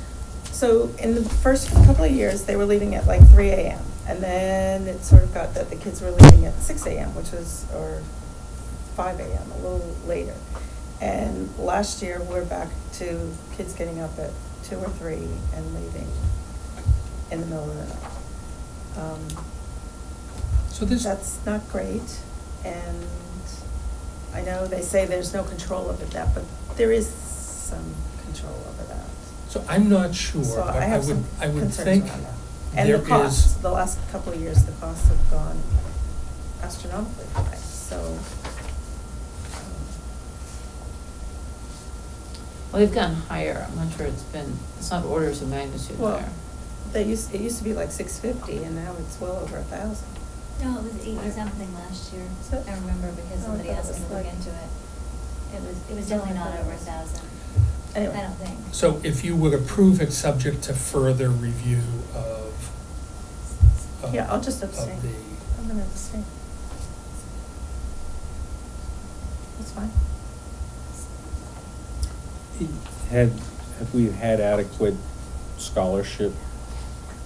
so in the first couple of years, they were leaving at like 3 a.m. And then it sort of got that the kids were leaving at 6 a.m., or 5 a.m., a little later. And last year, we're back to kids getting up at 2 or 3 and leaving in the middle of the night. So this, That's not great, and I know they say there's no control over that, but there is some control over that. so I'm not sure, So but I have some I would concerns think around that. And there the costs, is, the last couple of years, the costs have gone astronomically high, so. Well, they've gone higher. I'm not sure it's not orders of magnitude Well, higher. it used to be like 650, and now it's well over 1,000. No, it was 80-something last year. Is it? I remember because Oh, I somebody thought it asked me was to look like- into it. It was No, I definitely not thought it over was- 1,000. I Anyway, don't think. so if you would approve it subject to further review of yeah, I'll just abstain. of the, I'm gonna abstain. That's fine. Have we had adequate scholarship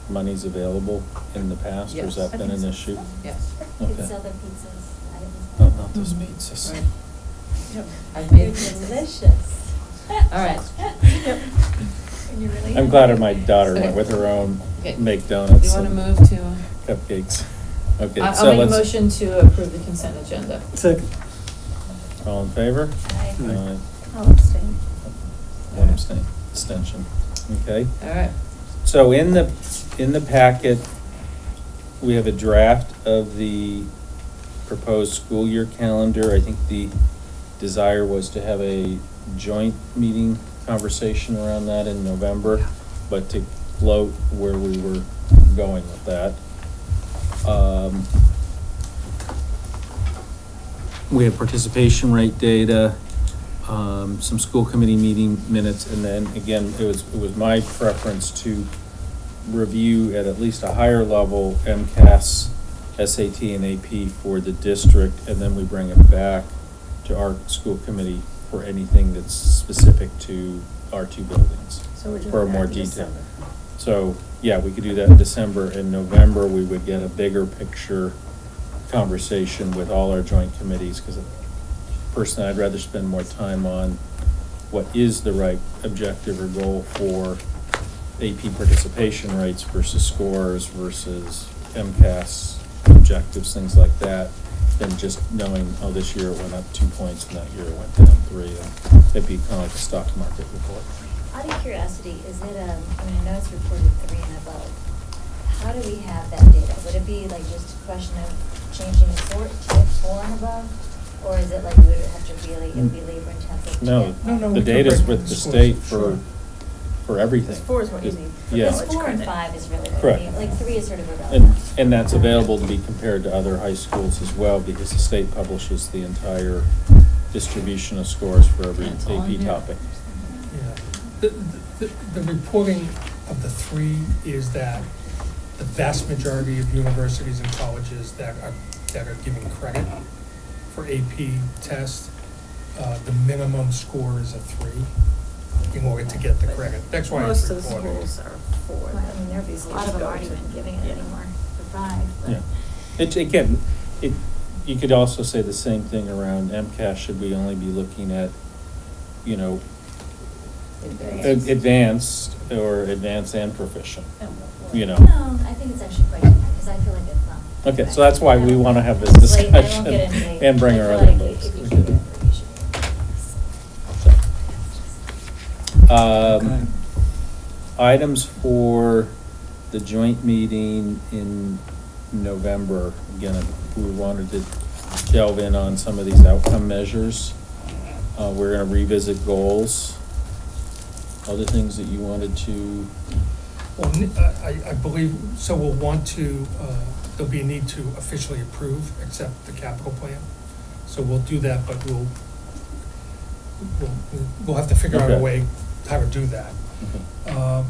monies available in the past, or has Yes. that been an issue? Yes. Okay. It's other pizzas. No, not those pizzas. Right. Yep. I've made They're delicious. All right. Yep. And you're really I'm glad hungry. my daughter Okay. went with her own Okay. make Do donuts you want to and move to? cupcakes. Okay, I'll so make a let's, motion to approve the consent agenda. Second. all in favor? Aye. Aye. I'll abstain. One abstention. Okay. All right. So in the packet, we have a draft of the proposed school year calendar. I think the desire was to have a joint meeting conversation around that in November, but to float where we were going with that. We have participation rate data, some school committee meeting minutes, and then again, it was my preference to review at least a higher level MCAS, SAT, and AP for the district, and then we bring it back to our school committee for anything that's specific to our two buildings. So we're doing for that more in detail. December. So, yeah, we could do that in December. In November, we would get a bigger picture conversation with all our joint committees, because personally, I'd rather spend more time on what is the right objective or goal for AP participation rates versus scores versus MCAS objectives, things like that, than just knowing, oh, this year it went up 2 points and that year it went down 3. It'd be kind of like a stock market report. Out of curiosity, is it, I know it's reported 3 and above. How do we have that data? Would it be like just a question of changing the sort to 4 and above? Or is it like we would have to really, it would be labor intensive? No, No, the data's with the state for everything. 4 is what you need. Yeah. Because 4 and 5 is really what Correct. I mean. Like 3 is sort of irrelevant. And that's available to be compared to other high schools as well, because the state publishes the entire distribution of scores for every It's all in AP there. topic. Yeah. The reporting of the 3 is that the vast majority of universities and colleges that are giving credit for AP test, the minimum score is a 3 in order to get the credit. That's why it's Most of the reported. schools are 4. Well, I mean, there are a lot of them aren't even giving it anymore for 5. But Yeah. Again, you could also say the same thing around MCAS. Should we only be looking at, you know, advanced or advanced and proficient, you know? No, I think it's actually quite different, because I feel like it's not. Okay, so that's why we want to have this Like, I discussion won't get into and bring I our feel other like folks. if you should do it, you should do it. Items for the joint meeting in November. Again, we wanted to delve in on some of these outcome measures. We're going to revisit goals. Other things that you wanted to? Well, I believe, so we'll want to, there'll be a need to officially approve, accept the capital plan. So we'll do that, but we'll have to figure out a Okay. way how to do that. Okay.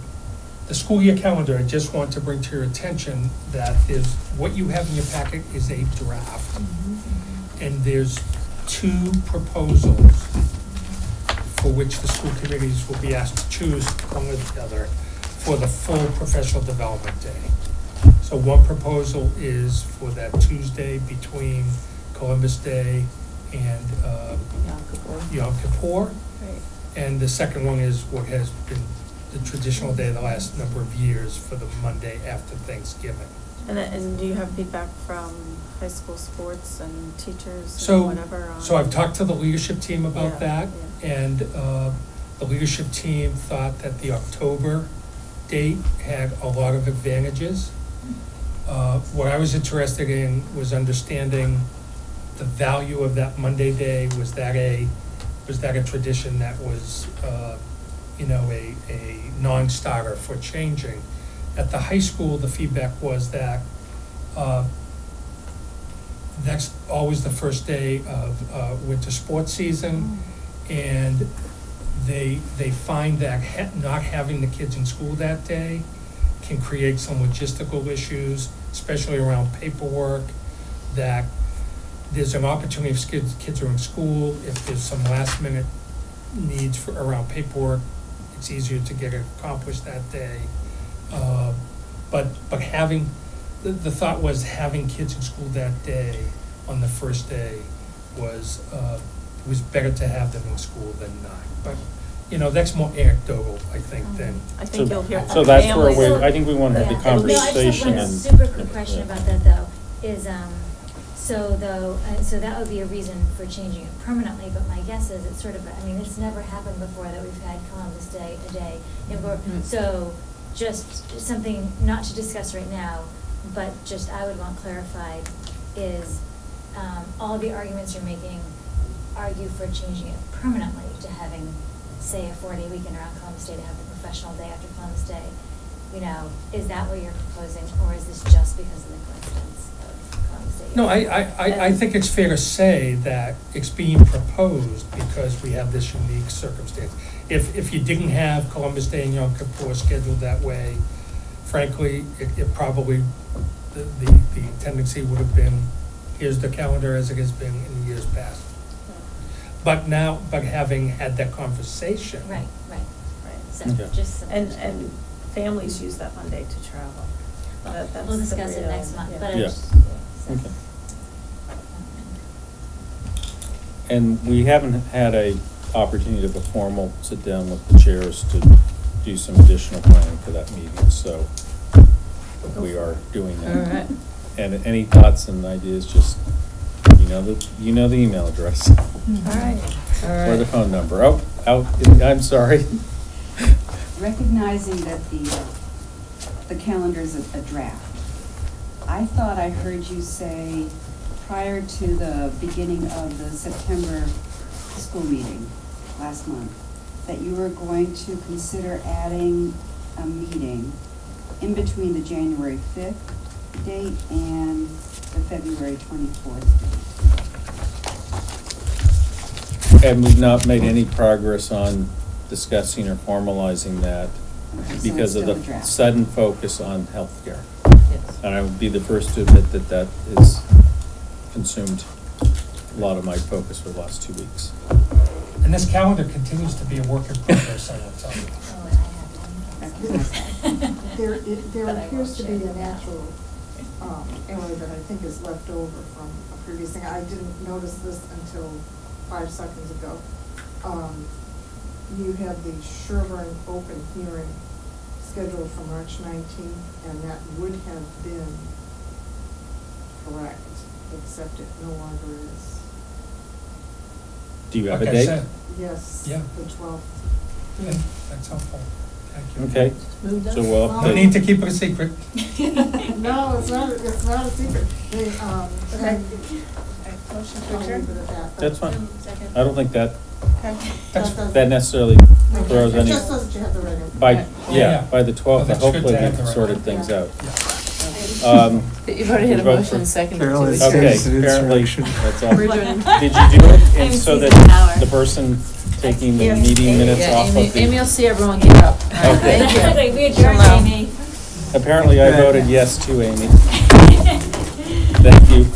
The school year calendar, I just want to bring to your attention that what you have in your packet is a draft. And there's 2 proposals for which the school committees will be asked to choose one or the other for the full professional development day. So one proposal is for that Tuesday between Columbus Day and Yom Kippur. Right. And the second one is what has been the traditional day the last number of years for the Monday after Thanksgiving. And do you have feedback from high school sports and teachers So, and whatever? so I've talked to the leadership team about Yeah, that, and the leadership team thought that the October date had a lot of advantages. What I was interested in was understanding the value of that Monday day. Was that a tradition that was, a non-starter for changing? At the high school, the feedback was that that's always the first day of winter sports season, and they find that not having the kids in school that day can create some logistical issues, especially around paperwork, that there's an opportunity if kids are in school, if there's some last minute needs around paperwork, it's easier to get it accomplished that day. But having, the thought was having kids in school that day, on the first day, was better to have them in school than not. But, that's more anecdotal, I think, than. I think you'll hear So from that's where families. I think we want to have the Yeah. No, I just conversation have one and. super quick question about that though, is, so that would be a reason for changing it permanently, but my guess is it's sort of, it's never happened before that we've had Columbus Day a day. So just something not to discuss right now, but just I would want clarified is, all the arguments you're making argue for changing it permanently to having, say, a 4-day weekend around Columbus Day, to have a professional day after Columbus Day. You know, is that what you're proposing, or is this just because of the coincidence of Columbus Day? No, I think it's fair to say that it's being proposed because we have this unique circumstance. If you didn't have Columbus Day and Yom Kippur scheduled that way, frankly, it probably, the tendency would have been, here's the calendar as it has been in years past. But having had that conversation. Right. So, Okay. just. And families use that Monday to travel. That's We'll the discuss it real- next month, yeah. but Yeah. it's, so. Okay. And we haven't had a opportunity of a formal sit down with the chairs to do some additional planning for that meeting, so we are doing that. All right. And any thoughts and ideas, just, you know the email address. All right. Or the phone number. I'm sorry. Recognizing that the calendar is a draft, I thought I heard you say prior to the beginning of the September school meeting last month, that you were going to consider adding a meeting in between the January 5th date and the February 24th date. And we've not made any progress on discussing or formalizing that Okay, so because it's of still a the draft. sudden focus on healthcare. Yes. And I would be the first to admit that that is consumed a lot of my focus for the last 2 weeks. And this calendar continues to be a work in progress, I will tell you. Oh, I have that. There But I appears won't to share be a that. natural error that I think is left over from a previous thing. I didn't notice this until 5 seconds ago. You have the Sherborn open hearing scheduled for March 19th, and that would have been correct, except it no longer is. Do you have a Like I date? said, Yes, Yeah. the 12th. yeah, that's helpful. Thank you. Okay, Moved on. so we'll No need to update. keep it a secret. No, it's not a secret. They, Okay. Motion to I'll adjourn? leave it at that. That's fine. Second. I don't think that That's- that necessarily throws It any, just says that you have the right information. by, Yeah. by the 12th, Well, that's good hopefully to have we've the right- sorted things out. Yeah. You've already had a We vote motion, for- second. Carol, it's- Okay, It's an apparently, insurrection. that's all. We're doing. Did you do it? And I'm so seizing that power. the person taking the Yes, meeting Amy. minutes Yeah, off Amy, of the. Amy will see everyone get up. All right, Okay. thank you. Exactly, we adjourned, Hello. Amy. Apparently I voted yes to Amy. Thank you.